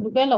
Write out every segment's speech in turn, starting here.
ঢুকে এলো।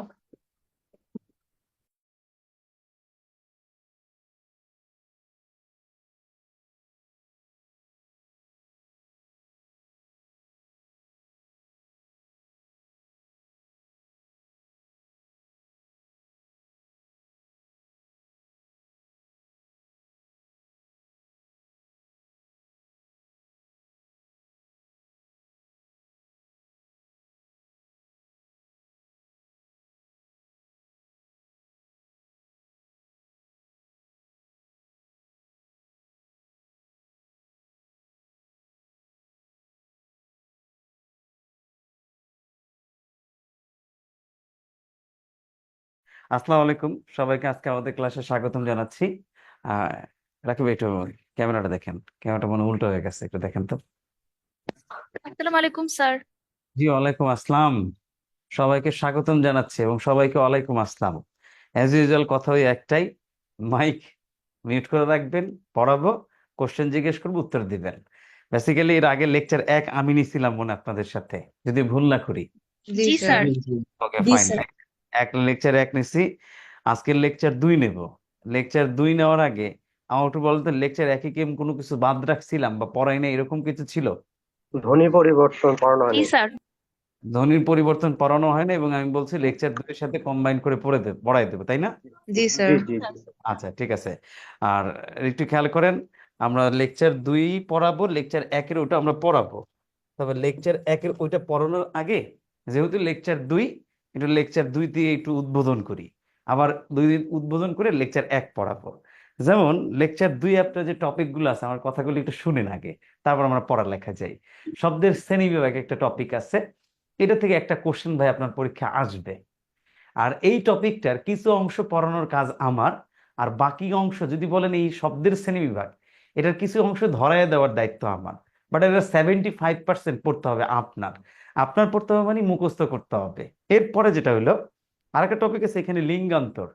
আসসালামু আলাইকুম সবাইকে, আজকে আমাদের ক্লাসে স্বাগতম জানাচ্ছি। আহ রাকিব, একটু ক্যামেরাটা দেখেন। ক্যামেরাটা মনে হয় উল্টো হয়ে গেছে, একটু দেখেন তো। আসসালামু আলাইকুম স্যার। জি, ওয়ালাইকুম আসসালাম। সবাইকে স্বাগতম জানাচ্ছি এবং সবাইকে ওয়ালাইকুম আসসালাম। অ্যাজ ইউজুয়াল কথা ওই একটাই, মাইক মিউট করে রাখবেন, পড়াবো, কোশ্চেন জিজ্ঞেস করবো, উত্তর দিবেন। বেসিক্যালি এর আগে লেকচার 1 আমি নিছিলাম মনে হয় আপনাদের সাথে, যদি ভুল না করি। জি জি স্যার। জি জি ওকে জি ফাইন। স্যার। এক লেকচার 1 নিছি, আজকের লেকচার 2 নেব। লেকচার 2 নেওয়ার আগে আমার একটু বলতো, লেকচার 1 কি আমি কোনো কিছু বাদ রাখছিলাম বা পড়াই না, এরকম কিছু ছিল? ধ্বনি পরিবর্তন পড়ানো জি হয়নি। স্যার। ধ্বনির পরিবর্তন পড়ানো হয় না, এবং আমি বলছি লেকচার 2 এর সাথে কম্বাইন করে পড়ে দেব, পড়াই দেবো, তাই না? জি স্যার। জি জি জি। আচ্ছা ঠিক আছে। আর একটু খেয়াল করেন, আমরা লেকচার 2 পড়াবো, লেকচার 1 এর ওটা আমরা পড়াবো। তবে লেকচার 1 এর ওইটা পড়ানোর আগে, যেহেতু লেকচার 2, একটু লেকচার 2 দিয়ে একটু উদ্বোধন করি। আবার 2 দিন উদ্বোধন করে লেকচার 1 পড়াবো। যেমন লেকচার 2 আপনার যে টপিক গুলো আছে, আমার কথাগুলো একটু শুনেন আগে, তারপর আমরা পড়ালেখা যাই। শব্দের শ্রেণীবিভাগ একটা টপিক আছে, এটা থেকে একটা কোশ্চেন ভাই আপনার পরীক্ষা আসবে। আর এই টপিকটার কিছু অংশ পড়ানোর কাজ আমার, আর বাকি অংশ যদি বলেন এই শব্দের শ্রেণীবিভাগ, এটার কিছু অংশ ধরায় দেওয়ার দায়িত্ব আমার। বাট এটা 75% পড়তে হবে আপনার। আপনার পড়তে হবে মানে মুখস্থ করতে হবে। এরপরে যেটা হলো, আরেকটা টপিক আছে এখানে, লিঙ্গান্তর।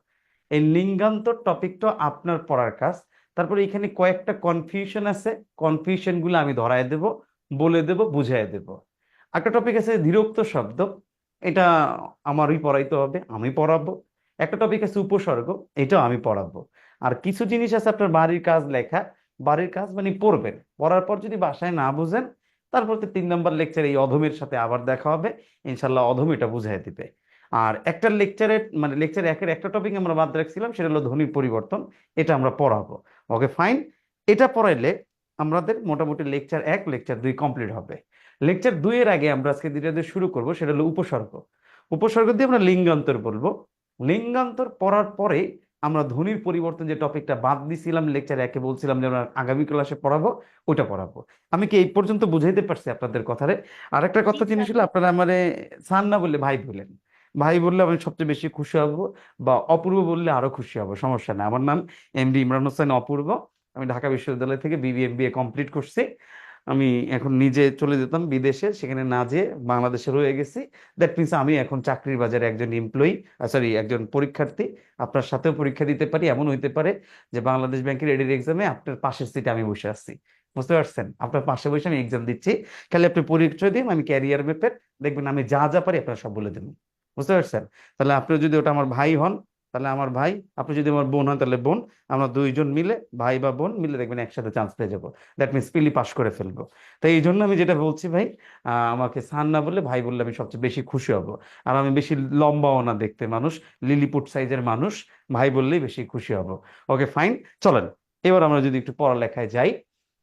এই লিঙ্গান্তর টপিকটা আপনার পড়ার কাজ। তারপরে এখানে কয়েকটা কনফিউশন আছে, কনফিউশন গুলো আমি ধরায় দেব, বলে দেব, বুঝাই দেব। একটা টপিক আছে ধীরোক্ত শব্দ, এটা আমারই পড়াইতে হবে, আমি পড়াবো। একটা টপিক আছে উপসর্গ, এটাও আমি পড়াবো। আর কিছু জিনিস আছে আপনার বাড়ির কাজ লেখা, বাড়ির কাজ মানে পড়বেন, পড়ার পর যদি বাসায় না বুঝেন, তারপর তো 3 নম্বর লেকচার এই অধমের সাথে আবার দেখা হবে, ইনশাল্লাহ অধম এটা বুঝাই দিবে। আর একটা লেকচারের মানে লেকচার 1 এর একটা টপিক আমরা বাদ রাখছিলাম, সেটা হলো ধ্বনির পরিবর্তন, এটা আমরা পড়াবো। Okay fine. এটা পড়াইলে আমাদের মোটামুটি লেকচার 1 লেকচার 2 কমপ্লিট হবে। লেকচার 2 এর আগে আমরা আজকে যেটা দিয়ে শুরু করব সেটা হলো উপসর্গ। উপসর্গ দিয়ে আমরা লিঙ্গান্তর বলবো। লিঙ্গান্তর পড়ার পরে আমরা ধ্বনির পরিবর্তন যে টপিকটা বাদ দিছিলাম লেকচার 1 বলছিলাম যে আমরা আগামী ক্লাসে পড়াবো, ওটা পড়াবো। আমি কি এই পর্যন্ত বুঝাইতে পারছি আপনাদের কথারে? আর একটা জি কথা জিনিস স্যার। হলো, আপনারা আমারে স্যার না বললে ভাই বলেন। ভাই বললে আমি সবচেয়ে বেশি খুশি হব, বা অপূর্ব বললে আরো খুশি হব, সমস্যা নেই। আমার নাম এমডি ইমরান হোসেন অপূর্ব। আমি ঢাকা বিশ্ববিদ্যালয় থেকে বিবিএমবিএ কমপ্লিট করছি। আমি এখন নিজে চলে যেতাম বিদেশে, সেখানে না যেয়ে বাংলাদেশে রয়ে গেছি। দ্যাট মিনস আমি এখন চাকরির বাজারে একজন এমপ্লয়ি, সরি একজন পরীক্ষার্থী। আপনার সাথেও পরীক্ষা দিতে পারি, এমন হইতে পারে যে বাংলাদেশ ব্যাংকের এডির এক্সামে আপনার পাশের সিটে আমি বসে আছি। বুঝতে পারছেন? আপনার পাশে বসে আমি এক্সাম দিচ্ছি। খালি আপনি পরিচয় দিন, আমি ক্যারিয়ার ম্যাপের, দেখবেন আমি যা যা পারি আপনার সব বলে দেবেন। বুঝতে পারছেন? তাহলে আপনি যদি ওটা আমার ভাই হন, তাহলে আমার ভাই, আপনি যদি আমার বোন হন তাহলে বোন। আমরা দুইজন মিলে, ভাই বা বোন মিলে, দেখবেন একসাথে চান্স পেয়ে যাবো। দ্যাট মিনস পিলি পাস করে ফেলবো। তো এই জন্য আমি যেটা বলছি ভাই, আমাকে স্যার না বললে ভাই বললে আমি সবচেয়ে বেশি খুশি হব। আর আমি বেশি লম্বাও না দেখতে মানুষ, লিলিপুট সাইজের মানুষ, ভাই বললেই বেশি খুশি হব। ওকে ফাইন, চলেন এবার আমরা যদি একটু পড়ালেখায় যাই,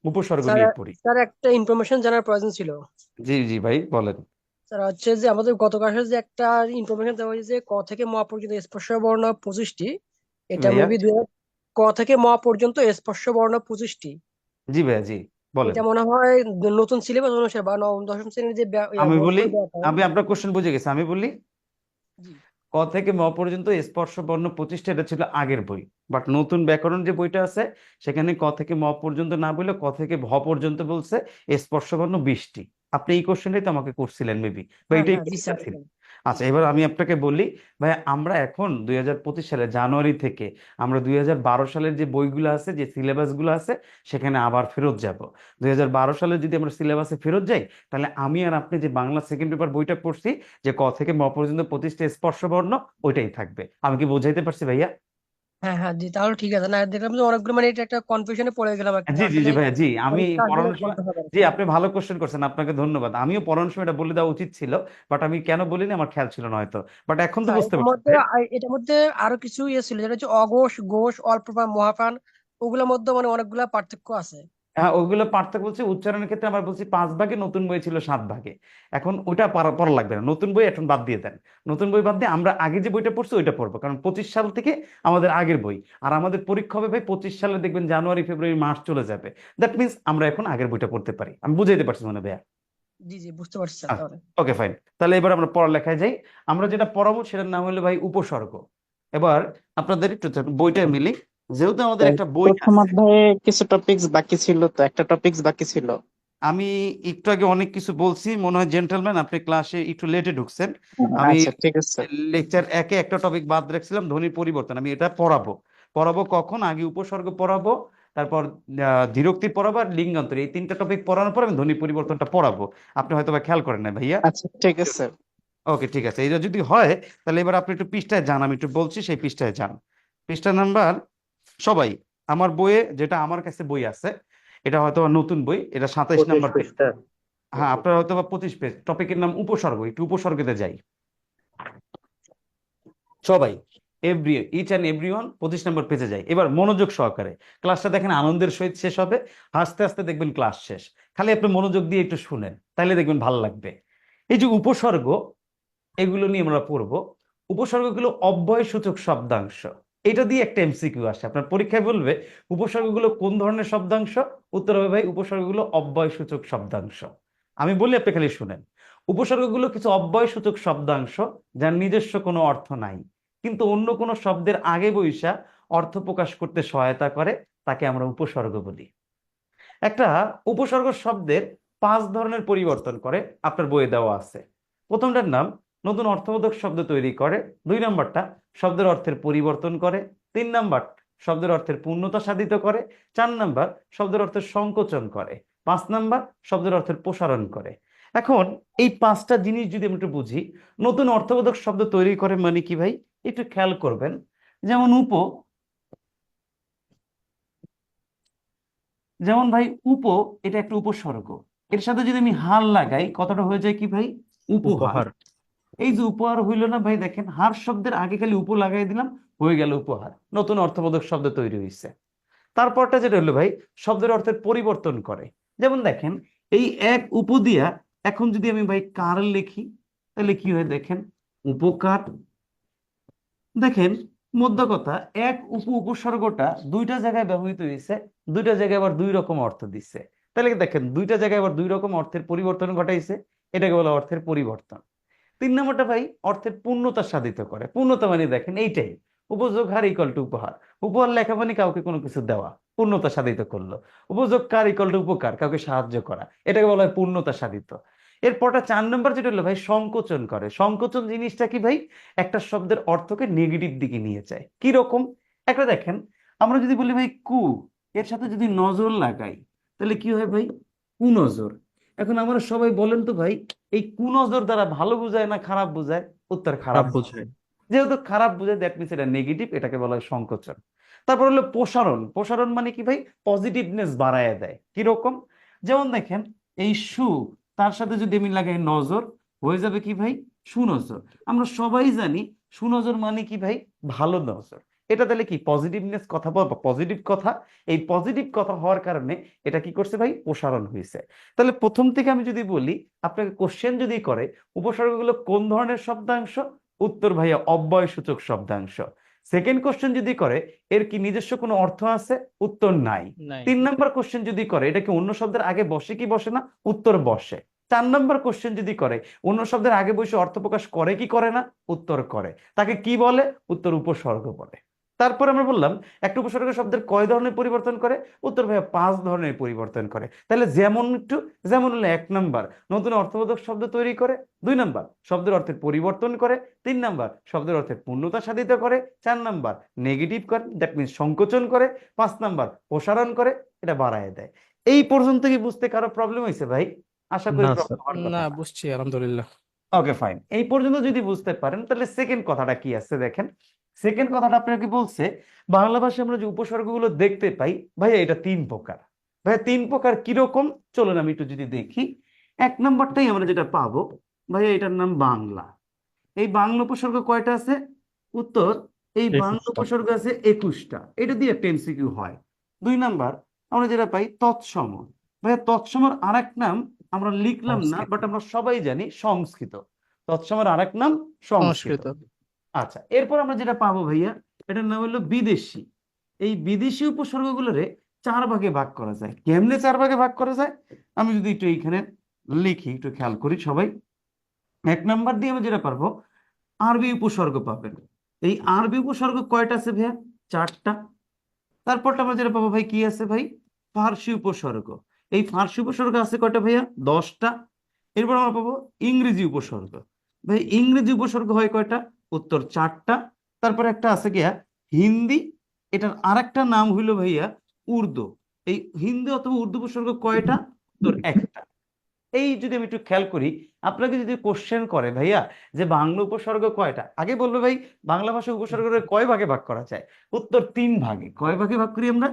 উপসর্গ স্যার, নিয়ে পড়ি। স্যার একটা ইনফরমেশন জানার প্রয়োজন ছিল। জি জি ভাই বলেন। স্যার হচ্ছে যে আমাদের গত ক্লাসে যে একটা ইনফরমেশন দেওয়া হয়েছে যে ক থেকে ম পর্যন্ত স্পর্শ বর্ণ 25টি। জি এটা ভাইয়া। মেবি ক থেকে ম পর্যন্ত স্পর্শ বর্ণ 25টি। জি ভাইয়া জি বলেন। এটা মনে হয় নতুন সিলেবাস অনুসারে বা নবম দশম শ্রেণীর যে আমি বলি, বইগুলো ব্যাকরণ। আমি আপনার কোশ্চেন বুঝে গেছি, আমি বলি। জি ক থেকে ম পর্যন্ত স্পর্শ বর্ণ 25টা, এটা ছিল আগের বই। বাট নতুন ব্যাকরণ যে বইটা আছে, সেখানে ক থেকে ম পর্যন্ত না বলে ক থেকে ভ পর্যন্ত বলছে, স্পর্শ বর্ণ 20টি। আপনি এই কোশ্চেনটাই তো আমাকে করছিলেন মেবি, বা হ্যাঁ এটাই হ্যাঁ জি পরীক্ষা স্যার ছিল। একদম। আচ্ছা, এবার আমি আপনাকে বলি ভাই, আমরা এখন 2025 সালের জানুয়ারি থেকে আমরা 2012 সালের যে বইগুলো আছে, যে সিলেবাস গুলো আছে, সেখানে আবার ফেরত যাব। 2012 সালে যদি আমরা সিলেবাসে ফেরত যাই, তাহলে আমি আর আপনি যে বাংলা সেকেন্ড পেপার বইটা পড়ছি, যে ক থেকে ম পর্যন্ত 25টা স্পর্শ বর্ণ, ওইটাই থাকবে। আমি কি বোঝাইতে পারছি ভাইয়া? হ্যাঁ হ্যাঁ জি, তাহলে ঠিক আছে। না দেখলাম যে অনেকগুলো, মানে এটা একটা কনফিউশনে পড়ে গেলাম আর কি, যে জি জি আসলে জি ভাইয়া, জি আমি পরীক্ষা আসবে না পড়ানোর সময়, বলতে হবে আর জি কি। আপনি ভালো কোশ্চেন করছেন, আপনাকে ধন্যবাদ। আমিও পড়ানোর সময় এটা বলে দেওয়া উচিত ছিল, বাট আমি কেন বলিনি আমার খেয়াল ছিল না হয়তো, বাট এখন তো আচ্ছা, বুঝতে এটার পারছি মধ্যে ভাইয়া। এটার মধ্যে আরো কিছু ইয়ে ছিল, যেটা হচ্ছে অঘোষ, ঘোষ, অল্পপ্রাণ, মহাপ্রাণ, ওগুলোর মধ্যে মানে অনেকগুলা পার্থক্য আছে। হ্যাঁ, ওইগুলো পার্থক্য বলছি উচ্চারণের ক্ষেত্রে আমরা বলছি 5 ভাগে, নতুন বই ছিল 7 ভাগে। এখন ওইটা পড়া পড়া লাগবে না, নতুন বই এখন বাদ দিয়ে দেন। নতুন বই বাদ দিয়ে আমরা আগে যে বইটা পড়ছি ওইটা পড়বো, কারণ 25 সাল থেকে আমাদের আগের বই। আর আমাদের পরীক্ষা হবে ভাই 25 সালে, দেখবেন জানুয়ারি ফেব্রুয়ারি মার্চ চলে যাবে। দ্যাট মিনস আমরা এখন আগের বইটা পড়তে পারি। আমি বুঝাইতে পারছি মনে হয় ভাইয়া? জি জি, বুঝতে পারছি স্যার তাহলে। Okay fine. তাহলে এবার আমরা পড়ালেখায় যাই। আমরা যেটা পড়াবো সেটার নাম হলো ভাই উপসর্গ। এবার আপনাদের একটু বইটা মিলি, যেহেতু আমাদের স্যার, একটা বই প্রথম আছে। অধ্যায়ে কিছু টপিকস বাকি ছিল, তো একটা টপিকস বাকি ছিল। আমি একটু আগে অনেক কিছু বলছি, মনে হয় জেন্টলম্যান আপনি ক্লাসে একটু লেটে ঢুকছেন। আমি আচ্ছা ঠিক আছে স্যার। লেকচার একে একটা টপিক বাদ রাখছিলাম, ধ্বনির পরিবর্তন। আমি এটা পড়াবো। পড়াবো কখন? আগে উপসর্গ পড়াবো, তারপর ধীরোক্তি পড়াবো, আর লিঙ্গান্তর। এই 3টা টপিক পড়ানোর পর আমি ধ্বনি পরিবর্তনটা পড়াবো। আপনি হয়তো বা খেয়াল করেন না ভাইয়া। আচ্ছা ঠিক আছে স্যার। ওকে ঠিক আছে, এটা যদি হয় তাহলে এবার আপনি একটু পৃষ্ঠায় যান, আমি একটু বলছি সেই পৃষ্ঠায় যান। পৃষ্ঠা নাম্বার, সবাই আমার বইয়ে, যেটা আমার কাছে বই আছে, এটা হয়তো নতুন বই, এটা 27 নাম্বার পেজ। হ্যাঁ, আপনার হয়তো বা 25 পেজ, টপিকের নাম উপসর্গ। একটু উপসর্গতে যাই সবাই, ইচ অ্যান্ড এভরি ওয়ান। 25 নম্বর পেজে যাই। এবার মনোযোগ সহকারে ক্লাসটা দেখেন, আনন্দের সহিত শেষ হবে। হাসতে হাসতে দেখবেন ক্লাস শেষ। খালি আপনি মনোযোগ দিয়ে একটু শুনেন, তাইলে দেখবেন ভালো লাগবে। এই যে উপসর্গ, এগুলো নিয়ে আমরা পড়বো। উপসর্গগুলো অব্যয়সূচক শব্দাংশ। এটা দিয়ে একটা এমসিকিউ আসে, আপনার পরীক্ষায় বলবে উপসর্গগুলো কোন ধরনের শব্দাংশ। উত্তর হবে ভাই উপসর্গগুলো অব্যয়সূচক শব্দাংশ। আমি বলি, আপনি খালি শুনেন। উপসর্গগুলো কিছু অব্যয়সূচক শব্দাংশ, যার নিজস্ব কোনো অর্থ নাই, কিন্তু অন্য কোনো শব্দের আগে বৈশা অর্থ প্রকাশ করতে সহায়তা করে, তাকে আমরা উপসর্গ বলি। একটা উপসর্গ শব্দের 5 ধরনের পরিবর্তন করে, আপনার বইয়ে দেওয়া আছে। প্রথমটার নাম নতুন অর্থবোধক শব্দ তৈরি করে। 2 নম্বরটা শব্দের অর্থের পরিবর্তন করে। 3 নম্বর শব্দের অর্থের পূর্ণতা সাধিত করে। 4 নম্বর শব্দের অর্থের সংকোচন করে। 5 নম্বর শব্দের অর্থের প্রসারণ করে। এখন এই 5টা জিনিস যদি আমরা একটু বুঝি, নতুন অর্থবোধক শব্দ তৈরি করে মানে কি ভাই, একটু খেয়াল করবেন। যেমন যেমন ভাই এটা একটা উপসর্গ। এর সাথে যদি আমি হার লাগাই, কথাটা হয়ে যায় কি ভাই, উপহার। এই যে উপহার হইলো না ভাই, দেখেন হার শব্দের আগে খালি উপ লাগাই দিলাম, হয়ে গেল উপহার। নতুন অর্থবোধক শব্দ তৈরি হয়েছে। তারপরটা যেটা হলো ভাই, শব্দের অর্থের পরিবর্তন করে। যেমন দেখেন, এই এক উপ দিয়া এখন যদি আমি ভাই কার লিখি, তাহলে কি হয় দেখেন, উপকার। দেখেন, মধ্য কথা, এক উপসর্গটা 2টা জায়গায় ব্যবহৃত হয়েছে, 2টা জায়গায় আবার 2 রকম অর্থ দিচ্ছে। তাহলে দেখেন 2টা জায়গায় আবার 2 রকম অর্থের পরিবর্তন ঘটাইছে, এটাকে বলা অর্থের পরিবর্তন। 3 নম্বরটা ভাই অর্থের পূর্ণতা সাধিত করে। পূর্ণতা মানে দেখেন এইটাই, উপযোগ হার ইকুয়াল টু উপহার। উপহার লেখা মানে কাউকে কোনো কিছু দেওয়া, পূর্ণতা সাধিত করলো। উপযোগ কার ইকুয়াল টু উপকার, কাউকে সাহায্য করা, এটাকে বলা হয় পূর্ণতা সাধিত। এরপরটা 4 নম্বর যেটা হলো ভাই, সংকোচন করে। সংকোচন জিনিসটা কি ভাই, একটা শব্দের অর্থকে নেগেটিভ দিকে নিয়ে যায়। কি রকম? একটা দেখেন, আমরা যদি বলি ভাই কু, এর সাথে যদি নজর লাগাই, তাহলে কি হয় ভাই, কুনজর। এখন আমরা সবাই বলেন তো ভাই, এই কুনজর দ্বারা ভালো বোঝায় না খারাপ বোঝায়? উত্তর খারাপ বোঝায়। যেহেতু খারাপ বোঝায়, দ্যাট মিনস এটা নেগেটিভ, এটাকে বলা হয় সংকোচন। তারপর হলো প্রসারণ। প্রসারণ মানে কি ভাই, পজিটিভনেস বাড়ায় দেয়। কিরকম? যেমন দেখেন, এই সু, তার সাথে যদি আমি লাগাই নজর, হয়ে যাবে কি ভাই, সুনজর। আমরা সবাই জানি সুনজর মানে কি ভাই, ভালো নজর। এটা তাহলে কি পজিটিভনেস কথা বলবো, পজিটিভ কথা। এই পজিটিভ কথা হওয়ার কারণে এটা কি করছে ভাই, প্রসারণ হয়েছে। তাহলে প্রথম থেকে আমি যদি বলি, আপনাকে কোশ্চেন যদি করে উপসর্গগুলো কোন ধরনের শব্দাংশ, উত্তর ভাইয়া অব্যয়সূচক শব্দাংশ। সেকেন্ড কোশ্চেন যদি করে এর কি নিজস্ব কোনো অর্থ আছে, উত্তর নাই। 3 নম্বর কোশ্চেন যদি করে এটা কি অন্য শব্দের আগে বসে কি বসে না, উত্তর বসে। 4 নম্বর কোশ্চেন যদি করে অন্য শব্দের আগে বসে অর্থ প্রকাশ করে কি করে না, উত্তর করে। তাকে কি বলে, উত্তর উপসর্গ বলে। তারপর আমরা বললাম একটা উপসর্গ শব্দের কয় ধরনের পরিবর্তন করে, উত্তর ভাইয়া 5 ধরনের পরিবর্তন করে। তাহলে যেমন হলো 1 নাম্বার নতুন অর্থবোধক শব্দ তৈরি করে, 2 নাম্বার শব্দের অর্থের পরিবর্তন করে, 3 নাম্বার শব্দের অর্থের পূর্ণতা সাধিত করে, 4 নাম্বার নেগেটিভ করে, দ্যাট মিনস সংকোচন করে, 5 নাম্বার প্রসারণ করে, এটা বাড়ায় দেয়। এই পর্যন্ত কি বুঝতে কারো প্রবলেম হয়েছে ভাই? আশা করি না প্রবলেম স্যার। হওয়ার কথা না না। বুঝছি আলহামদুলিল্লাহ। ওকে ফাইন, এই পর্যন্ত যদি বুঝতে পারেন তাহলে সেকেন্ড কথাটা কি আছে দেখেন। সেকেন্ড কথাটা আপনাকে বলছে বাংলা ভাষায় আমরা যে উপসর্গগুলো দেখতে পাই ভাইয়া এটা 3 প্রকার। ভাইয়া 3 প্রকার কিরকম চলুন আমি একটু যদি দেখি। 1 নম্বরটাই আমরা যেটা পাবো ভাইয়া, এটার নাম বাংলা। এই বাংলা উপসর্গ কয়টা আছে? উত্তর, এই বাংলা 21টা। উপসর্গ আছে 21টা। এটা দিয়ে একটা এমসিকিউ হয়। 2 নাম্বার আমরা যেটা পাই তৎসম। ভাইয়া তৎসমের আরেক নাম আমরা লিখলাম না, সংস্কৃত। বাট আমরা সবাই জানি সংস্কৃত। তৎসমের আরেক নাম সংস্কৃত। সংস্কৃত। আচ্ছা, এরপর আমরা যেটা পাবো ভাইয়া, এটার নাম হলো বিদেশি। এই বিদেশি উপসর্গগুলোরে 4 ভাগে ভাগ করা যায়। কেমনে 4 ভাগে ভাগ করা যায় আমি যদি একটু এইখানে লিখি, একটু খেয়াল করি সবাই। 1 নাম্বার দিয়ে আমরা যেটা পারবো আরবি উপসর্গ পাবেন। এই আরবি উপসর্গ কয়টা আছে ভাইয়া? 4টা। তারপরটা আমরা যেটা পাবো ভাই কি আছে ভাই? ফার্সি উপসর্গ। এই ফার্সি উপসর্গ আছে কয়টা ভাইয়া? 10টা। এরপর আমরা পাবো ইংরেজি উপসর্গ। ভাই ইংরেজি উপসর্গ হয় কয়টা? উত্তর 4টা। তারপর একটা আছে গিয়া হিন্দি, এটার আরেকটা নাম হইলো ভাইয়া উর্দু। এই হিন্দি অথবা উর্দু উপসর্গ কয়টা? উত্তর 1টা। এই যদি আমি একটু খেয়াল করি, আপনাকে যদি কোশ্চেন করে ভাইয়া যে বাংলা উপসর্গ কয়টা, আগে বলবে ভাই বাংলা ভাষা উপসর্গের কয় ভাগে ভাগ করা যায়? উত্তর 3 ভাগে। কয় ভাগে ভাগ করি আমরা?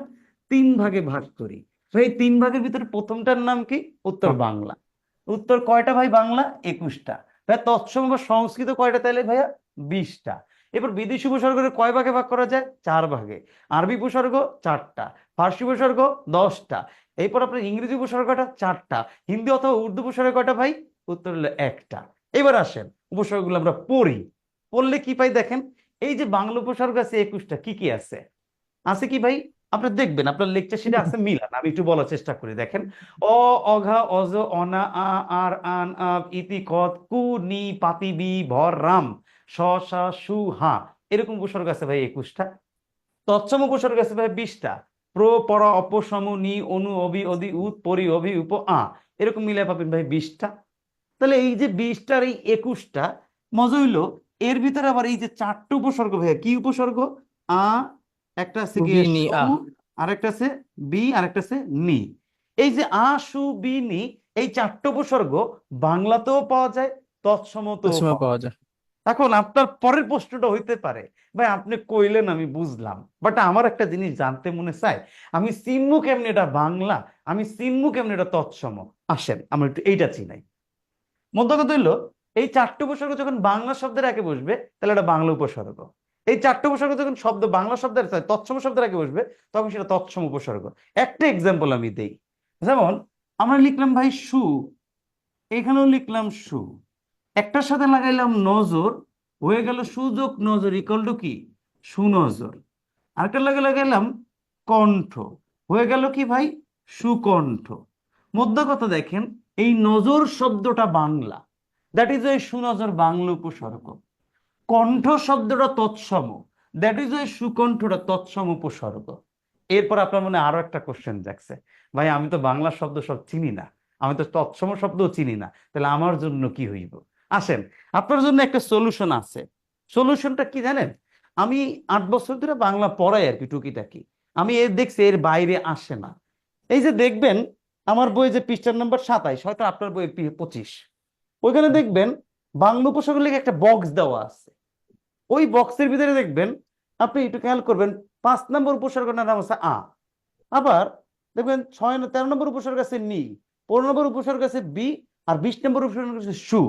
3 ভাগে ভাগ করি। ভাই 3 ভাগের ভিতরে প্রথমটার নাম কি? উত্তর বাংলা। উত্তর কয়টা ভাই? বাংলা 21টা। ভাই তৎসম বা সংস্কৃত কয়টা তাহলে ভাইয়া? 20টা। এবার বিদেশি উপসর্গের কয় ভাগে ভাগ করা যায়? 4 ভাগে। আরবি উপসর্গ 4টা, ফার্সি উপসর্গ 10টা, এরপর আপনার ইংরেজি উপসর্গটা 4টা, হিন্দি অথবা উর্দু উপসর্গ কয়টা ভাই? উত্তর হলো 1টা। এবার আসেন উপসর্গগুলো আমরা পড়ি। পড়লে কি পাই দেখেন, এই যে বাংলা উপসর্গ আছে 21টা, কি কি আছে? আছে কি ভাই? আপনারা দেখবেন আপনার লেকচার শিটে আছে মিলান, আমি একটু বলার চেষ্টা করি দেখেন। অ, অঘা, অজ, অনা, আ, আর, আন, আব, ইতি, কত, কু, নি, পাতি, বি, ভর, রাম, স, সা, সু, হা, এরকম উপসর্গ আছে ভাই 21টা। তৎসম উপসর্গ আছে ভাই 20টা। প্র, পর, অপ, সম, নি, অনু, অভি, অধি, উত, পরি, অভি, উপ, আ, এরকম মিলে পাবেন ভাই 20টা। তাহলে এই যে 20টার এই 21টা মজা হইলো, এর ভিতরে আবার এই যে 4টা উপসর্গ ভাইয়া কি উপসর্গ? আ, একটা আছে গিয়ে বি, নি, সু, আ। আরেকটা আছে বি, আরেকটা আছে নি। এই যে আ, সু, বি, নি, এই 4টা উপসর্গ বাংলাতেও পাওয়া যায়, তৎসমতেও তৎসময় পাওয়া পাওয়া যায়। যায়। এখন আপনার পরের প্রশ্নটা হইতে পারে ভাই আপনি কইলেন আমি বুঝলাম, বাট আমার একটা জিনিস জানতে মনে চায়, আমি চিনমু কেমনে এটা বাংলা, আমি চিনমু কেমনে এটা তৎসম? আসেন আমরা একটু এইটা চিনাই। মধ্য কথা হইলো, এই 4টে উপসর্গ যখন বাংলা শব্দের আগে বসবে তাহলে এটা বাংলা উপসর্গ। এই 4টে উপসর্গ যখন বাংলা শব্দের তৎসম শব্দের আগে বসবে তখন সেটা তৎসম উপসর্গ। একটা এক্সাম্পল আমি দেই, যেমন আমরা লিখলাম ভাই সু, এখানেও লিখলাম সু, একটার সাথে লাগাইলাম নজর, হয়ে গেল সুযোগ নজর ইকুয়াল টু কি? সুনজর। আরেকটা লাগাইলাম কণ্ঠ, হয়ে গেল কি ভাই? সুকণ্ঠ। মধ্য কথা দেখেন, এই নজর শব্দটা বাংলা, দ্যাট ইজ ওই সুনজর বাংলা উপসর্গ। কণ্ঠ শব্দটা তৎসম, দ্যাট ইজ ওই সুকণ্ঠটা তৎসম উপসর্গ। এরপর আপনার মনে আরো একটা কোশ্চেন জাগছে, ভাই আমি তো বাংলা শব্দ সব চিনি না, আমি তো তৎসম শব্দও চিনি না, তাহলে আমার জন্য কি হইব? আসেন আপনার জন্য একটা সলিউশন আছে। সলিউশনটা কি জানেন? আমি 8 বছর ধরে বাংলা পড়াই আর কি, টুকিটাকি আমি এর দেখছি, এর বাইরে আসে না। এই যে দেখবেন আমার বই যে পৃষ্ঠার নাম্বার 27, হয়তো আপনার বই 25, ওইখানে দেখবেন বাংলা উপসর্গ লিখে একটা বক্স দেওয়া আছে। ওই বক্সের ভিতরে দেখবেন, আপনি একটু খেয়াল করবেন, 5 নম্বর উপসর্গের নাম আছে আ, আবার দেখবেন 13 নম্বর উপসর্গ আছে নি, 15 নম্বর উপসর্গ আছে বি, আর 20 নম্বর উপসর্গ আছে সু।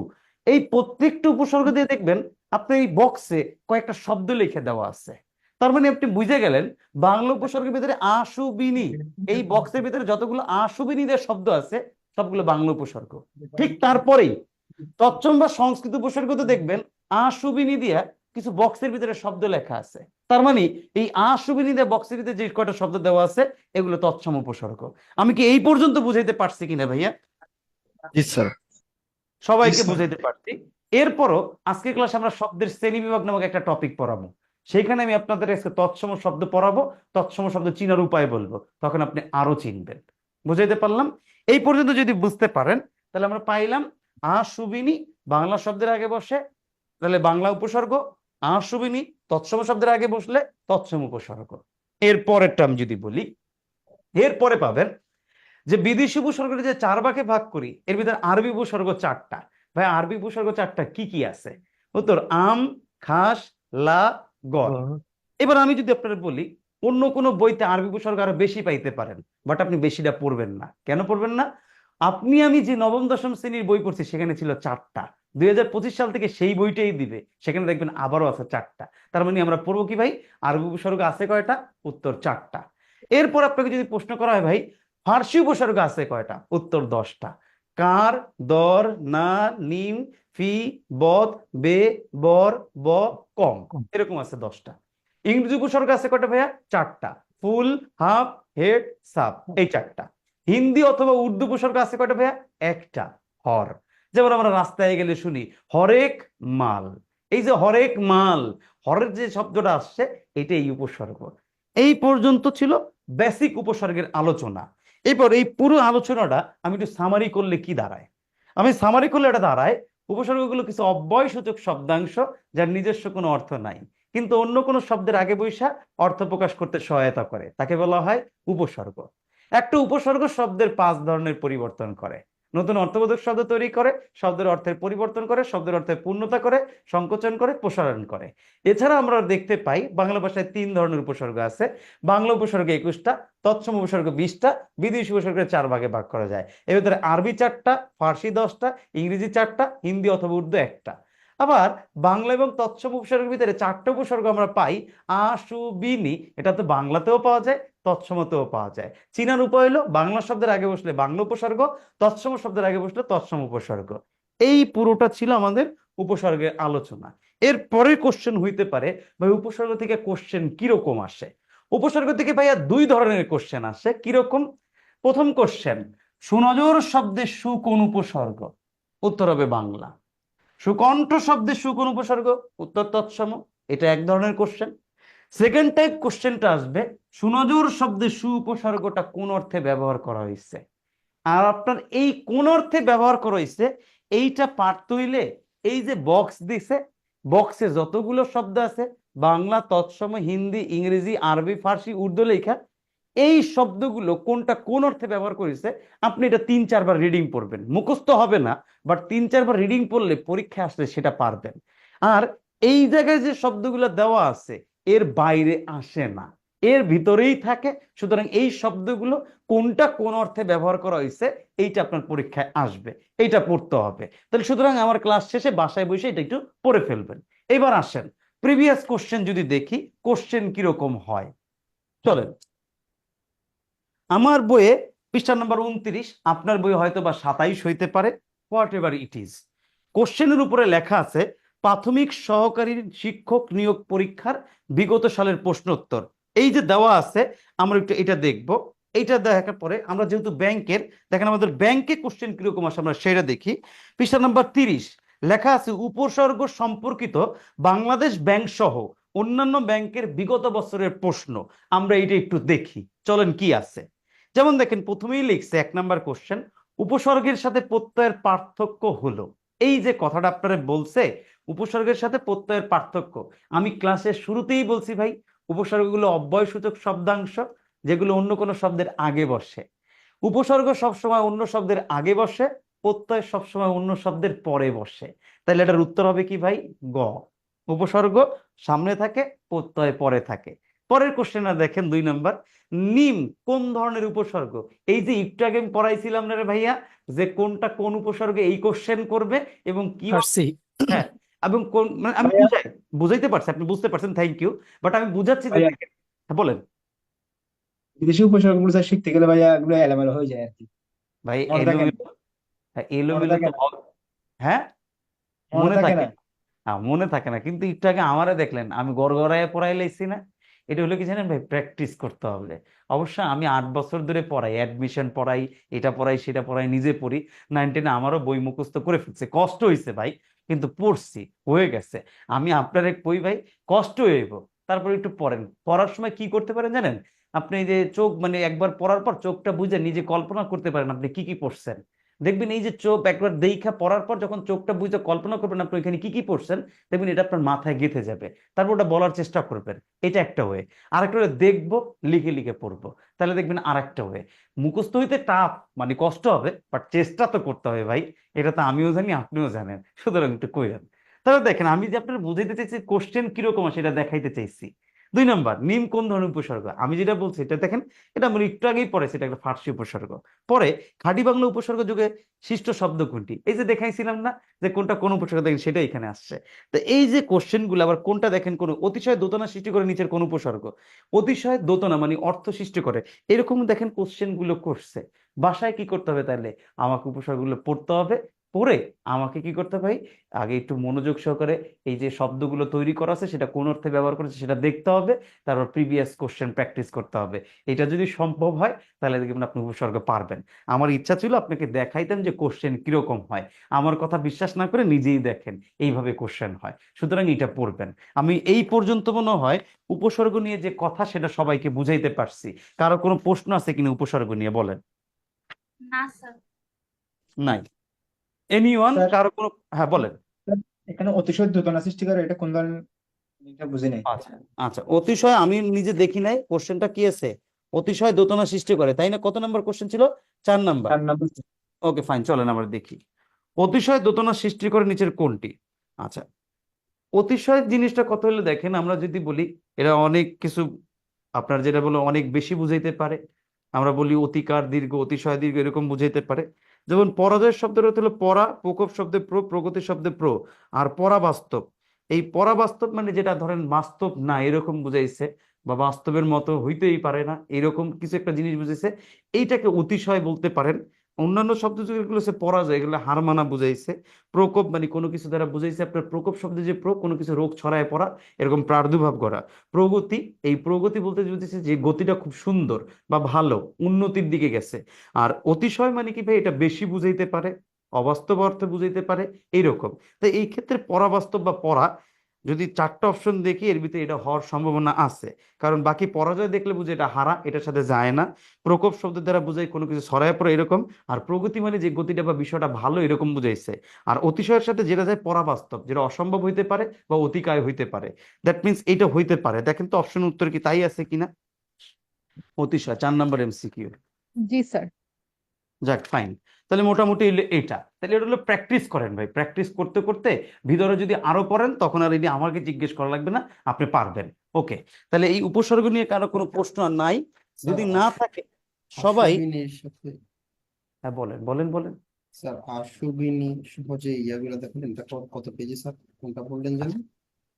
এই প্রত্যেকটা উপসর্গ দিয়ে দেখবেন আপনি এই বক্সে কয়েকটা শব্দ লিখে দেওয়া আছে। তার মানে আপনি বুঝে গেলেন বাংলা উপসর্গের ভিতরে আশুবিনি, এই বক্সের ভিতরে যতগুলো আশুবিনি দিয়ে শব্দ আছে সবগুলো বাংলা উপসর্গ। ঠিক তারপরেই তৎসম বা সংস্কৃত উপসর্গ তো দেখবেন আশুবিনি দিয়া কিছু বক্সের ভিতরে শব্দ লেখা আছে। তার মানে এই আশুবিনি দিয়ে বক্সের ভিতরে যে কয়টা শব্দ দেওয়া আছে এগুলো তৎসম উপসর্গ। আমি কি এই পর্যন্ত বুঝাইতে পারছি কিনা ভাইয়া? জি স্যার। সবাইকে বুঝাইতে পারছি। এরপরও আজকের ক্লাসে আমরা শব্দের শ্রেণী বিভাগ নামক একটা টপিক পড়াবো। সেখানে আমি আপনাদের আজকে তৎসম শব্দ পড়াবো, তৎসম শব্দ চিনার উপায় বলবো, তখন আপনি আরো চিনবেন। বুঝাইতে পারলাম? এই পর্যন্ত যদি বুঝতে পারেন তাহলে আমরা পাইলাম আশুবিনী বাংলা শব্দের আগে বসে তাহলে বাংলা উপসর্গ, আশুবিনী তৎসম শব্দের আগে বসলে তৎসম উপসর্গ। এর পরেরটা আমি যদি বলি, এরপরে পাবেন যে বিদেশি উপসর্গের যে 4 ভাগে ভাগ করি এর ভিতরে আরবি উপসর্গ 4টা। ভাই আরবি উপসর্গ 4টা কি কি আছে? উত্তর আম, খাস, লা, গর। এবার আমি যদি আপনাদের বলি অন্য কোনো বইতে আরবি উপসর্গ আরো বেশি পাইতে পারেন, বাট আপনি বেশিটা পড়বেন না। কেন পড়বেন না? আমি যে নবম দশম শ্রেণীর বই পড়ছি সেখানে ছিল 4টা, 2025 সাল থেকে সেই বইটাই দিবে, সেখানে দেখবেন আবারও আছে 4টা। তার মানে আমরা পড়বো কি ভাই, আরবি উপসর্গ আছে কয়টা? উত্তর 4টা। এরপর আপনাকে যদি প্রশ্ন করা হয় ভাই ফার্সি উপসর্গ আছে কয়টা? উত্তর 10টা। কার, দর, না, নিম, ফি, বদ, বে, বর, ব, কম, এরকম আছে 10টা। ইংরেজি উপসর্গ আছে কয়টা ভাইয়া? 4টা। ফুল, হাফ, হেড, সাব, এই 4টা। হিন্দি অথবা উর্দু উপসর্গ আছে কয়টা ভাইয়া? একটা, হর। যেমন আমরা রাস্তায় গেলে শুনি হরেক মাল। এই যে হরেক মাল, হরের যে শব্দটা আসছে এটা এই উপসর্গ। এই পর্যন্ত ছিল বেসিক উপসর্গের আলোচনা। এরপর এই পুরো আলোচনাটা আমি একটু সামারি করলে কি দাঁড়ায়? আমি সামারি করলে এটা দাঁড়ায় উপসর্গগুলো কিছু অব্যয়সূচক শব্দাংশ যার নিজস্ব কোনো অর্থ নাই, কিন্তু অন্য কোনো শব্দের আগে বৈশা অর্থ প্রকাশ করতে সহায়তা করে, তাকে বলা হয় উপসর্গ। একটা উপসর্গ শব্দের 5 ধরনের পরিবর্তন করে। নতুন অর্থবোধক শব্দ তৈরি করে, শব্দের অর্থের পরিবর্তন করে, শব্দের অর্থের পূর্ণতা করে, সংকোচন করে, প্রসারণ করে। এছাড়া আমরা দেখতে পাই বাংলা ভাষায় 3 ধরনের উপসর্গ আছে। বাংলা উপসর্গ 21টা, তৎসম উপসর্গ 20টা, বিদেশি উপসর্গের 4 ভাগে ভাগ করা যায়। এর ভিতরে আরবি 4টা, ফার্সি 10টা, ইংরেজি 4টা, হিন্দি অথবা উর্দু 1টা। আবার বাংলা এবং তৎসম উপসর্গের ভিতরে 4টা উপসর্গ আমরা পাই আশুবিনী, এটা তো বাংলাতেও পাওয়া যায়, তৎসমতেও পাওয়া যায়। চিনার উপায় হলো বাংলা শব্দের আগে বসলে বাংলা উপসর্গ, তৎসম শব্দের আগে বসলে তৎসম উপসর্গ। এই পুরোটা ছিল আমাদের উপসর্গের আলোচনা। এর পরে কোশ্চেন হইতে পারে ভাই উপসর্গ থেকে কোশ্চেন কিরকম আসে? উপসর্গ থেকে ভাইয়া 2 ধরনের কোশ্চেন আসে। কিরকম? প্রথম কোশ্চেন, সুনজর শব্দে সু কোন উপসর্গ? উত্তর হবে বাংলা। সুকণ্ঠ শব্দে সু কোন উপসর্গ? উত্তর তৎসম। এটা এক ধরনের কোশ্চেন। সেকেন্ড টাইপ কোশ্চেনটা আসবে সুনজর শব্দে সু উপসর্গটা কোন অর্থে ব্যবহার করা হয়েছে, আর আপনার এই কোন অর্থে ব্যবহার করা হয়েছে এইটা পারতে হইলে এই যে বক্স দিছে, বক্সে যতগুলো শব্দ আছে বাংলা, তৎসম, হিন্দি, ইংরেজি, আরবি, ফার্সি, উর্দু লেখা, এই শব্দগুলো কোনটা কোন অর্থে ব্যবহার করেছে আপনি এটা 3-4 বার রিডিং পড়বেন। মুখস্থ হবে না, বাট 3-4 বার রিডিং পড়লে পরীক্ষায় আসলে সেটা পারবেন। আর এই জায়গায় যে শব্দগুলো দেওয়া আছে এর বাইরে আসে না, এর ভিতরেই থাকে। সুতরাং এই শব্দগুলো কোনটা কোন অর্থে ব্যবহার করা হয়েছে এইটা আপনার পরীক্ষায় আসবে, এইটা পড়তে হবে। তাহলে সুতরাং আমার ক্লাস শেষে বাসায় বসে এটা একটু পড়ে ফেলবেন। এবার আসেন প্রিভিয়াস কোশ্চেন যদি দেখি কোশ্চেন কিরকম হয়। চলেন, আমার বইয়ে পৃষ্ঠা নম্বর 29, আপনার বই হয়তো বা 27 হইতে পারে, হোয়াট এভার ইট ইজ। কোশ্চেনের উপরে লেখা আছে প্রাথমিক সহকারী শিক্ষক নিয়োগ পরীক্ষার বিগত সালের প্রশ্নোত্তর। এই যে দেওয়া আছে আমরা একটু এটা দেখব। এইটা দেখার পরে আমরা যেহেতু ব্যাংকের, দেখেন আমাদের ব্যাংকে কোশ্চেন কিরকম আসে আমরা সেটা দেখি। পৃষ্ঠা নম্বর 30 লেখা আছে উপসর্গ সম্পর্কিত বাংলাদেশ ব্যাংক সহ অন্যান্য ব্যাংকের বিগত বছরের প্রশ্ন। আমরা এটা একটু দেখি, চলেন কি আছে। যেমন দেখেন প্রথমেই লিখছে 1 নাম্বার কোশ্চেন, উপসর্গের সাথে প্রত্যয়ের পার্থক্য হলো। এই যে কথাটা আপনারা বলছে উপসর্গের সাথে প্রত্যয়ের পার্থক্য, আমি ক্লাসের শুরুতেই বলছি ভাই উপসর্গগুলো অব্যয়সূচক শব্দাংশ যেগুলো অন্য কোনো শব্দের আগে বসে। উপসর্গ সবসময় অন্য শব্দের আগে বসে, প্রত্যয় সবসময় অন্য শব্দের পরে বসে। তাহলে এটার উত্তর হবে কি ভাই? গ। উপসর্গ সামনে থাকে, প্রত্যয় পরে থাকে। পরের কোশ্চেনটা দেখেন 2 নাম্বার, নিম কোন ধরনের উপসর্গ? এই যে একটু আগে আমি পড়াইছিলাম না রে ভাইয়া যে কোনটা কোন উপসর্গে এই কোশ্চেন করবে এবং কি। হ্যাঁ, এবং কোন মানে আমি বুঝাইতে পারছি, আপনি বুঝতে পারছেন, থ্যাংক ইউ। বাট আমি বুঝাচ্ছি যে দেখেন, হ্যাঁ বলেন বিদেশি উপসর্গগুলো যা শিখতে গেলে ভাইয়া এগুলো এলোমেলো হয়ে যায় আর কি। ভাই। মনে থাকে না। এলোমেলো মনে থাকে তো হ্যাঁ মনে মনে থাকে থাকে, না। মনে থাকে না, কিন্তু একটু আগে আমারে দেখলেন আমি গড়গড়ায় পড়াই লাইছি না। এটা হলো কি জানেন ভাই, প্র্যাকটিস করতে হবে। অবশ্য আমি 8 বছর ধরে পড়াই, অ্যাডমিশন পড়াই, এটা পড়াই সেটা পড়াই, নিজে পড়ি। 9-10 আমারও বই মুখস্থ করে ফেলছে, কষ্ট হয়েছে ভাই, কিন্তু পড়ছি, হয়ে গেছে। আমি আপনার এক বই ভাই কষ্ট হইব, তারপর একটু পড়েন। পড়ার সময় কি করতে পারেন জানেন? আপনি এই যে চোখ মানে একবার পড়ার পর চোখটা বুঝে নিজে কল্পনা করতে পারেন আপনি কি কি পড়ছেন। দেখবেন এই যে চোখ একবার দেখা পড়ার পর যখন চোখটা বুঝে কল্পনা করবেন আপনি এখানে কি কি পড়ছেন, দেখবেন এটা আপনার মাথায় গেঁথে যাবে। তারপর ওটা বলার চেষ্টা করবেন। এটা একটা ওয়ে। আরেকটা ওয়ে দেখবো, লিখে লিখে পড়বো, তাহলে দেখবেন আরেকটা ওয়ে। মুখস্থ হইতে টাফ মানে কষ্ট হবে, বাট চেষ্টা তো করতে হবে ভাই। এটা তো আমিও জানি, আপনিও জানেন, সুতরাং একটু কইরেন। তাহলে দেখেন আমি যে আপনার বুঝাইতে চাইছি কোশ্চেন কিরকম সেটা দেখাইতে চাইছি। 2 নম্বর, নিম কোন ধরনের উপসর্গ? আমি যেটা বলছি এটা দেখেন, এটা আমরা একটু আগেই পড়েছি, এটা একটা ফার্সি উপসর্গ। পরে খাঁটি বাংলা উপসর্গ যুগে সৃষ্ট শব্দ কোনটি? এই যে দেখাইছিলাম না যে কোনটা কোন উপসর্গ, দেখেন সেটা এখানে আসছে। তো এই যে কোশ্চেন গুলো আবার কোনটা দেখেন, কোন অতিশয় দোতনা সৃষ্টি করে নিচের কোন উপসর্গ? অতিশয় দোতনা মানে অর্থ সৃষ্টি করে, এরকম দেখেন কোশ্চেন গুলো করছে। বাসায় কি করতে হবে তাহলে? আমাকে উপসর্গগুলো পড়তে হবে। পড়ে আমাকে কি করতে হবে? আগে একটু মনোযোগ সহকারে এই যে শব্দগুলো তৈরি করা আছে সেটা কোন অর্থে ব্যবহার করেছে সেটা দেখতে হবে। তারপর প্রিভিয়াস কোশ্চেন প্র্যাকটিস করতে হবে। এটা যদি সম্ভব হয় তাহলে দেখবেন আপনি উপসর্গ পারবেন। আমার ইচ্ছা ছিল আপনাকে দেখাইতাম যে কোশ্চেন কিরকম হয়। আমার কথা বিশ্বাস না করে নিজেই দেখেন এইভাবে কোশ্চেন হয়। সুতরাং এটা পড়বেন। আমি এই পর্যন্ত মনে হয় উপসর্গ নিয়ে যে কথা সেটা সবাইকে বুঝাইতে পারছি। কারো কোনো প্রশ্ন আছে কিনা উপসর্গ নিয়ে? বলেন। না স্যার। নাই? এনিওয়ান? স্যার, কারো কোনো? হ্যাঁ বলেন। এখানে অতিশয় দোতনা সৃষ্টি করে, এটা কোন ধরনের, এটা বুঝি নাই। আচ্ছা আচ্ছা, অতিশয় আমি নিজে দেখি নাই, কোশ্চেনটা কি আছে? অতিশয় দোতনা সৃষ্টি করে, তাই না? কত নাম্বার কোশ্চেন ছিল? 4 নাম্বার। 4 নম্বর। ওকে ফাইন, চলেন আমরা দেখি। অতিশয় দোতনা সৃষ্টি করে নিচের কোনটি? আচ্ছা, অতিশয় জিনিসটা কত হলে দেখেন, আমরা যদি বলি এটা অনেক কিছু, আপনার যেটা বলে অনেক বেশি বুঝাইতে পারে। আমরা বলি অতিকার দীর্ঘ, অতিশয় দীর্ঘ, এরকম বুঝাইতে পারে। যেমন পরাজয়ের শব্দটা হলো পরা, প্রকোপ শব্দে প্রো, প্রগতি শব্দে প্রো, আর পরাবাস্তব। এই পরাবাস্তব মানে যেটা ধরেন বাস্তব না এরকম বুঝাইছে, বা বাস্তবের মতো হইতেই পারে না এরকম কিছু একটা জিনিস বুঝাইছে, এইটাকে অতিশয় বলতে পারেন। অন্যান্য শব্দ যেগুলো হচ্ছে পরাজয়, এগুলো হার মানা বুঝাইছে। প্রকোপ মানে কোনো কিছু দ্বারা বুঝাইছে আপনার প্রকোপ শব্দে যে প্রো, কোনো কিছু রোগ ছড়ায় পড়া, এরকম প্রাদুর্ভাব করা। প্রগতি, এই প্রগতি বলতে বুঝেছে যে গতিটা খুব সুন্দর বা ভালো, উন্নতির দিকে গেছে। আর অতিশয় মানে কি ভাই, এটা বেশি বুঝাইতে পারে, অবাস্তব অর্থে বুঝাইতে পারে, এইরকম। তাই এই ক্ষেত্রে পরাবাস্তব বা পরা, যদি 4টা অপশন দেখি এর ভিতরে এটা হওয়ার সম্ভাবনা আছে। কারণ বাকি পরাজয় দেখলে বুঝে এটা হারা, এটার সাথে যায় না। প্রকোপ শব্দের দ্বারা বুঝাই কোনো কিছু ছড়ায় পড়ে এরকম। আর প্রগতি মানে যে গতিটা বা বিষয়টা ভালো এরকম বুঝাইছে। আর অতিশয়ের সাথে যেটা যায় পরাবাস্তব, যেটা অসম্ভব হইতে পারে বা অতিকায় হইতে পারে। দ্যাট মিনস এটা হইতে পারে। দেখেন তো অপশন উত্তর কি তাই আছে কিনা? অতিশয় 4 নম্বর এমসিকিউ। জি স্যার। যাক ফাইন। তাহলে মোটামুটি এটা, তাহলে এটা হলো প্র্যাকটিস করেন ভাই। প্র্যাকটিস করতে করতে ভিতরে যদি আরো পড়েন তখন আর এটি আমাকে জিজ্ঞেস করা লাগবে না, আপনি পারবেন। ওকে, তাহলে এই উপসর্গ নিয়ে কারো কোনো প্রশ্ন আর নাই? যদি না থাকে সবাই। আশুবিনীর সাথে হ্যাঁ বলেন বলেন বলেন। স্যার আশুবিনী সহজে ইয়াগুলো দেখেন, এটা কত পেজে স্যার, কোনটা বললেন যেন?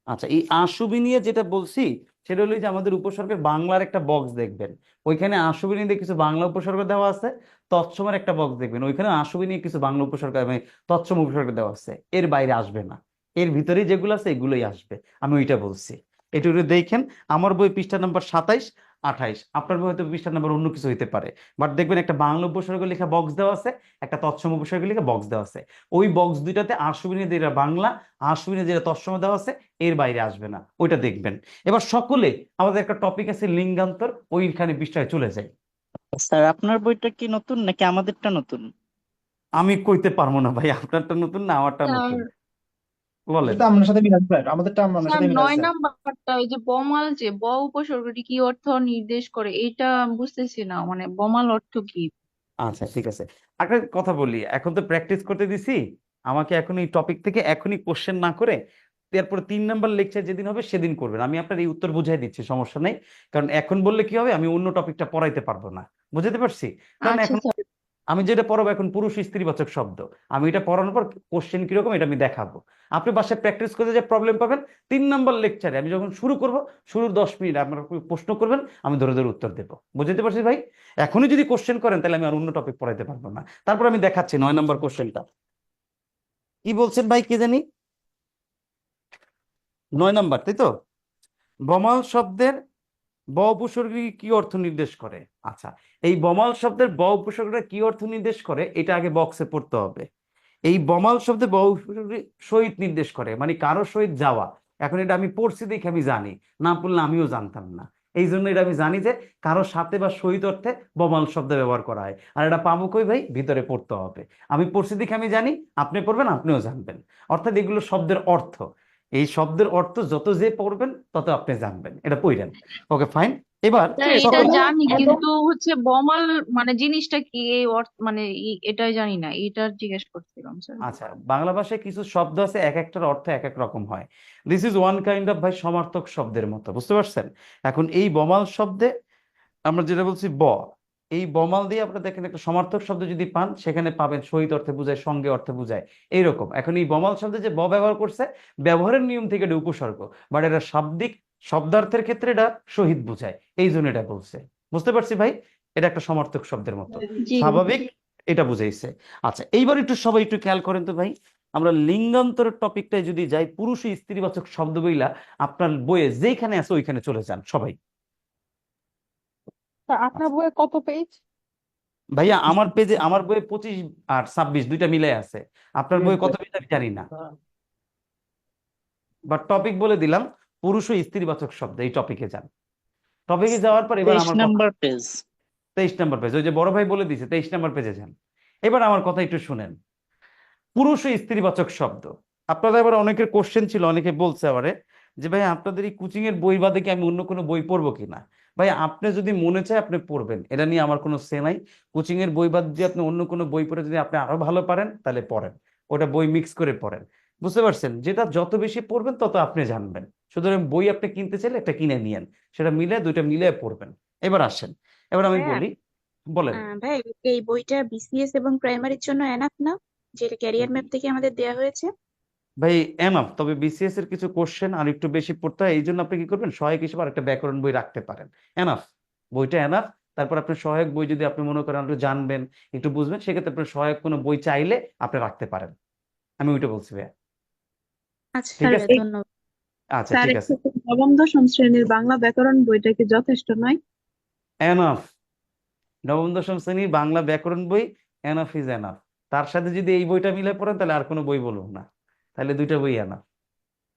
আচ্ছা, এই আশুবি নিয়ে যেটা বলছি সেটা হলো যে আমাদের উপসর্গের বাংলার একটা বক্স দেখবেন, ওইখানে আশুবি নিয়ে কিছু বাংলা উপসর্গ দেওয়া আছে। তৎসমের একটা বক্স দেখবেন, ওইখানে আশুবি নিয়ে কিছু বাংলা উপসর্গ মানে তৎসম উপসর্গ দেওয়া আছে। এর বাইরে আসবে না, এর ভিতরে যেগুলো আছে এগুলোই আসবে। আমি ওইটা বলছি। এটা একটু দেখেন, আমার বই পৃষ্ঠা নাম্বার 27-28, আপনার বই হয়তো পৃষ্ঠা নাম্বার অন্য কিছু হইতে পারে। বাট দেখবেন একটা বাংলা উপসর্গ লেখা বক্স দেওয়া আছে, একটা তৎসম উপসর্গ লেখা বক্স দেওয়া আছে। ওই বক্স দুইটাতে আশুবি নিয়ে যেটা বাংলা, আশুবি নিয়ে যেটা তৎসম দেওয়া আছে, এর বাইরে আসবে না, ওইটা দেখবেন। এবার সকলে আমাদের একটা টপিক আছে লিঙ্গান্তর, ওইখানে পৃষ্ঠায় চলে যাই। স্যার, আপনার বইটা কি নতুন নাকি আমাদেরটা নতুন? আমি কইতে পারবো না ভাই আপনারটা নতুন না আমারটা স্যার, নতুন। বলেন। এটা আপনার সাথে মিল আছে স্যার, আমাদেরটা আপনার স্যার সাথে মিল আছে 9 স্যার। নাম্বারটা ওই যে বমাল, যে ব উপসর্গটি কি অর্থ নির্দেশ করে, এইটা আমি বুঝতেছি না, মানে বমাল অর্থ কি? আচ্ছা ঠিক আছে, একটা কথা বলি, এখন তো প্র্যাকটিস করতে দিছি, আমাকে এখন এই টপিক থেকে এখনই কোশ্চেন না করে এরপর 3 নাম্বার লেকচার যেদিন হবে সেদিন করবেন। আমি আপনার এই উত্তর বুঝাই দিচ্ছি, সমস্যা নেই। কারণ এখন বললে কি হবে, আমি অন্য টপিকটা পড়াইতে পারবো না, বুঝতে পারছি? কারণ আচ্ছা এখন স্যার। আমি যেটা পড়াবো এখন পুরুষ স্ত্রীবাচক শব্দ, আমি এটা পড়ানোর পর কোশ্চেন কিরকম এটা আমি দেখাবো। আপনি বাসায় প্র্যাকটিস করতে যে প্রবলেম পাবেন, 3 নাম্বার লেকচারে আমি যখন শুরু করব, শুরুর 10 মিনিট আপনারা প্রশ্ন করবেন, আমি ধরে ধরে উত্তর দেবো। বুঝতে পারছি ভাই? এখনই যদি কোশ্চেন করেন তাহলে আমি আর অন্য টপিক পড়াইতে পারবো না। তারপর আমি দেখাচ্ছি 9 নাম্বার কোশ্চেনটা কি বলছেন ভাই, কে জানি? 9 নাম্বার, তাই তো? বমাল শব্দের ব উপসর্গী কি অর্থ নির্দেশ করে? আচ্ছা, এই বমাল শব্দের ব উপসর্গটা কি অর্থ নির্দেশ করে এটা আগে বক্সে পড়তে হবে। এই বমাল শব্দে ব উপসর্গী সহিত নির্দেশ করে, মানে কারো সহিত যাওয়া। এখন এটা আমি পড়ছি দেখে আমি জানি, না পড়লে আমিও জানতাম না। এই জন্য এটা আমি জানি যে কারো সাথে বা সহিত অর্থে বমাল শব্দ ব্যবহার করা হয়। আর এটা পাবো কই ভাই? ভিতরে পড়তে হবে। আমি পড়ছি দেখে আমি জানি, আপনি পড়বেন আপনিও জানবেন। অর্থাৎ এগুলো শব্দের অর্থ, এই শব্দের অর্থ যত যে পড়বেন তত আপনি জানবেন। এটা পড়েন। Okay fine. এবার স্যার এটা সকলে জানি, কিন্তু হচ্ছে বমাল মানে জিনিসটা কি, এই অর্থ মানে এটাই জানি না, এটা জিজ্ঞেস করছিলাম স্যার। আচ্ছা, বাংলা ভাষায় কিছু শব্দ আছে এক একটার অর্থ এক এক রকম হয়। This is one kind of ভাই সমার্থক শব্দের মতো, বুঝতে পারছেন? এখন এই বমাল শব্দে আমরা যেটা বলছি এই বমাল দিয়ে আপনারা দেখেন একটা সমার্থক শব্দ যদি পান, সেখানে পাবেন সহিত অর্থে বুঝায়, সঙ্গে অর্থে বুঝায়, এইরকম। এখন এই বমাল শব্দে যে ব্যবহার করছে, ব্যবহারের নিয়ম থেকে এটা উপসর্গ, বাট এটা শাব্দিক শব্দার্থের ক্ষেত্রে এটা সহিত বুঝায়, এই জন্য এটা বলছে। বুঝতে পারছি ভাই? এটা একটা সমার্থক শব্দের মতো, জি। স্বাভাবিক, এটা বুঝাইছে। আচ্ছা, এইবার একটু সবাই একটু খেয়াল করেন তো ভাই, আমরা লিঙ্গান্তরের টপিকটায় যদি যাই, পুরুষ ও স্ত্রীবাচক শব্দ বইলা আপনার বইয়ে যেখানে আছে ওইখানে চলে যান সবাই। আপনার বইয়ে কত পেজ? ভাইয়া আমার পেজে, আমার বইয়ে 25 আর 26 দুইটা মিলে আছে। আপনার বইয়ে কত পেজ আমি জানি না, বাট টপিক বলে দিলাম, পুরুষ ও স্ত্রীবাচক শব্দ, এই টপিকে যান। টপিকে যাওয়ার পর এবার 23 আমার কথা, নাম্বার পেজ। 23 নম্বর পেজ, ওই যে বড় ভাই বলে দিয়েছে 23 নম্বর পেজে যান। এবার আমার কথা একটু শুনেন। পুরুষ ও স্ত্রীবাচক শব্দ, আপনাদের এবার অনেকের কোশ্চেন ছিল, অনেকে বলছে আমারে যে ভাই আপনাদের এই কোচিং এর বই বাদে কি আমি অন্য কোনো বই পড়বো কিনা। ভাই আপনি যদি মনে চায় আপনি পড়বেন, এটা নিয়ে আমার কোনো সে নাই। কোচিং এর বই বাদ দিয়ে আপনি অন্য কোনো বই পড়ে যদি আপনি আরো ভালো পারেন তাহলে পড়েন, ওটা বই মিক্স করে পড়েন। বুঝতে পারছেন? যেটা যত বেশি পড়বেন তত আপনি জানবেন। সুতরাং বই আপনি কিনতে চাইলে একটা কিনে নিয়েন, সেটা মিলে দুইটা মিলে পড়বেন। এবার আসেন, এবার আমি ভাইয়া বলি, বলেন। ভাই, এই বইটা বিসিএস এবং প্রাইমারির জন্য এনাফ না, যেটা ক্যারিয়ার ম্যাপ থেকে আমাদের দেয়া হয়েছে? ভাই এনাফ, তবে বিসিএস এর কিছু কোশ্চেন আর একটু বেশি পড়তে হয়, এই জন্য আপনি কি করবেন, সহায়ক হিসেবে আরেকটা ব্যাকরণ বই রাখতে পারেন। এনাফ, বইটা এনাফ। তারপর আপনি সহায়ক বই যদি আপনি মনে করেন একটু জানবেন, একটু বুঝবেন, সেক্ষেত্রে আপনি সহায়ক কোনো বই চাইলে আপনি রাখতে পারেন। আমি ওইটা বলছি ভাইয়া। আচ্ছা ঠিক ভাইয়া, আছে, ধন্যবাদ। আচ্ছা স্যার, ঠিক আছে। নবম দশম শ্রেণীর বাংলা ব্যাকরণ বইটা কি যথেষ্ট নয়? এনাফ, নবম দশম শ্রেণীর বাংলা ব্যাকরণ বই এনাফ ইজ এনাফ। তার সাথে যদি এই বইটা মিলে পড়েন তাহলে আর কোনো বই বলবো না, তাহলে দুইটা বই এনাফ।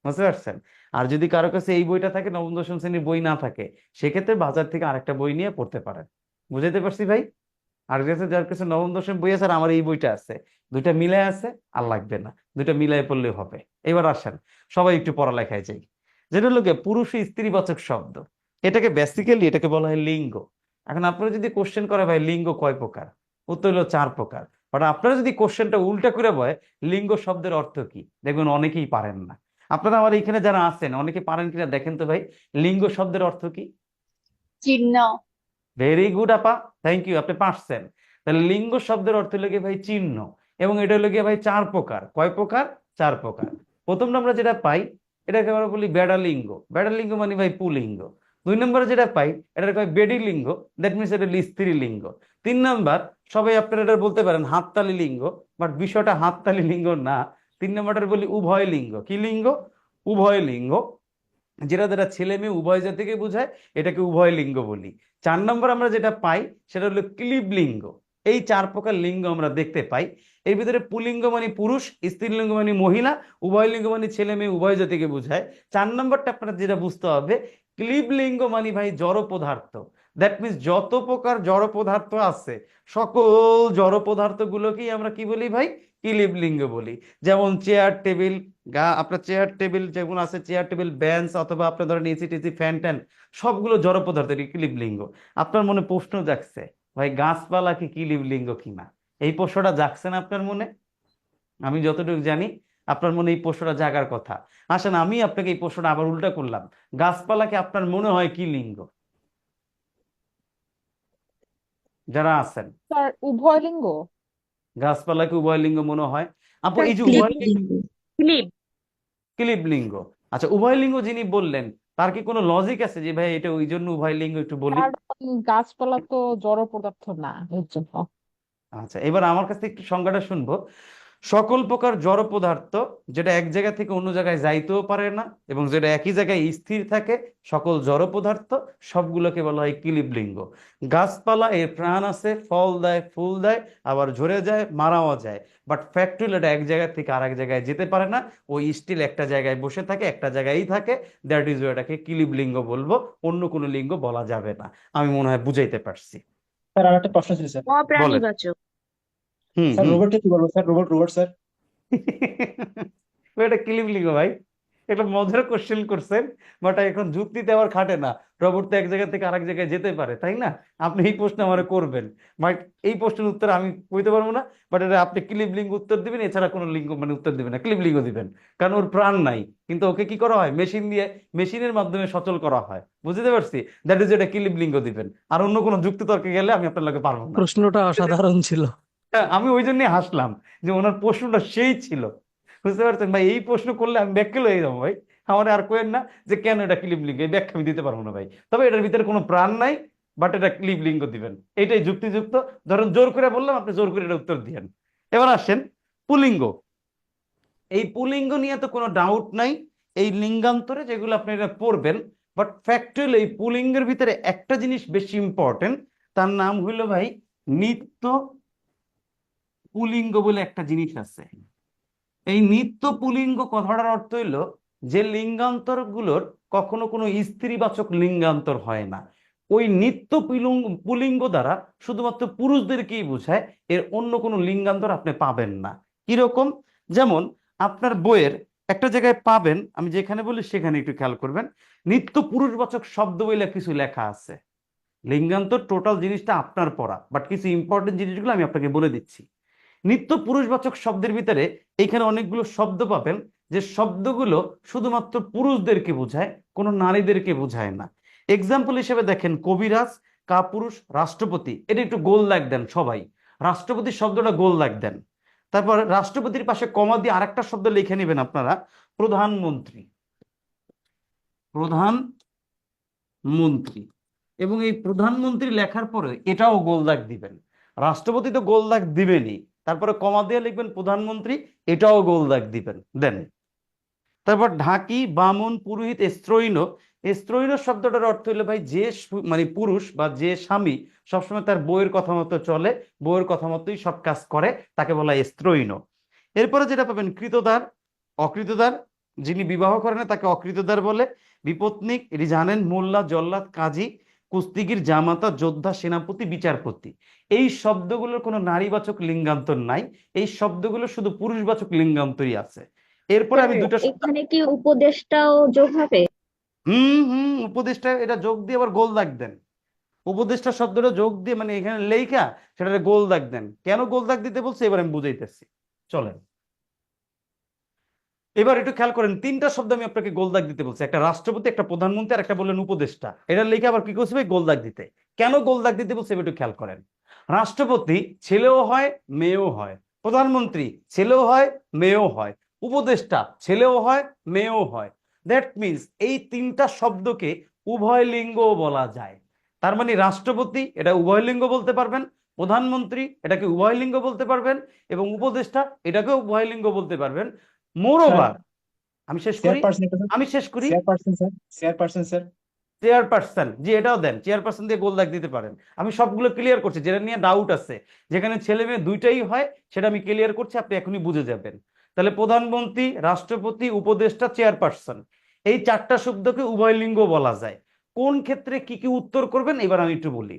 বুঝতে পারছেন? আর যদি কারো কাছে এই বইটা থাকে, নবম দশম শ্রেণীর বই না থাকে, সেক্ষেত্রে বাজার থেকে আরেকটা বই নিয়ে পড়তে পারেন। বুঝাইতে পারছি ভাই? আর কাছে যার কাছে নবম দশম বই আছে আর আমার এই বইটা আছে, দুইটা মিলে আছে, আর লাগবে না, দুইটা মিলাই পড়লে হবে। এবার আসেন সবাই একটু পড়ালেখায় যাই। যেটা হলো গিয়ে পুরুষ ও স্ত্রীবাচক শব্দ, এটাকে বেসিক্যালি এটাকে বলা হয় লিঙ্গ। এখন আপনারা যদি কোশ্চেন করে ভাই লিঙ্গ কয় প্রকার, উত্তর হলো 4 প্রকার। বাট আপনারা যদি কোশ্চেনটা উল্টা করে বয় লিঙ্গ শব্দের অর্থ কি, দেখবেন অনেকেই পারেন না। আপনারা আমার এখানে যারা আছেন অনেকে পারেন কিনা দেখেন তো ভাই, লিঙ্গ শব্দের অর্থ কি? চিহ্ন। ভেরি গুড আপা, থ্যাংক ইউ, আপনি পারছেন। তাহলে লিঙ্গ শব্দের অর্থ হলো গিয়ে ভাই চিহ্ন, এবং এটা হলো গিয়ে ভাই 4 প্রকার। কয় প্রকার? 4 প্রকার। প্রথম আমরা যেটা পাই এটাকে আমরা বলি বেড়ালিঙ্গ। বেড়ালিঙ্গ মানে ভাই পুলিঙ্গ। 2 নম্বরে যেটা পাই এটাকে কয় বেডিলিঙ্গ, দ্যাট মিনস এটা স্ত্রীলিঙ্গ। 3 নাম্বার, সবাই আপনারা এটা বলতে পারেন হাততালি লিঙ্গ, বাট বিষয়টা হাততালি লিঙ্গ না। 3 নম্বরটা বলি উভয় লিঙ্গ। কি লিঙ্গ? উভয় লিঙ্গ, যেটা দ্বারা ছেলে মেয়ে উভয় জাতিকে বোঝায়, এটাকে উভয় লিঙ্গ বলি। 4 নম্বর আমরা যেটা পাই সেটা হলো ক্লীব লিঙ্গ। এই 4 প্রকার লিঙ্গ আমরা দেখতে পাই। এর ভিতরে পুলিঙ্গ মানে পুরুষ, স্ত্রীলিঙ্গ মানে মহিলা, উভয় লিঙ্গ মানে ছেলে মেয়ে উভয় জাতিকে বোঝায়। 4 নম্বরটা আপনারা যেটা বুঝতে হবে, ক্লীব লিঙ্গ মানে ভাই জড় পদার্থ। দ্যাট মিনস যত প্রকার জড় পদার্থ আছে সকল জড় পদার্থ গুলোকেই আমরা কি বলি ভাই? ক্লীব লিঙ্গ বলি। যেমন চেয়ার টেবিল, আপনার চেয়ার টেবিল যেমন আছে, চেয়ার টেবিল বেঞ্চ, অথবা আপনার ধরেন এসি টেসি ফ্যান ট্যান, সবগুলো জড় পদার্থের ক্লীব লিঙ্গ। আপনার মনে প্রশ্ন জাগছে ভাই গাছপালা কি ক্লীব লিঙ্গ কিনা, এই প্রশ্নটা জাগছে না আপনার মনে? আমি যতটুকু জানি আপনার মনে এই প্রশ্নটা জাগার কথা। আসেন আমি আপনাকে এই প্রশ্নটা আবার উল্টা করলাম, গাছপালাকে আপনার মনে হয় কি লিঙ্গ? যারা আছেন, স্যার উভয় লিঙ্গ। গাছপালাকে উভয় লিঙ্গ মনে হয়? আপু স্যার, এই যে ক্লিব উভয় লিঙ্গ, লিঙ্গ। ক্লিব। ক্লীব লিঙ্গ। আচ্ছা, উভয় লিঙ্গ যিনি বললেন তার কি কোনো লজিক আছে যে ভাই এটা ওই জন্য উভয় লিঙ্গ, একটু বলি। কারণ গাছপালা তো জড় পদার্থ না, এর জন্য। আচ্ছা, এবার আমার কাছে একটু সংজ্ঞাটা শুনবো। সকল প্রকার জড় পদার্থ যেটা এক জায়গা থেকে অন্য জায়গায় যাইতেও পারে না এবং যেটা একই জায়গায় স্থির থাকে, সকল জড় পদার্থ সবগুলোকে বলা হয় কিলিবলিঙ্গ। গাছপালা এর প্রাণ আছে, ফল দেয়, ফুল দেয়, আবার ঝরে যায়, মারাও যায়, বাট ফ্যাক্টুয়াল এটা এক জায়গা থেকে আরেক জায়গায় যেতে পারে না, ওই স্টিল একটা জায়গায় বসে থাকে, একটা জায়গায়ই থাকে। দ্যাট ইজ এটাকে কিলিবলিঙ্গ বলবো, অন্য কোনো লিঙ্গ বলা যাবে না। আমি মনে হয় বুঝাইতে পারছি। স্যার আর একটা প্রশ্ন ছিল স্যার। বলেন। অপ্রাণীবাচক। স্যার হুম। রোবটকে কি বলবো স্যার? Robot sir. এটা কিলিবলিঙ্গ ভাই, এটা মজার কোশ্চেন করছেন, বাট এখন যুক্তিতে আবার খাটে না। রোবট তো এক জায়গা থেকে আরেক জায়গায় যেতে পারে, তাই না? আপনি এই প্রশ্ন আমার করবেন, বাট এই প্রশ্নের উত্তর আমি কইতে পারবো না, বাট এটা আপনি কিলিবলিঙ্গ উত্তর দিবেন, এছাড়া কোনো লিঙ্গ মানে উত্তর দিবেন না, কিলিবলিঙ্গ দিবেন। কারণ ওর প্রাণ নাই, কিন্তু ওকে কি করা হয়, মেশিন দিয়ে, মেশিনের মাধ্যমে সচল করা হয়। বুঝতে পারছি? দ্যাট ইজ এটা কিলিবলিঙ্গ দিবেন। আর অন্য কোনো যুক্তি তর্কে গেলে আমি আপনার লগে পারবো না। প্রশ্নটা অসাধারণ ছিল। হ্যাঁ, আমি ওই জন্যই হাসলাম যে ওনার প্রশ্নটা সেই ছিল। বুঝতে পারছেন ভাই? এই প্রশ্ন করলে আমি ব্যাখ্যা হয়ে যাবো ভাই। আমার আর কোয়েন না যে কেন এটা ক্লিবলিঙ্গ, এই ব্যাখ্যা আমি দিতে পারবো না ভাই। তবে এটার ভিতরে কোনো প্রাণ নাই, বাট এটা ক্লিবলিঙ্গ দিবেন, এটাই যুক্তিযুক্ত। ধরেন জোর করে বললাম, আপনি জোর করে এটা উত্তর দিয়েন। এবার আসেন পুলিঙ্গ। এই পুলিঙ্গ নিয়ে তো কোনো ডাউট নাই, এই লিঙ্গান্তরে যেগুলো আপনি এটা পড়বেন, বাট ফ্যাক্টুয়ালি এই পুলিঙ্গের ভিতরে একটা জিনিস বেশি ইম্পর্টেন্ট, তার নাম হইলো ভাই নিত্য পুলিঙ্গ বলে একটা জিনিস আছে। এই নিত্য পুলিঙ্গ কথাটার অর্থ হইল যে লিঙ্গান্তর গুলোর কখনো কোনো স্ত্রীবাচক লিঙ্গান্তর হয় না। ওই নিত্য পুলিঙ্গ দ্বারা শুধুমাত্র পুরুষদেরকেই বোঝায়, এর অন্য কোনো লিঙ্গান্তর আপনি পাবেন না। কিরকম? যেমন আপনার বইয়ের একটা জায়গায় পাবেন, আমি যেখানে বলি সেখানে একটু খেয়াল করবেন, নিত্য পুরুষবাচক শব্দ বলে কিছু লেখা আছে। লিঙ্গান্তর টোটাল জিনিসটা আপনার পড়া, বাট কিছু ইম্পর্টেন্ট জিনিসগুলো আমি আপনাকে বলে দিচ্ছি। নিত্য পুরুষবাচক শব্দের ভিতরে এইখানে অনেকগুলো শব্দ পাবেন, যে শব্দগুলো শুধুমাত্র পুরুষদেরকে বোঝায়, কোনো নারীদেরকে বোঝায় না। এক্সাম্পল হিসেবে দেখেন কবিরাজ, কাপুরুষ, রাষ্ট্রপতি, এটা একটু গোল দাগ দেন সবাই। রাষ্ট্রপতি শব্দটা গোল দাগ দেন। তারপর রাষ্ট্রপতির পাশে কমা দিয়ে আরেকটা শব্দ লিখে নেবেন আপনারা, প্রধানমন্ত্রী। প্রধানমন্ত্রী, এবং এই প্রধানমন্ত্রী লেখার পরে এটাও গোল দাগ দিবেন। রাষ্ট্রপতি তো গোল দাগ দিবেনই, তারপরে কমা দিয়ে লিখবেন প্রধানমন্ত্রী, এটাও গোল দাগ দিবেন, দেন। তারপর ঢাকি, বামন, পুরোহিত, স্ত্রৈণ। স্ত্রৈণ শব্দটার অর্থ হলো ভাই যে মানে পুরুষ বা যে স্বামী সবসময় তার বউয়ের কথা মতো চলে, বউয়ের কথা মতোই সব কাজ করে, তাকে বলা হয় স্ত্রৈণ। এরপরে যেটা পাবেন কৃতদার, অকৃতদার। যিনি বিবাহ করেন না তাকে অকৃতদার বলে। বিপত্নিক, এটি জানেন, মোল্লা, জল্লাদ, কাজী, কুস্তিগির, জামাতা, যোদ্ধা, সেনাপতি, বিচারপতি। এই শব্দগুলোর কোনো নারীবাচক লিঙ্গান্তর নাই, এই শব্দগুলো শুধু পুরুষবাচক লিঙ্গান্তরই আছে। এরপরে আমি দুটো এখানে কি উপদেশটাও যোগ হবে? উপদেশটা এটা যোগ দিয়ে আবার গোল দাগ দেন। উপদেশটা শব্দটা যোগ দিয়ে মানে এখানে লেখা সেটা গোল দাগ দেন। কেন গোল দাগ দিতে বলছে এবার আমি বুঝাইতেছি, চলেন। এবার একটু খেয়াল করেন, তিনটা শব্দ আমি আপনাকে গোল দাগ দিতে বলছি, একটা রাষ্ট্রপতি, একটা প্রধানমন্ত্রী, আর একটা বললেন উপদেষ্টা। এটা লিখে আবার কি করছে ভাই, গোল দাগ দিতে। কেন গোল দাগ দিতে বলছে এবার একটু খেয়াল করেন। রাষ্ট্রপতি ছেলেও হয় মেয়েও হয়, প্রধানমন্ত্রী ছেলেও হয় মেয়েও হয়, উপদেষ্টা ছেলেও হয় মেয়েও হয়। দ্যাট মিনস এই তিনটা শব্দকে উভয় লিঙ্গ বলা যায়। তার মানে রাষ্ট্রপতি এটা উভয় লিঙ্গ বলতে পারবেন, প্রধানমন্ত্রী এটাকে উভয় লিঙ্গ বলতে পারবেন, এবং উপদেষ্টা এটাকেও উভয় লিঙ্গ বলতে পারবেন। মোরওভার, আমি শেষ করি, চেয়ারপারসন স্যার। চেয়ারপারসন, জি এটাও দেন, চেয়ারপারসন দিয়ে গোল দাগ দিতে পারেন। আমি সবগুলো ক্লিয়ার করছি, যেটা নিয়ে ডাউট আছে, যেখানে ছেলে মেয়ে দুইটাই হয় সেটা আমি ক্লিয়ার করছি, আপনি এখনই বুঝে যাবেন। তাহলে প্রধানমন্ত্রী, রাষ্ট্রপতি, উপদেষ্টা, চেয়ারপারসন, এই চারটা শব্দকে উভয় লিঙ্গ বলা যায়। কোন ক্ষেত্রে কি কি উত্তর করবেন এবার আমি একটু বলি।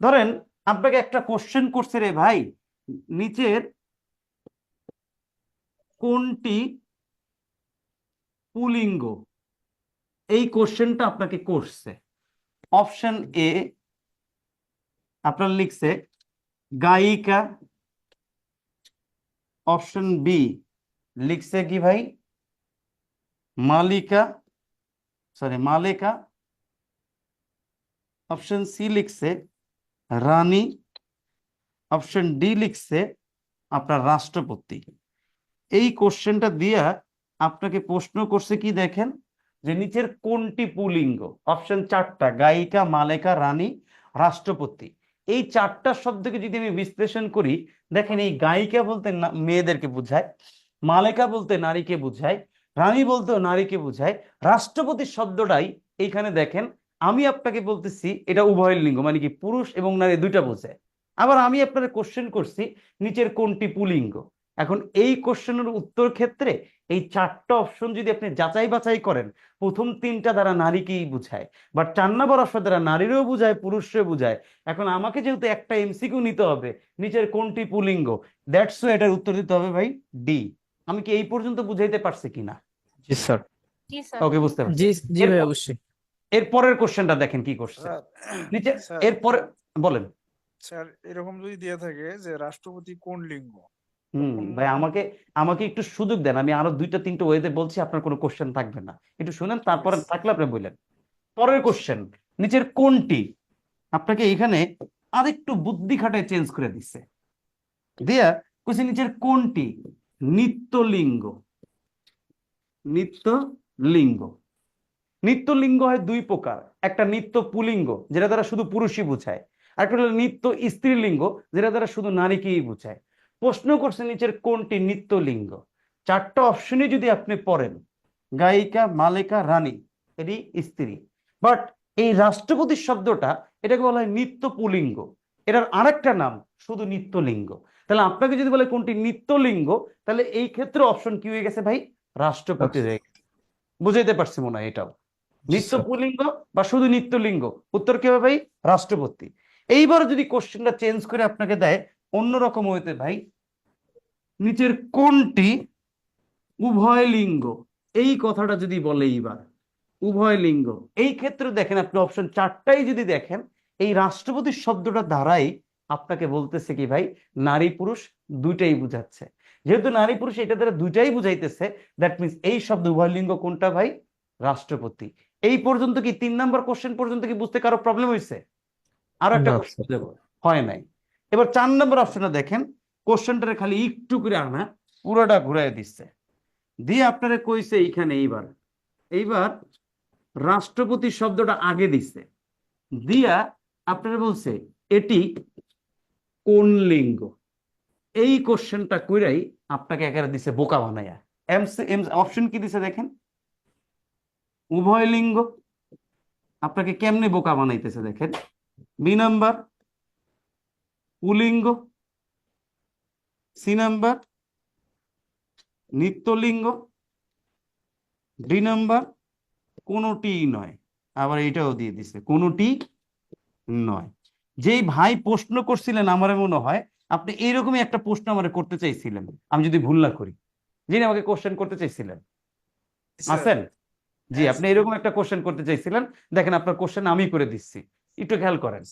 ধরেন আপনাকে একটা কোশ্চেন করছে, রে ভাই নিচের কোনটি পুলিঙ্গ, এই কোশ্চেনটা আপনাকে করছে। অপশন এ আপনার লিখছে গায়িকা, অপশন বি লিখছে কি ভাই মালিকা, মালেকা, অপশন সি লিখছে রানী, অপশন ডি লিখছে আপনার রাষ্ট্রপতি। এই কোশ্চেনটা দিয়া আপনাকে প্রশ্ন করছে কি দেখেন, যে নিচের কোনটি পুলিঙ্গ। অপশন চারটা, গায়িকা, মালেকা, রানী, রাষ্ট্রপতি। এই চারটা শব্দকে যদি আমি বিশ্লেষণ করি, দেখেন এই গায়িকা বলতে মেয়েদেরকে বোঝায়, মালেকা বলতে নারীকে বোঝায়, রানী বলতে নারীকে বোঝায়, রাষ্ট্রপতি শব্দটাই এইখানে দেখেন আমি আপনাকে বলতেছি এটা উভয় লিঙ্গ, মানে কি পুরুষ এবং নারী দুইটা বোঝায়। আবার আমি আপনার কোশ্চেন করছি নিচের কোনটি পুলিঙ্গ। এখন এই কোশ্চেনের উত্তর ক্ষেত্রে এই চারটা অপশন যদি আপনি যাচাই বাছাই করেন, প্রথম তিনটা দ্বারা নারীকেই বোঝায়, বাট 4 নম্বর অপশন দ্বারা নারীরও বোঝায়, পুরুষও বোঝায়। এখন আমাকে যেহেতু একটা এমসিকিউ নিতে হবে নিচের কোনটি পুলিঙ্গ, দ্যাটস ওয়াই এটার উত্তর দিতে হবে ভাই ডি। আমি কি এই পর্যন্ত বুঝাইতে পারছি কিনা? জি স্যার। জি স্যার। ওকে, বুঝতে পারছি। জি জি ভাই এরপর অবশ্যই। এর পরের কোশ্চেনটা দেখেন কি করছে নিচে। স্যার এরপরে বলেন। স্যার এরকম যদি দিয়ে থাকে যে রাষ্ট্রপতি কোন লিঙ্গ, ভাই আমাকে আমাকে একটু সুযোগ দেন, আমি আরো দুইটা তিনটা ওয়েতে বলছি, আপনার কোনো কোশ্চেন থাকবে না, একটু শুনেন, তারপরে থাকলে আপনি বললেন। পরের কোশ্চেন নিচের কোনটি, আপনাকে এখানে আরেকটু বুদ্ধি খাটায় চেঞ্জ করে দিচ্ছে, দিয়া কইছে নিচের কোনটি নিত্যলিঙ্গ। নিত্যলিঙ্গ, নিত্যলিঙ্গ হয় দুই প্রকার, একটা নিত্য পুলিঙ্গ যেটা দ্বারা শুধু পুরুষই বোঝায়, আর একটা হলো নিত্য স্ত্রীলিঙ্গ যেটা দ্বারা শুধু নারীকেই বোঝায়। প্রশ্ন করছে নিচের কোনটি নিত্যলিঙ্গ। চারটা অপশনে যদি আপনি পড়েন, গায়িকা, মালেকা, রানী, এটি স্ত্রী, বাট এই রাষ্ট্রপতি শব্দটা এটাকে বলা হয় নিত্য পুলিঙ্গ, এটার আরেকটা নাম শুধু নিত্যলিঙ্গ। তাহলে আপনাকে যদি বলে কোনটি নিত্যলিঙ্গ, তাহলে এই ক্ষেত্রে অপশন কি হয়ে গেছে ভাই? রাষ্ট্রপতি হয়ে গেছে। বুঝাইতে পারছি মনে হয় এটাও? নিত্য পুলিঙ্গ বা শুধু নিত্যলিঙ্গ, উত্তর কি হবে ভাই? রাষ্ট্রপতি। এইবার যদি কোশ্চেনটা চেঞ্জ করে আপনাকে দেয় অন্যরকম হইতে, ভাই নিচের কোনটি উভয় লিঙ্গ, এই কথাটা যদি বলে এইবার উভয় লিঙ্গ, এই ক্ষেত্রে দেখেন আপনি অপশন চারটাই যদি দেখেন, এই রাষ্ট্রপতি শব্দটা দ্বারাই আপনাকে বলতেছে কি ভাই নারী পুরুষ দুইটাই বুঝাচ্ছে। যেহেতু নারী পুরুষ এটা দ্বারা দুইটাই বুঝাইতেছে, দ্যাট মিনস এই শব্দ উভয় লিঙ্গ কোনটা ভাই? রাষ্ট্রপতি। এই পর্যন্ত কি 3 নাম্বার কোশ্চেন পর্যন্ত কি বুঝতে কারো প্রবলেম হয়েছে? আরো একটা কোশ্চেন দেব, হয় নাই। এবার 4 নম্বর অপশনে দেখেন, কোশ্চেনটা খালি একটু করে আনা পুরোটা ঘুরাই দিচ্ছে, দিয়ে আপনারা কইছে এইখানে এইবার রাষ্ট্রপতি শব্দটা আগে দিচ্ছে, দিয়া আপনারা বলছে এটি কোন লিঙ্গ। এই কোশ্চেনটা কইরাই আপনাকে একেবারে দিছে বোকা বানায়া। অপশন কি দিছে দেখেন, উভয় লিঙ্গ, আপনাকে কেমনে বোকা বানাইতেছে দেখেন। বি নাম্বার পুলিঙ্গ, সি নাম্বার নিত্যলিঙ্গ, ডি নাম্বার কোনটি নয়। আবার এটাও দিয়ে দিছে কোনটি নয়। যেই ভাই প্রশ্ন করছিলেন আমার মনে হয় আপনি এইরকমই একটা প্রশ্ন আমার করতে চাইছিলেন, আমি যদি ভুল না করি, যিনি আমাকে কোশ্চেন করতে চাইছিলেন আছেন? জি, আপনি এরকম একটা কোশ্চেন করতে চাইছিলেন, দেখেন আপনার কোশ্চেন আমি করে দিচ্ছি, একটু খেয়াল করেন।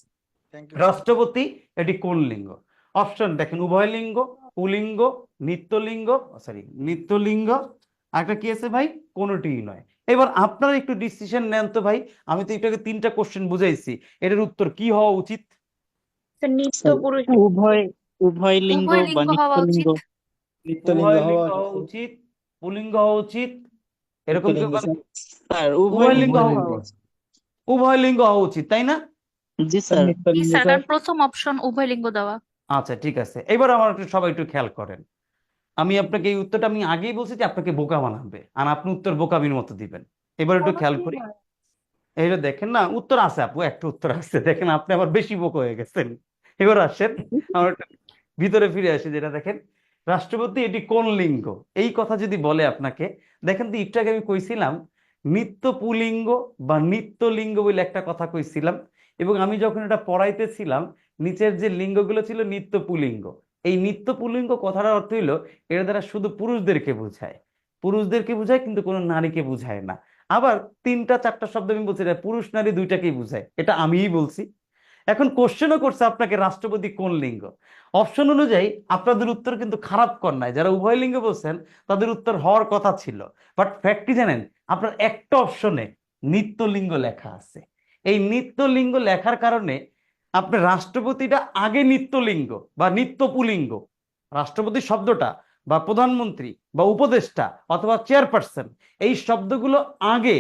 রাষ্ট্রপতি এটি কোন লিঙ্গ? অপশন দেখেন উভয় লিঙ্গ, পুলিঙ্গ, নিত্যলিঙ্গ, সরি নিত্যলিঙ্গ, একটা কি আছে ভাই? কোনটি নয়। এবার আপনারা একটু ডিসিশন নেন তো ভাই, আমি তো এটাকে 3টা কোশ্চেন বুঝাইছি, এটার উত্তর কি হওয়া উচিত? নিত্য পুরুষ। উভয় উভয় লিঙ্গ উভয় বা লিঙ্গ হওয়া নিত্যলিঙ্গ। উচিত। নিত্যলিঙ্গ উভয় হওয়া লিঙ্গ হওয়া উচিত, পুলিঙ্গ হওয়া উচিত, এরকম কেউ নিত্যলিঙ্গ বলেন? স্যার উভয় উভয় লিঙ্গ লিঙ্গ উভয় হওয়া লিঙ্গ। উচিত, উভয় লিঙ্গ হওয়া উচিত, তাই না? জি স্যার স্যার। জি নিত্যলিঙ্গ স্যার, স্যার। কারণ প্রথম অপশন উভয় লিঙ্গ দেওয়া। আচ্ছা ঠিক আছে, এবার আমার একটু সবাই একটু খেয়াল করেন, আমি আপনাকে এই উত্তরটা আমি আগেই বলছি যে আপনাকে বোকা বানাবে, আর আপনি উত্তর বোকামির মতো দিবেন। এবার একটু খেয়াল করি, এইটা দেখেন না উত্তর আছে আপু, একটা উত্তর আছে, দেখেন আপনি আবার বেশি বোকা হয়ে গেছেন। এবার আসেন আমার একটু ভিতরে ফিরে আসে, যেটা দেখেন রাষ্ট্রপতি এটি কোন লিঙ্গ, এই কথা যদি বলে আপনাকে, দেখেন তো একটু আগে আমি কইছিলাম নিত্য পুলিঙ্গ বা নিত্যলিঙ্গ বলে একটা কথা কইছিলাম, এবং আমি যখন এটা পড়াইতেছিলাম নিচের যে লিঙ্গগুলো ছিল নিত্য পুলিঙ্গ। এই নিত্য পুলিঙ্গ কথাটার অর্থ হইলো এর দ্বারা শুধু পুরুষদেরকে বোঝায়, পুরুষদেরকে বোঝায় কিন্তু কোনো নারীকে বোঝায় না। আবার 3টা 4টা শব্দ আমি বলছি না, পুরুষ নারী দুইটাকেই বোঝায়, এটা আমিই বলছি। এখন কোশ্চেনও করছে আপনাকে রাষ্ট্রপতি কোন লিঙ্গ, অপশন অনুযায়ী আপনাদের উত্তর কিন্তু খারাপ কর নাই, যারা উভয় লিঙ্গ বলছেন তাদের উত্তর হওয়ার কথা ছিল, বাট ফ্যাক্ট কি জানেন, আপনার একটা অপশনে নিত্যলিঙ্গ লেখা আছে। এই নিত্যলিঙ্গ লেখার কারণে আপনার রাষ্ট্রপতিটা আগে নিত্যলিঙ্গ বা নিত্য পুলিঙ্গ, রাষ্ট্রপতি শব্দটা বা প্রধানমন্ত্রী বা উপদেষ্টা অথবা চেয়ারপারসন, এই শব্দগুলো আগে,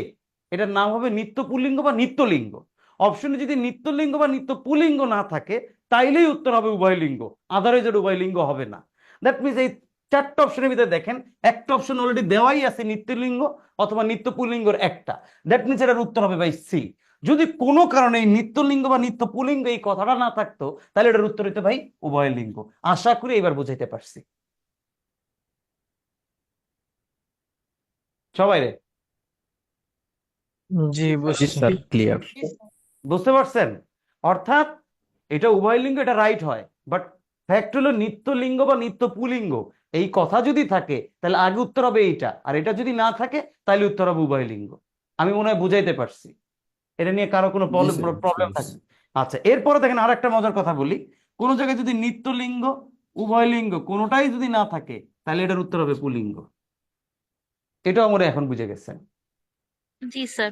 এটার নাম হবে নিত্য পুলিঙ্গ বা নিত্যলিঙ্গ। অপশনে যদি নিত্যলিঙ্গ বা নিত্য পুলিঙ্গ না থাকে তাইলেই উত্তর হবে উভয় লিঙ্গ, আদারওয়াইজ এটা উভয় লিঙ্গ হবে না। দ্যাট মিনস এই চারটা অপশনের ভিতরে দেখেন একটা অপশন অলরেডি দেওয়াই আছে নিত্যলিঙ্গ অথবা নিত্য পুল্লিঙ্গর একটা, দ্যাট মিনস এটার উত্তর হবে ভাই সি। যদি কোনো কারণে এই নিত্যলিঙ্গ বা নিত্য পুল্লিঙ্গ এই কথাটা না থাকতো তাহলে এটার উত্তর হইতো ভাই উভয় লিঙ্গ। আশা করি এবার বুঝাইতে পারছি সবাই রে। জি জি বুঝছি। Sir, clear. বুঝতে পারছেন? অর্থাৎ এটা উভয় লিঙ্গ, এটা রাইট হয়, বাট ফ্যাক্ট হলো নিত্য লিঙ্গ বা নিত্য পুলিঙ্গ এই কথা যদি থাকে তাহলে আগে উত্তর হবে এইটা, আর এটা যদি না থাকে তাহলে উত্তর হবে উভয় লিঙ্গ। আমি মনে হয় বুঝাইতে পারছি, এটা নিয়ে কারো কোনো জি স্যার, বুঝতে প্রবলেম পারছি। থাকে? আচ্ছা, এরপরে দেখেন আর একটা মজার কথা বলি, কোন জায়গায় যদি নিত্য লিঙ্গ উভয় লিঙ্গ কোনোটাই যদি না থাকে তাহলে এটার উত্তর হবে পুলিঙ্গ। এটাও আমরা এখন বুঝে গেছেন। জি স্যার।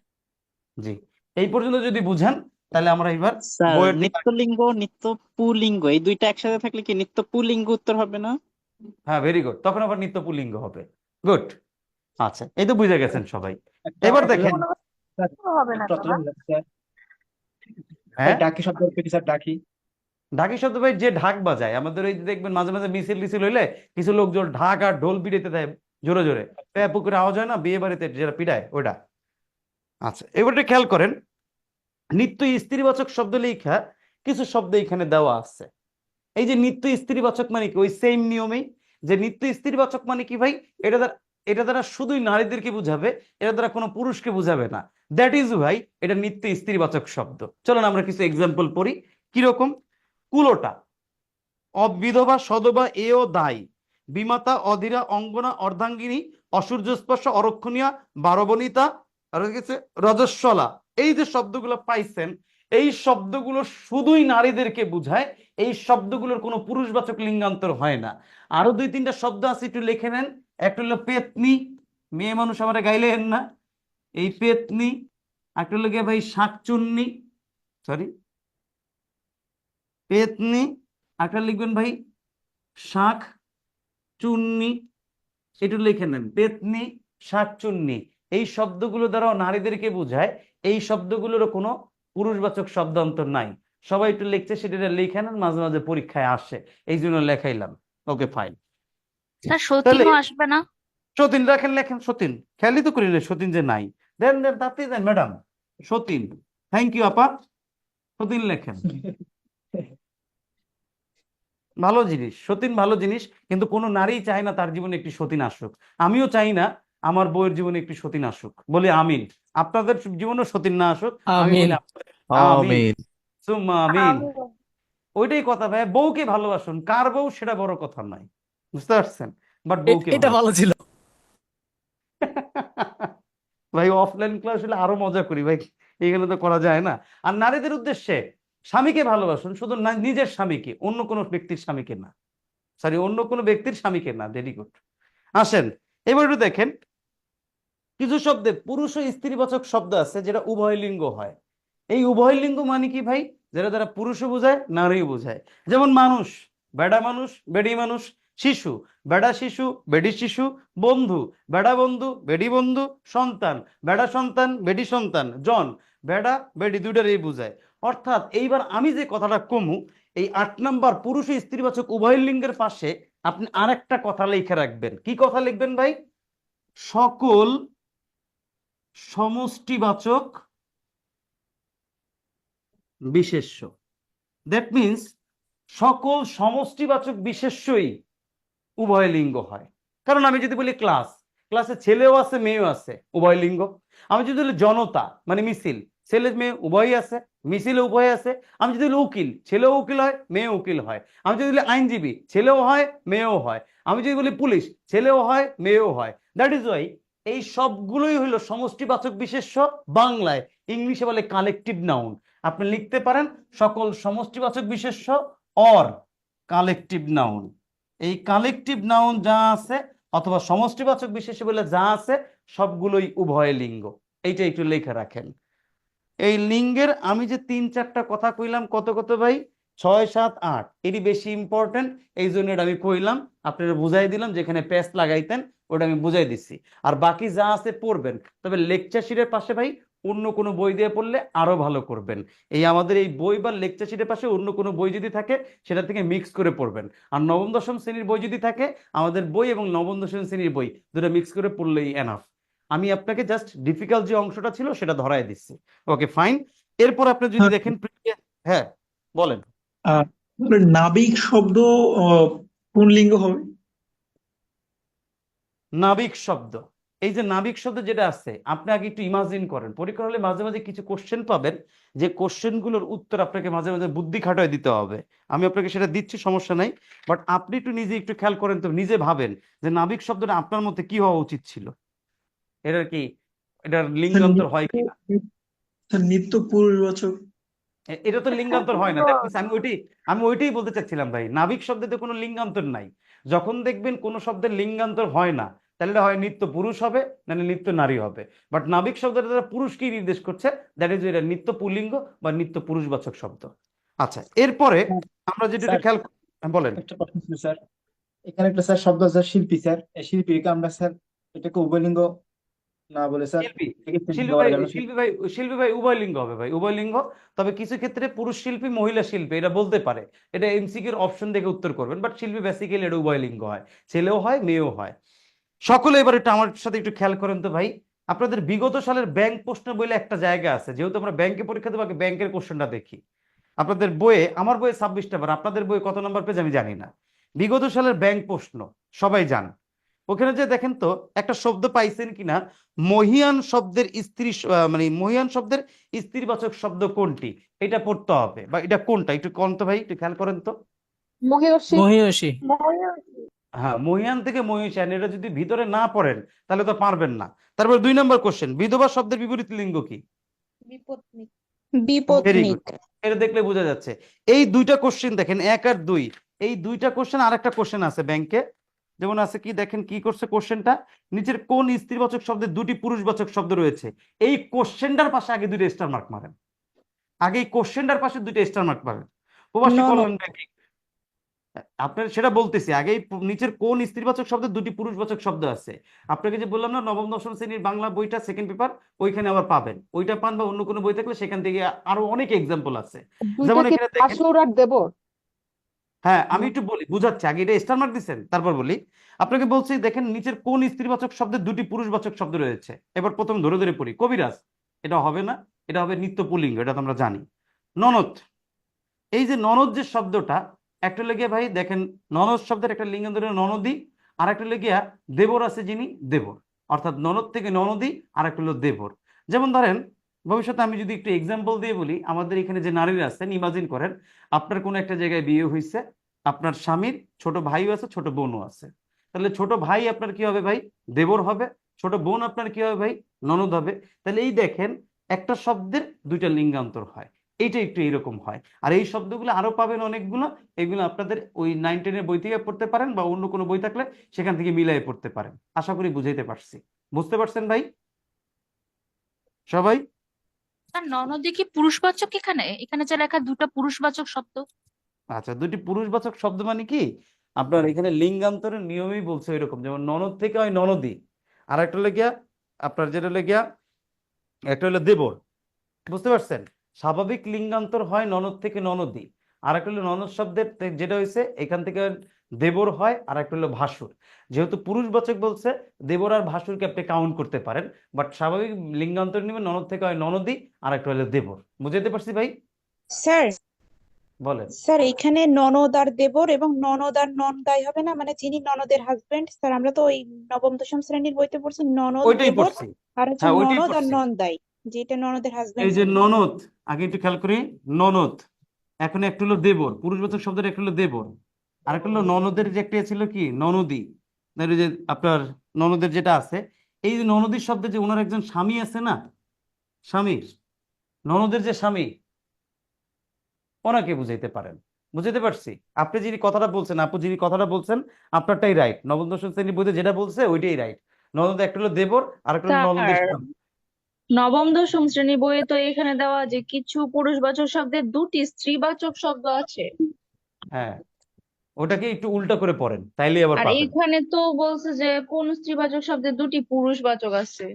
জি, এই পর্যন্ত যদি বুঝেন তাহলে আমরা এবার স্যার বইয়ের দিকে। নিত্যলিঙ্গ নিত্য পুলিঙ্গ এই দুইটা একসাথে থাকলে কি নিত্য পুলিঙ্গ উত্তর হবে না? হ্যাঁ, ভেরি গুড, তখন আবার নিত্য পুলিঙ্গ হবে। গুড। আচ্ছা, এই তো বুঝে গেছেন সবাই। একটা এবার একটা দেখেন, হবে না প্রশ্ন বাবা। স্যার, হ্যাঁ ডাকি শব্দ কি স্যার? ডাকি ঢাকি শব্দ ভাই যে ঢাক বাজায়, আমাদের ওই যে দেখবেন মাঝে মাঝে মিছিল টিছিল হইলে কিছু লোকজন ঢাক আর ঢোল পিটাইতে দেয় জোরে জোরে, পুকুরে আওয়াজ হয় না বিয়ে বাড়িতে যেটা পিটায় ওটা। আচ্ছা, এবারে খেয়াল করেন, নিত্য স্ত্রীবাচক শব্দ লেখা কিছু শব্দ এখানে দেওয়া আছে। এই যে নিত্য স্ত্রীবাচক মানে কি, ওই সেম নিয়মেই যে নিত্য স্ত্রীবাচক মানে কি ভাই, এটা দ্বারা শুধুই নারীদেরকে বুঝাবে, এটা দ্বারা কোনো পুরুষকে বুঝাবে না। দ্যাট ইজ ভাই এটা নিত্য স্ত্রীবাচক শব্দ। চলুন আমরা কিছু এক্সাম্পল পড়ি। কিরকম? কুলোটা, অবিধবা, সদবা, এও দায়ী, বিমাতা, অধীরা, অঙ্গনা, অর্ধাঙ্গিনী, অসূর্যস্পর্শ, অরক্ষণীয়া, বারবনিতা, আর হচ্ছে রজস্বলা। এই যে শব্দগুলো পাইছেন, এই শব্দগুলো শুধুই নারীদেরকে বুঝায়, এই শব্দগুলোর কোনো পুরুষবাচক লিঙ্গান্তর হয় না। আরো দুই তিনটা শব্দ আছে, একটু লিখে নেন। একটা হলো পেতনি, মেয়ে মানুষ আমার গাইলেন না, এই পেতনি। একটা হলো গিয়ে ভাই শাকচুন্নি, সরি পেতনি, একটা লিখবেন ভাই শাক চুন্নি, একটু লিখে নেন পেতনি, শাক চুন্নি। এই শব্দগুলো দ্বারাও নারীদেরকে বোঝায়, এই শব্দগুলোর কোনো পুরুষবাচক শব্দান্তর নাই। সবাই একটু লিখছে, সেটা লিখে নেন, মাঝে মাঝে পরীক্ষায় আসে, এই জন্য লেখাইলাম। Okay fine. স্যার তাহলে সতীনও আসবে না? সতীন রাখেন, লেখেন সতীন, খেয়ালই তো করিলে সতীন যে নাই। দেন দেন তাতেই দেন ম্যাডাম, সতীন। থ্যাংক ইউ আপা, সতীন লেখেন। ভালো জিনিস, সতীন ভালো জিনিস, কিন্তু কোনো নারী চায় না তার জীবনে একটি সতীন আসুক। আমিও চাই না আমার বউয়ের জীবনে একটি সতীন আসুক, বলি আমিন। আপনাদের জীবনেও সতীন না আসুক, আমি বলি আমিন, আমিন। সুম্মা আমিন। ওইটাই কথা ভাই, বউকে ভালোবাসুন, কার বউ সেটা বড় কথা নয়, বুঝতে পারছেন, বাট বউকে এটা ভালো ছিল। ভাই অফলাইন ক্লাস হলে আরো মজা করি ভাই, এখানে তো করা যায় না। আর নারীদের উদ্দেশ্যে, স্বামীকে ভালোবাসুন, শুধু নিজের স্বামীকে, অন্য কোনো ব্যক্তির স্বামীকে না, সরি অন্য কোনো ব্যক্তির স্বামীকে না। Very good. আসেন এবার একটু দেখেন, কিছু শব্দে পুরুষ ও স্ত্রীবাচক শব্দ আছে যেটা উভয় লিঙ্গ হয়। এই উভয় লিঙ্গ মানে কি ভাই, যেটা দ্বারা পুরুষও বোঝায় নারীও বোঝায়। যেমন মানুষ, বেড়া মানুষ, বেডি মানুষ। শিশু, বেড়া শিশু, বেডি শিশু। বন্ধু, বেড়া বন্ধু, বেডি বন্ধু। সন্তান, বেড়া সন্তান, বেডি সন্তান। জন, বেড়া বেডি দুইটারই বোঝায়। অর্থাৎ এইবার আমি যে কথাটা কমু, এই 8 নাম্বার পুরুষ ও স্ত্রীবাচক উভয় লিঙ্গের পাশে আপনি আরেকটা কথা লিখে রাখবেন। কি কথা লিখবেন ভাই? সকল সমষ্টিবাচক বিশেষ্য। দ্যাট মিনস সকল সমষ্টিবাচক বিশেষ্যই উভয় লিঙ্গ হয়। কারণ আমি যদি বলি ক্লাস, ক্লাসে ছেলেও আছে মেয়েও আছে, উভয় লিঙ্গ। আমি যদি বলি জনতা মানে মিছিল, ছেলে মেয়ে উভয়ই আছে, মিছিলে উভয় আছে। আমি যদি বলি উকিল, ছেলেও উকিল হয় মেয়েও উকিল হয়। আমি যদি বলি আইনজীবী, ছেলেও হয় মেয়েও হয়। আমি যদি বলি পুলিশ, ছেলেও হয় মেয়েও হয়। দ্যাট ইজ ওয়াই এই সবগুলোই হলো সমষ্টিবাচক বিশেষ্য, বাংলায়, ইংলিশে বলে কালেকটিভ নাউন। আপনি লিখতে পারেন সকল সমষ্টিবাচক বিশেষ্য অর কালেকটিভ নাউন। এই কালেকটিভ নাউন যা আছে অথবা সমষ্টিবাচক বিশেষ্য বলে যা আছে সবগুলোই উভয় লিঙ্গ। এইটা একটু লিখে রাখেন। এই লিঙ্গের আমি যে 3-4টা কথা কইলাম, কত কত ভাই, 6, 7, 8, এরই বেশি ইম্পর্টেন্ট, এই জন্য এটা আমি কইলাম, আপনারা বুঝাই দিলাম, যেখানে প্যাচ লাগাইতেন ওটা আমি বুঝাই দিচ্ছি। আর বাকি যা আছে পড়বেন, তবে লেকচার শিটের পাশে ভাই অন্য কোনো বই দিয়ে পড়লে আরো ভালো করবেন। এই আমাদের এই বই বা লেকচার শিটের পাশে অন্য কোনো বই যদি থাকে সেটা থেকে মিক্স করে পড়বেন। আর নবম দশম শ্রেণীর বই যদি থাকে আমাদের বই এবং নবম দশম শ্রেণীর বই দুটো মিক্স করে পড়লেই এনাফ। আমি আপনাকে জাস্ট ডিফিকাল্ট যে অংশটা ছিল সেটা ধরাই দিচ্ছি। Okay fine. এরপর আপনি যদি দেখেন হ্যাঁ বলেন। নাবিক শব্দ পুংলিঙ্গ হবে? নাবিক শব্দ, এই যে নাবিক শব্দ যেটা আছে আপনি আগে একটু ইমাজিন করেন। পরীক্ষা হলে মাঝে মাঝে কিছু কোশ্চেন পাবেন যে কোশ্চেনগুলোর উত্তর আপনাকে মাঝে মাঝে বুদ্ধি খাটায় দিতে হবে। আমি আপনাকে সেটা দিচ্ছি, সমস্যা নাই। বাট আপনি একটু নিজে একটু খেয়াল করেন তো, নিজে ভাবেন যে নাবিক শব্দটা আপনার মতে কি হওয়া উচিত ছিল। এটার কি, এটার লিঙ্গান্তর হয় কিনা? নিত্য পুরুষবাচক। এটা তো লিঙ্গান্তর হয় না। আমি ওইটাই বলতে চাচ্ছিলাম ভাই, নাবিক শব্দতে কোনো লিঙ্গান্তর নাই। যখন দেখবেন কোনো শব্দের লিঙ্গান্তর হয় না তাহলে এটা হয় নিত্য পুরুষ হবে, নাহলে নিত্য নারী হবে। বাট নাবিক শব্দটা দ্বারা পুরুষকেই নির্দেশ করছে, দ্যাট ইজ এটা নিত্য পুল্লিঙ্গ বা নিত্য পুরুষবাচক শব্দ। আচ্ছা, এরপরে আমরা যেটা একটু খেয়াল বলেন। একটা প্রশ্ন ছিল স্যার, এখানে একটা স্যার শব্দ আছে শিল্পী স্যার, এই শিল্পীকে আমরা স্যার এটাকে উভয়লিঙ্গ না বলে স্যার শিল্পী, এটাকে শিল্পী স্ত্রীলিঙ্গ ভাই, বলা যাবে না? শিল্পী ভাই উভয় লিঙ্গ হবে ভাই, উভয় লিঙ্গ। তবে কিছু ক্ষেত্রে পুরুষ শিল্পী মহিলা শিল্পী এটা বলতে পারে, এটা এমসিকিউর অপশন দেখে উত্তর করবেন। বাট শিল্পী বেসিক্যালি এটা উভয় লিঙ্গ হয়, ছেলেও হয় মেয়েও হয়। সকলে এবার এটা আমার সাথে একটু খেয়াল করেন তো ভাই, আপনাদের বিগত সালের ব্যাংক প্রশ্ন বলে একটা জায়গা আছে, যেহেতু আমরা ব্যাংকে পরীক্ষা দেবো আগে ব্যাংকের কোশ্চেনটা দেখি। আপনাদের বইয়ে, আমার বইয়ে 26টা বার, আপনাদের বইয়ে কত নাম্বার পেজ আমি জানি না। বিগত সালের ব্যাংক প্রশ্ন সবাই জান। ওখানে যে দেখেন তো একটা শব্দ পাইছেন কিনা, মহিয়ান শব্দের স্ত্রী মানে মহিয়ান শব্দের স্ত্রীবাচক শব্দ কোনটি, এটা পড়তে হবে। বা এটা কোনটা একটু কোন তো ভাই, একটু খেয়াল করেন তো। মহিয়সী। মহিষী। হ্যাঁ, মহিয়ান থেকে মহিষান, এটা যদি ভিতরে না পড়েন তাহলে তো পারবেন না। তারপর 2 নম্বর কোশ্চেন, বিধবা শব্দের বিপরীত লিঙ্গ কি? ভেরি বিপত্নিক। গুড, এটা দেখলে বোঝা যাচ্ছে। এই দুইটা কোশ্চেন দেখেন, 1 আর 2, এই দুইটা কোশ্চেন। আর একটা কোশ্চেন আছে ব্যাংকে, যেমন আছে কি দেখেন কি করছে কোশ্চেনটা, নিচের কোন স্ত্রীবাচক শব্দে 2টি পুরুষবাচক শব্দ রয়েছে। এই কোশ্চেনটার পাশে আগে 2টা স্টার মার্ক মারেন, আগে এই কোশ্চেনটার পাশে 2টা স্টার মার্ক মারেন। প্রবাসী ননদ। কল্যাণ ব্যাংকিং, আপনার সেটা বলতেছি আগে নিচের কোন স্ত্রীবাচক শব্দে 2টি পুরুষবাচক শব্দ আছে। আপনাকে যে বললাম না নবম দশম শ্রেণীর বাংলা বইটা সেকেন্ড পেপার, ওইখানে আবার পাবেন, ওইটা পান বা অন্য কোনো বই থাকলে সেখান থেকে আরো অনেক এক্সাম্পল আছে। দুইটা যেমন কি এখানে দেখেন, ভাসুর আর দেবর? হ্যাঁ আমি একটু বলি বুঝাচ্ছি, আগে এটা স্টার মার্ক দিচ্ছেন তারপর বলি। আপনাকে বলছি দেখেন নিচের কোন স্ত্রীবাচক শব্দে 2টি পুরুষবাচক শব্দ রয়েছে। এবার প্রথম ধরে ধরে পড়ি, কবিরাজ এটা হবে না, এটা হবে নিত্য পুল্লিঙ্গ, এটা তো আমরা জানি। ননদ, এই যে ননদ যে শব্দটা, একটা লেগে ভাই দেখেন ননদ শব্দের একটা লিঙ্গান্তর ননদী, আর একটা লেগিয়া দেবর আছে যিনি দেবর, অর্থাৎ ননদ থেকে ননদী, আর একটা হলো দেবর। যেমন ধরেন ভবিষ্যতে আমি যদি একটু এক্সাম্পল দিয়ে বলি, আমাদের এখানে যে নারীরা আছেন, ইমাজিন করেন আপনার কোনো একটা জায়গায় বিয়ে হয়েছে, আপনার স্বামীর ছোট ভাইও আছে ছোট বোনও আছে। তাহলে ছোট ভাই আপনার কি হবে ভাই, দেবর হবে। ছোট বোন আপনার কি হবে ভাই, ননদ হবে। তাহলে এই দেখেন একটা শব্দের 2টা লিঙ্গান্তর হয়, এইটা একটু এরকম হয়। আর এই শব্দগুলো আরো পাবেন অনেকগুলো, এগুলো আপনাদের ওই 9-10-এর বই থেকে পড়তে পারেন বা অন্য কোনো বই থাকলে সেখান থেকে মিলাই পড়তে পারেন। আশা করি বুঝাইতে পারছি, বুঝতে পারছেন ভাই সবাই? স্যার ননদী কি পুরুষবাচক? এখানে এখানে যে লেখা দুটো পুরুষবাচক শব্দ। আচ্ছা, 2টি পুরুষবাচক শব্দ মানে কি, আপনার এখানে লিঙ্গান্তরের নিয়মেই বলছে এরকম। যেমন ননদ থেকে হয় ননদী, আর একটা হলো গিয়া আপনার যেটা হলো গিয়া একটা হলো দেবর, বুঝতে পারছেন? স্বাভাবিক লিঙ্গান্তর হয় ননদ থেকে ননদী, আর একটা হলো ননদ শব্দের যেটা হয়েছে এখান থেকে দেবর হয়, আর একটা হলো ভাসুর। যেহেতু পুরুষবাচক বলছে, দেবর আর ভাসুরকে আপনি কাউন্ট করতে পারেন। বাট স্বাভাবিক লিঙ্গান্তর নিবে ননদ থেকে হয় ননদী, আর একটা হলো দেবর। বুঝাইতে পারছি ভাই? স্যার বলেন। স্যার এখানে ননদ আর দেবর এবং ননদ আর নন্দাই হবে না, মানে যিনি ননদের হাজবেন্ড। স্যার আমরা তো ওই নবম দশম শ্রেণীর বইতে পড়ছি ননদ ওইটাই দেবর, পড়ছি, আর হচ্ছে হ্যাঁ ওইটাই ননদ আর পড়ছি। নন্দাই, যেটা ননদের হাজবেন্ড এই যে হবে। ননদ, আগে একটু খেয়াল করি, ননদ এখন একটা হলো দেবর, পুরুষবাচক শব্দের একটা হলো দেবর, আর একটা হলো ননদের যে একটা ছিল কি ননদী। এই যে আপনার ননদের যেটা আছে, এই যে ননদীর শব্দে যে ওনার একজন স্বামী আছে না, স্বামী, ননদের যে স্বামী, ওনাকে বুঝাইতে পারেন। বুঝাইতে পারছি? আপনি যিনি কথাটা বলছেন, আপু যিনি কথাটা বলছেন, আপনারটাই রাইট। নবম দশম শ্রেণীর বইতে যেটা বলছে ওইটাই রাইট। ননদ একটা হলো দেবর, আর একটা হলো ননদের স্যার স্বামী। নবম দশম শ্রেণী বইয়ে তো এখানে দেওয়া যে কিছু পুরুষবাচক শব্দের 2টি স্ত্রীবাচক শব্দ আছে, হ্যাঁ, ওটাকে একটু উল্টা করে পড়েন তাইলে আবার আর পাবেন। এখানে তো বলছে যে কোন স্ত্রীবাচক শব্দের 2টি পুরুষবাচক আছে।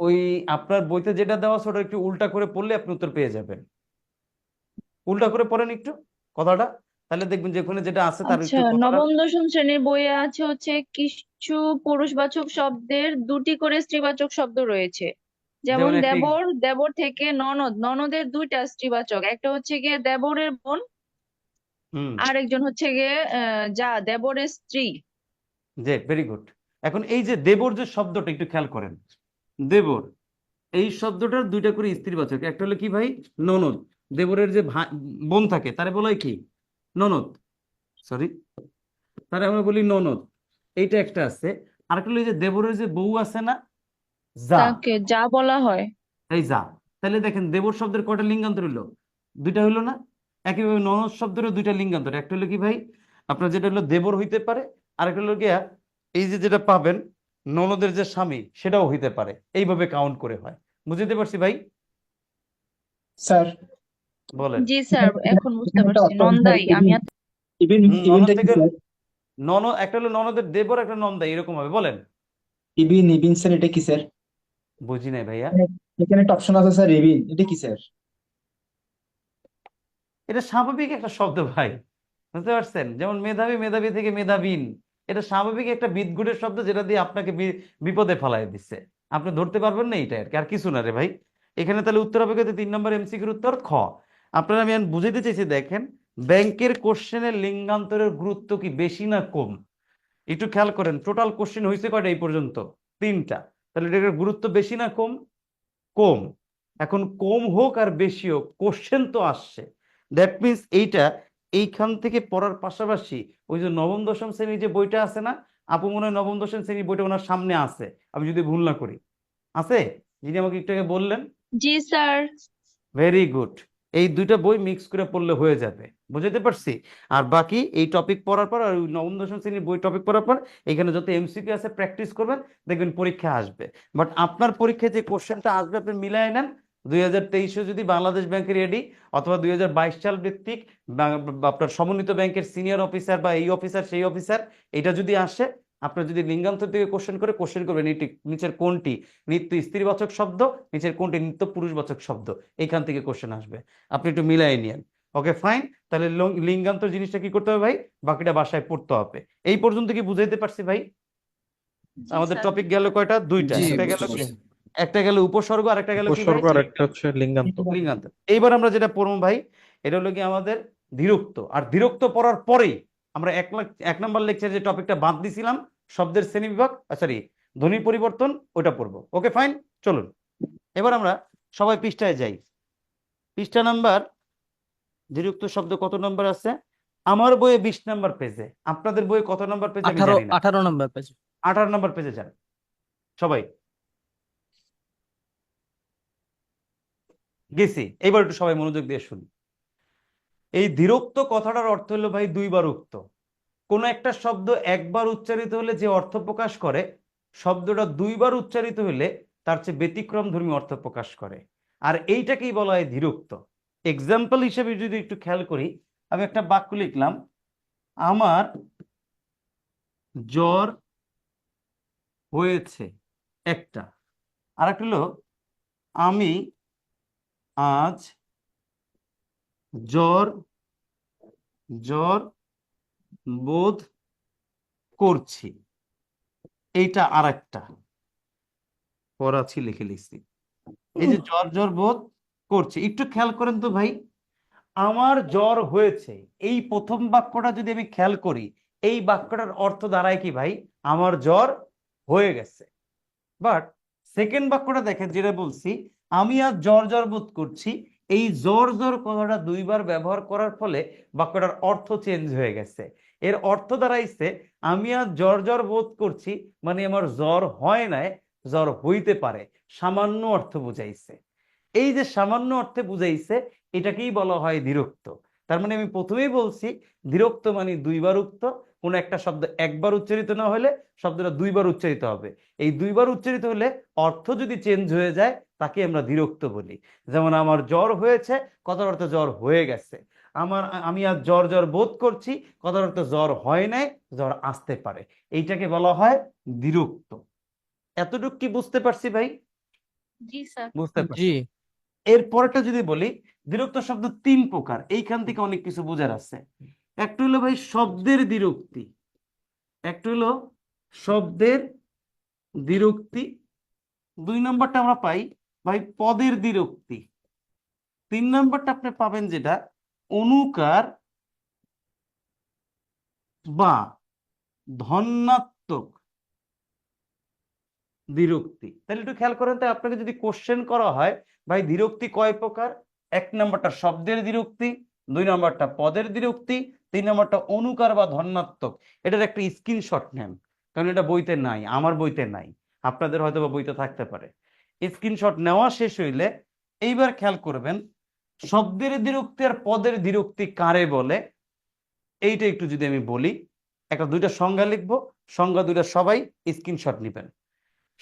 ওই আপনার বইতে যেটা দেওয়া আছে ওটা একটু উল্টা করে পড়লে আপনি উত্তর পেয়ে যাবেন। উল্টা করে পড়েন একটু কথাটা, তাহলে দেখবেন যে ওখানে যেটা আছে তার আচ্ছা, একটু কথাটা। নবম দশম শ্রেণীর বইয়ে আছে হচ্ছে কিছু পুরুষবাচক শব্দের দুটি করে স্ত্রীবাচক শব্দ রয়েছে। যেমন যেমন একটা দেবর, দেবর থেকে ননদ, ননদের দুইটা স্ত্রীবাচক, একটা হচ্ছে গিয়ে দেবরের বোন, হুম, আরেকজন হচ্ছে গিয়ে যা দেবরের স্ত্রী। Very good. এখন এই যে দেবর যে শব্দটা একটু খেয়াল করেন, দেবর এই শব্দটার দুইটা করে স্ত্রীবাচক, একটা হলো কি ভাই ননদ, দেবরের যে বোন থাকে তারে বলা হয় কি ননদ, সরি তারে আমরা বলি ননদ, এইটা একটা আছে। আরেকটা হলো এই যে দেবরের যে বউ আছে না, যা, তাকে যা বলা হয়। এই যা। তাহলে দেখেন দেবর শব্দের কয়টা লিঙ্গান্তর হলো, দুইটা হইলো না? একইভাবে ননদ শব্দেরও দুইটা লিঙ্গান্তর, একটা হলো কি ভাই আপনার যেটা হলো দেবর হইতে পারে, আরেকটা হলো গিয়া এই যে যেটা পাবেন ননদের যে স্বামী সেটাও হইতে পারে, এইভাবে কাউন্ট করে হয়। বুঝতে পারছি ভাই? স্যার বলেন। জি স্যার, এখন বুঝতে এখানে একটা পারছি। অর্থ আছে স্যার, নন্দাই, আমি ইবিন ননদ ইবিনটা কি থেকে স্যার? একটা হলো ননদের দেবর, একটা নন্দা, এরকম হবে। বলেন। ইবিন স্যার এটা কি স্যার? বুঝি নাই ভাইয়া। এখানে একটা অপশন আছে স্যার, ইবিন এটা কি স্যার? এটা স্বাভাবিক একটা শব্দ ভাই, বুঝতে পারছেন? যেমন মেধাবী, মেধাবী থেকে মেধাবীন, এটা স্বাভাবিক একটা বিদঘুটের শব্দ যেটা দিয়ে আপনাকে বিপদে ফেলাই দিচ্ছে, আপনি ধরতে পারবেন না, এইটা আর কি, আর কিছু না রে ভাই। এখানে তাহলে উত্তর হবে কত? 3 নম্বর এমসিকিউর উত্তর খ। আপনারা আমি বুঝাইতে চাইছি, দেখেন ব্যাংকের কোশ্চেনের লিঙ্গান্তরের গুরুত্ব কি বেশি না কম? একটু খেয়াল করেন, টোটাল কোশ্চেন হয়েছে কয়টা এই পর্যন্ত? 3টা। তাহলে এটার গুরুত্ব বেশি না কম? কম। এখন কম হোক আর বেশি হোক, কোশ্চেন তো আসছে, দ্যাট মিনস এইটা এইখান থেকে পড়ার পাশাপাশি ওই যে নবম দশম শ্রেণীর যে বইটা আছে না, আপু মনে হয় নবম দশম শ্রেণীর বইটা ওনার সামনে আছে, আমি যদি ভুল না করি, আছে? যিনি আমাকে একটু আগে বললেন। জি স্যার। Very good. এই দুইটা বই মিক্স করে পড়লে হয়ে যাবে, বুঝতে পারছি? আর বাকি এই টপিক পড়ার পর আর ওই নবম দশম শ্রেণীর বই টপিক পড়ার পর এখানে যত এমসিকিউ আছে প্র্যাকটিস করবেন, দেখবেন পরীক্ষা আসবে। বাট আপনার পরীক্ষায় যে কোশ্চেনটা আসবে আপনি মিলাই নেন। 2023-এ যদি বাংলাদেশ ব্যাংকের এডি অথবা 2022 সাল ভিত্তিক আপনার সমন্বিত ব্যাংকের সিনিয়র অফিসার বা এই অফিসার সেই অফিসার, এটা যদি আসে, আপনার যদি লিঙ্গান্তর থেকে কোশ্চেন করে, কোশ্চেন করবেন এটি নিচের কোনটি নিত্য স্ত্রীবাচক শব্দ, নিচের কোনটি নিত্য পুরুষবাচক শব্দ, এইখান থেকে কোশ্চেন আসবে, আপনি একটু মিলাই নিয়েন। Okay fine. তাহলে লিঙ্গান্তর জিনিসটা কি করতে হবে ভাই? বাকিটা বাসায় পড়তে হবে। এই পর্যন্ত কি বুঝাইতে পারছি ভাই? আমাদের টপিক গেল কয়টা? দুইটা। জি একটা গেল বুঝতে কি, পারছি। একটা গেল উপসর্গ আর একটা গেল কি ভাই? উপসর্গ আর একটা হচ্ছে লিঙ্গান্ত। লিঙ্গান্তর। এইবার আমরা যেটা পড়বো ভাই, এটা হলো কি আমাদের ধীরোক্ত। আর ধীরোক্ত পড়ার পরেই আমরা 1 নম্বর লেকচারে যে টপিকটা বাদ দিছিলাম শব্দের শ্রেণীবিভাগ, সরি ধ্বনি পরিবর্তন, ওটা পড়বো। ওকে ফাইন, চলুন এবার আমরা সবাই পৃষ্ঠায় যাই। পৃষ্ঠা নাম্বার, ধীরোক্ত শব্দ কত নম্বর আছে? আমার বইয়ে 20 নম্বর পেজে, আপনাদের বইয়ে কত নম্বর পেজে আমি জানি না। 18 নম্বর পেজ। 18 নম্বর পেজে যান সবাই। গেছি, এবার একটু সবাই মনোযোগ দিয়ে শুনি। এই ধীরোক্ত কথাটার অর্থ হলো ভাই দুইবার উক্ত। কোন একটা শব্দ একবার উচ্চারিত হলে যে অর্থ প্রকাশ করে, শব্দটা দুইবার উচ্চারিত হলে তার চেয়ে ব্যতিক্রম ধর্মী অর্থ প্রকাশ করে, আর এইটাকেই বলা হয় ধীরোক্ত। এক্সাম্পল হিসেবে যদি একটু খেয়াল করি, আমি একটা বাক্য লিখলাম, আমার জ্বর হয়েছে, একটা। আর একটা হলো আমি আজ জ্বর জ্বর বোধ করছি, এইটা আর একটা পড়াচ্ছি লিখে লিখছি। এই যে জ্বর জ্বর বোধ করছি, একটু খেয়াল করেন তো ভাই, আমার জ্বর হয়েছে, এই প্রথম বাক্যটা যদি আমি খেয়াল করি, এই বাক্যটার অর্থ দাঁড়ায় কি ভাই? আমার জ্বর হয়ে গেছে। বাট সেকেন্ড বাক্যটা দেখেন, যেটা বলছি আমি আজ জ্বর জ্বর বোধ করছি, এই জ্বর জ্বর কথাটা দুইবার ব্যবহার করার ফলে বাক্যটার অর্থ চেঞ্জ হয়ে গেছে। এর অর্থ দাঁড়াইছে আমি আজ জ্বর জ্বর বোধ করছি, মানে আমার জ্বর হয় নাই, জ্বর হইতে পারে, সামান্য অর্থ বুঝাইছে। এই যে সামান্য অর্থে বুঝাইছে, এটাকেই বলা হয় ধীরোক্ত। তার মানে আমি প্রথমেই বলছি ধীরোক্ত মানে দুইবার উক্ত। কোন একটা শব্দ একবার উচ্চারিত না হলে শব্দটা দুইবার উচ্চারিত হবে, এই দুইবার উচ্চারিত হলে অর্থ যদি চেঞ্জ হয়ে যায় তাকে আমরা ধীরোক্ত বলি। যেমন আমার জ্বর হয়েছে, কথার অর্থ জ্বর হয়ে গেছে। আমি আজ জ্বর জ্বর বোধ করছি, কথার অর্থ জ্বর হয় নাই, জ্বর আসতে পারে, এইটাকে বলা হয় ধীরোক্ত। এতটুকু কি বুঝতে পারছি ভাই? জি স্যার। বুঝতে পারছি। এর পরেরটা যদি বলি, দ্বিরুক্ত শব্দ 3 প্রকার, এইখান থেকে অনেক কিছু বোঝার আছে। একটা হলো ভাই শব্দের দ্বিরুক্তি, একটা হলো শব্দের দ্বিরুক্তি, 2 নম্বরটা আমরা পাই ভাই পদের দ্বিরুক্তি, 3 নম্বরটা আপনি পাবেন যেটা অনুকার বা ধন্যাত্মক দ্বিরুক্তি। তাহলে একটু খেয়াল করেন তো, আপনাকে যদি কোশ্চেন করা হয় ভাই দ্বিরুক্তি কয় প্রকার, 1 নম্বরটা শব্দের দ্বিরুক্তি, 2 নম্বরটা পদের দ্বিরুক্তি, 3 নম্বরটা অনুকার বা ধন্যাত্মক। এটার একটা স্ক্রিনশট নেন, কারণ এটা বইতে নাই, আমার বইতে নাই, আপনাদের হয়তো বা বইতে থাকতে পারে। স্ক্রিনশট নেওয়া শেষ হইলে এইবার খেয়াল করবেন শব্দের দ্বিরুক্তি আর পদের দ্বিরুক্তি কারে বলে, এইটা একটু যদি আমি বলি, একটা 2টা সংজ্ঞা লিখবো, সংজ্ঞা 2টা সবাই স্ক্রিনশট নেবেন।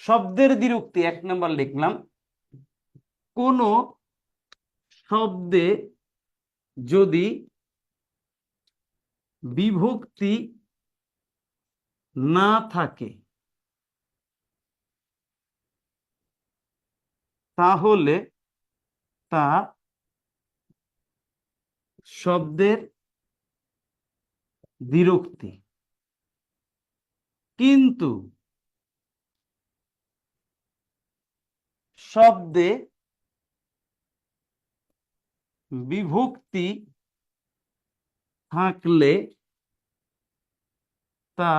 শব্দের দ্বিরুক্তি 1 নম্বর লিখলাম, কোন শব্দে যদি বিভক্তি না থাকে তাহলে তা শব্দের দ্বিরুক্তি। কিন্তু শব্দে বিভক্তি থাকলে তা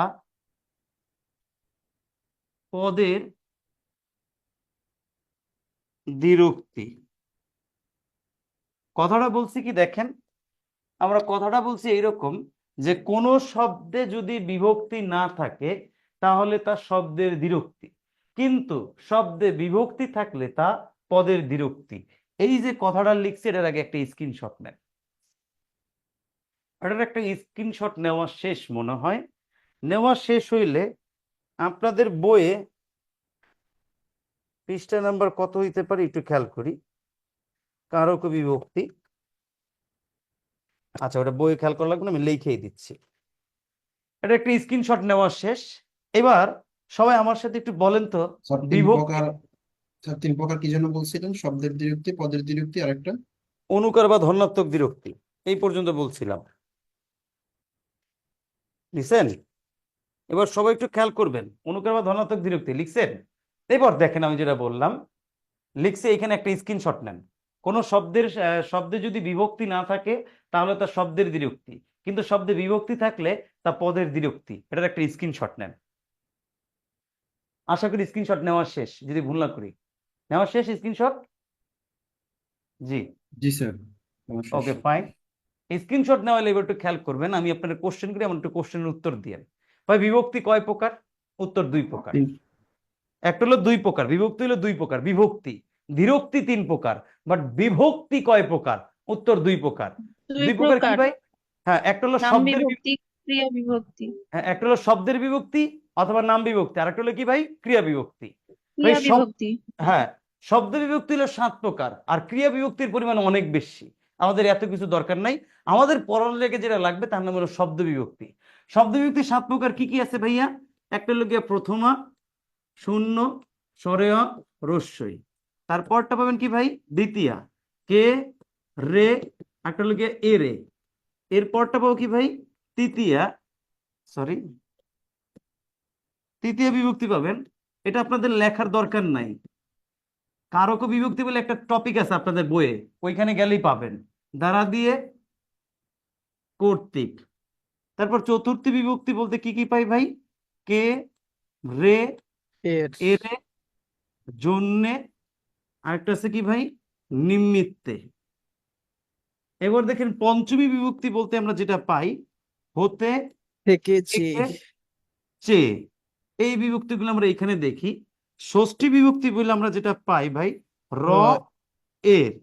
পদের দ্বিরুক্তি। কথাটা বলছি কি দেখেন, আমরা কথাটা বলছি এইরকম যে কোন শব্দে যদি বিভক্তি না থাকে তাহলে তা শব্দের দ্বিরুক্তি, কিন্তু শব্দে বিভক্তি থাকলে তা পদের দ্বিরুক্তি। এই যে কথাটা লিখছে এটার আগে একটা স্ক্রিনশট নেন, এটার একটা স্ক্রিনশট নেওয়া শেষ মনে হয়। নেওয়া শেষ হইলে আপনাদের বইয়ে পৃষ্ঠা নাম্বার কত হইতে পারে একটু খেয়াল করি, কারক বিভক্তি। আচ্ছা, ওটা বইয়ে খেয়াল করা লাগবে না, আমি লিখেই দিচ্ছি। এটা একটা স্ক্রিনশট নেওয়া শেষ। এবার সবাই আমার সাথে একটু বলেন তো স্যার 3 বিভক্তি, প্রকার, স্যার 3 প্রকার কি জন্য বলছিলেন? শব্দের দ্বিরুক্তি, পদের দ্বিরুক্তি, আর একটা অনুকার বা ধনাত্মক দ্বিরুক্তি, এই পর্যন্ত বলছিলাম, লিখছেন? এবার সবাই একটু খেয়াল করবেন, অনুকার বা ধনাত্মক দ্বিরুক্তি লিখছেন? এবার দেখেন আমি যেটা বললাম লিখছে, এখানে একটা স্ক্রিনশট নেন। কোন শব্দে যদি বিভক্তি না থাকে তাহলে তা শব্দের দ্বিরুক্তি, কিন্তু শব্দে বিভক্তি থাকলে তা পদের দ্বিরুক্তি। এটার একটা স্ক্রিনশট নেন। আশা করি স্ক্রিনশট নেওয়া শেষ, যদি ভুল না করি। নেওয়া শেষ স্ক্রিনশট? জি জি স্যার, আমার শেষ। Okay fine. স্ক্রিনশট নেওয়া হলে এবার একটু খেয়াল করবেন, আমি আপনার কোশ্চেন করি, আমার একটু কোশ্চেনের উত্তর দিয়ে। ভাই বিভক্তি কয় প্রকার? উত্তর 2 প্রকার। একটা হলো 2 প্রকার, বিভক্তি হলো 2 প্রকার, বিভক্তি। দ্বিরুক্তি 3 প্রকার, বাট বিভক্তি কয় প্রকার? উত্তর 2 প্রকার। 2 2 প্রকার কি প্রকার, ভাই? হ্যাঁ, একটা হলো নাম শব্দের বিভক্তি, ক্রিয়া বিভক্তি। হ্যাঁ, একটা হলো শব্দের বিভক্তি অথবা নাম বিভক্তি, আর একটা হলো কি ভাই? ক্রিয়া বিভক্তি। ভাই ক্রিয়া বিভক্তি। হ্যাঁ, শব্দ বিভক্তি হলো 7 প্রকার, আর ক্রিয়া বিভক্তির পরিমাণ অনেক বেশি। আমাদের এত কিছু দরকার নাই, আমাদের পড়ালেখা যেটা লাগবে তার নাম হলো শব্দ বিভক্তি। শব্দ বিভক্তি 7 প্রকার কি কি আছে ভাইয়া? একটা হলো গিয়ে প্রথমা, শূন্য, স্বরেয়, রস্যই। তারপরটা পাবেন কি ভাই? দ্বিতীয়া, কে, রে, একটা হলো গিয়ে এ রে। এরপরটা পাবো কি ভাই? তৃতীয়া, সরি, তৃতীয় বিভক্তি পাবেন। এটা আপনাদের লেখার দরকার নাই, কারক বিভক্তি বলে একটা টপিক আছে আপনাদের বইয়ে, ওইখানে গেলেই পাবেন। দ্বারা দিয়ে, কর্তৃক। তারপর চতুর্থী বিভক্তি বলতে কি কি পাই ভাই? কে, রে, এরে, জন্যে, আরেকটা আছে কি ভাই? নিমিত্তে। এবার দেখেন পঞ্চমী বিভক্তি বলতে আমরা যেটা পাই হতে, থেকে, চেয়ে। এই বিভক্তিগুলো আমরা এখানে দেখি। ষষ্ঠী বিভক্তি বলে আমরা যেটা পাই ভাই র, এর।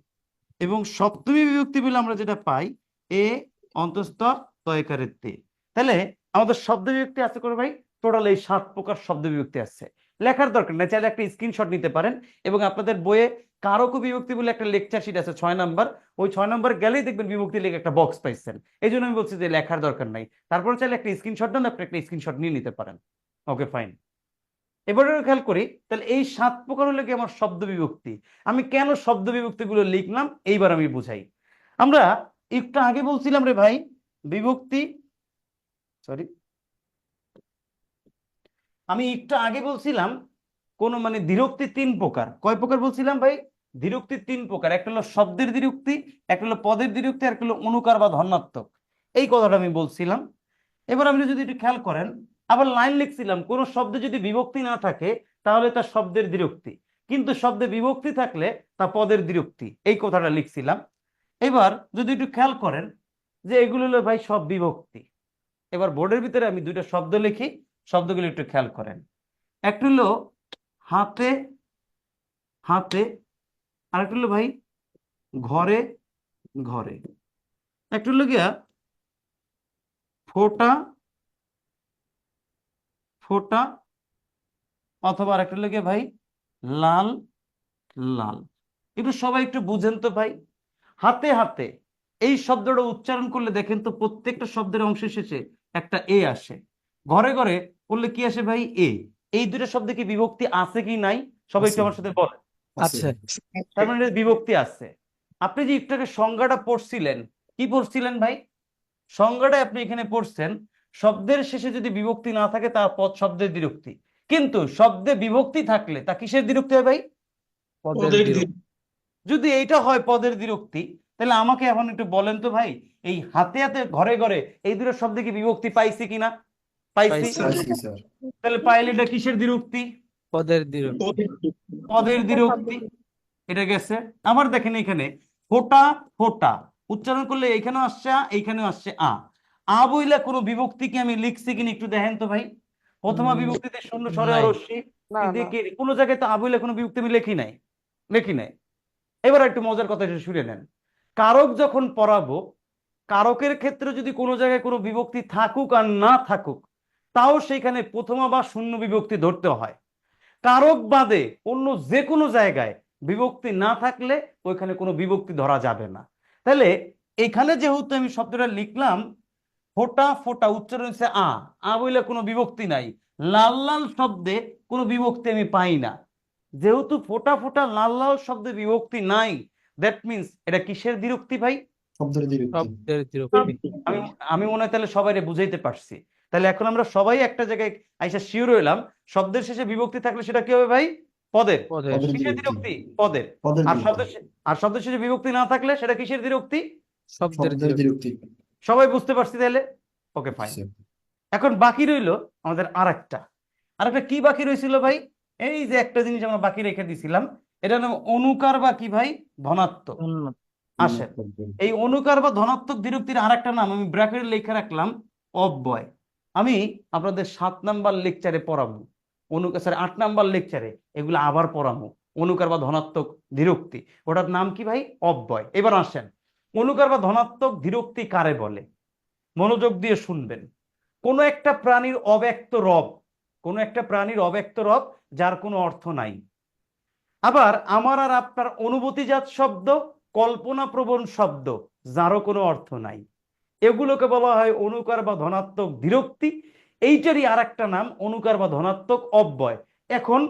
এবং সপ্তমী বিভক্তি বলে আমরা যেটা পাই এ অন্তস্থ তয়কারের তে। তাহলে আমাদের শব্দ বিভক্তি আছে করে ভাই টোটাল এই 7 প্রকার শব্দ বিভক্তি আছে। লেখার দরকার নেই, চাইলে একটা স্ক্রিনশট নিতে পারেন। এবং আপনাদের বইয়ে কারক বিভক্তি বলে একটা লেকচার শিট আছে 6 নাম্বার, ওই 6 নাম্বার গেলেই দেখবেন বিভক্তি লেগে একটা বক্স পাইছেন। এই জন্য আমি বলছি যে লেখার দরকার নাই, তারপরে চাইলে একটা স্ক্রিনশট নেন, আপনি একটা স্ক্রিনশট নিয়ে নিতে পারেন। Okay fine. এবারে খেয়াল করি, তাহলে এই 7 প্রকার হলো কি আমার শব্দ বিভক্তি। আমি কেন শব্দ বিভক্তি গুলো লিখলাম এইবার আমি বুঝাই। আমরা একটু আগে বলছিলাম রে ভাই বিভক্তি, সরি, আমি একটু আগে বলছিলাম কোন মানে দ্বিরুক্তি 3 প্রকার। কয় প্রকার বলছিলাম ভাই? দ্বিরুক্তি 3 প্রকার। একটা হলো শব্দের দ্বিরুক্তি, একটা হলো পদের দ্বিরুক্তি, আর একটা হলো অনুকার বা ধন্যাত্মক। এই কথাটা আমি বলছিলাম। এবার আপনি যদি একটু খেয়াল করেন, আবার লাইন লিখছিলাম কোন শব্দে যদি বিভক্তি না থাকে তাহলে তা শব্দের দ্বিরুক্তি, কিন্তু শব্দে বিভক্তি থাকলে তা পদের দ্বিরুক্তি, এই কথাটা লিখছিলাম। এবার যদি একটু খেয়াল করেন যে এগুলো হলো ভাই সব বিভক্তি। এবার বোর্ডের ভিতরে আমি দুইটা শব্দ লিখি, শব্দগুলো একটু খেয়াল করেন। একটা হলো হাতে হাতে, আর একটা হলো ভাই ঘরে ঘরে, একটা হলো গিয়া ফোঁটা ফোঁটা, অথবা আর একটা হলো গিয়া ভাই লাল লাল। একটু সবাই একটু বুঝেন তো ভাই, হাতে হাতে এই শব্দটা উচ্চারণ করলে দেখেন তো প্রত্যেকটা শব্দের অংশ শেষে একটা এ আসে। ঘরে ঘরে বললে কি আসে ভাই? এ। এই দুটো শব্দে কি বিভক্তি আছে কি নাই? সবাই একটু আছে আমার সাথে বলেন। আছে তার মানে বিভক্তি আছে। আপনি যে একটু আগে সংজ্ঞাটা পড়ছিলেন, কি পড়ছিলেন ভাই? সংজ্ঞাটা আপনি এখানে পড়ছেন শব্দের শেষে যদি বিভক্তি না থাকে তা পদ শব্দের দ্বিরুক্তি, কিন্তু শব্দে বিভক্তি থাকলে তা কিসের দ্বিরুক্তি হয় ভাই? পদের দ্বিরুক্তি। যদি এইটা হয় পদের দ্বিরুক্তি, তাহলে আমাকে এখন একটু বলেন তো ভাই, এই হাতে হাতে ঘরে ঘরে এই দুটো শব্দে কি বিভক্তি পাইছি কিনা? পাইছি। পাইছি স্যার। তাহলে পাইলে এটা কিসের দ্বিরুক্তি? পদের দ্বিরুক্তি। পদের দ্বিরুক্তি। এটা গেছে। আবার দেখেন এখানে ফোঁটা ফোঁটা উচ্চারণ করলে এইখানেও আসছে আ, এইখানেও আসছে আ। আ বইলে কোনো বিভক্তি কি আমি লিখছি কিনা একটু দেখেন তো ভাই। প্রথমা বিভক্তিতে শূন্য স্বরে অরস্বী, না না দেখি কোনো জায়গায় তো আ বইলে কোনো বিভক্তি আমি লিখি নাই, লিখি নাই। এবার একটু মজার কথা এসে শুনে নেন। কারক যখন পড়াবো, কারকের ক্ষেত্রে যদি কোনো জায়গায় কোনো বিভক্তি থাকুক আর না থাকুক, তাও সেখানে প্রথমা বা শূন্য বিভক্তি ধরতে হয়। কারক বাদে অন্য যে কোনো জায়গায় বিভক্তি না থাকলে ওইখানে কোনো বিভক্তি ধরা যাবে না। তাহলে এখানে যেহেতু আমি শব্দটা লিখলাম ফোঁটা ফোঁটা, উচ্চারণ হচ্ছে আ, আ বইলে কোনো বিভক্তি নাই। লাল লাল শব্দে কোনো বিভক্তি আমি পাই না। যেহেতু ফোঁটা ফোঁটা লাল লাল শব্দে বিভক্তি নাই, দ্যাট মিনস এটা কিসের দ্বিরুক্তি ভাই? শব্দের দ্বিরুক্তি। আমি আমি মনে হয় তাহলে সবাই বুঝাইতে পারছি। তাহলে এখন আমরা সবাই একটা জায়গায় আইসা শিওর হইলাম, শব্দের শেষে বিভক্তি থাকলে সেটা কি হবে ভাই? পদের। পদের কিসের দ্বিরুক্তি। দ্বিরুক্তি? পদের। পদের আর দ্বিরুক্তি। শব্দের শেষে বিভক্তি না থাকলে সেটা কিসের দ্বিরুক্তি? শব্দের দ্বিরুক্তি। সবাই বুঝতে পারছি তাহলে? Okay fine. স্যার। এখন বাকি রইলো আমাদের আরেকটা কি বাকি রয়েছিল ভাই? এই যে একটা জিনিস আমরা বাকি রেখে দিছিলাম, এটা নাম অনুকার বা কি ভাই? ধনাত্মক। আসেন, এই অনুকার বা ধনাত্মক দ্বিরুক্তির আরেকটা নাম আমি ব্র্যাকেটে লিখে রাখলাম, অব্যয়। আমি আপনাদের 7 নাম্বার লেকচারে পড়াবো, সরি 8 নাম্বার লেকচারে এগুলো আবার পড়াবো। অনুকার বা ধনাত্মক দ্বিরুক্তি, ওটার নাম কি ভাই? অব্যয়। এবার আসেন, অনুকার বা ধনাত্মক দ্বিরুক্তি কারে বলে? মনোযোগ দিয়ে শুনবেন। কোনো একটা প্রাণীর অব্যক্ত রব, কোনো একটা প্রাণীর অব্যক্ত রব যার কোনো অর্থ নাই। আবার আমার আর আপনার অনুভূতিজাত শব্দ, কল্পনাপ্রবণ শব্দ যারও কোনো অর্থ নাই, এগুলোকে বলা হয় অনুকার বা ধনাত্মক দ্বিরুক্তি। এইটারই আর একটা নাম অনুকার বা ধনাত্মক অব্যয়। এখন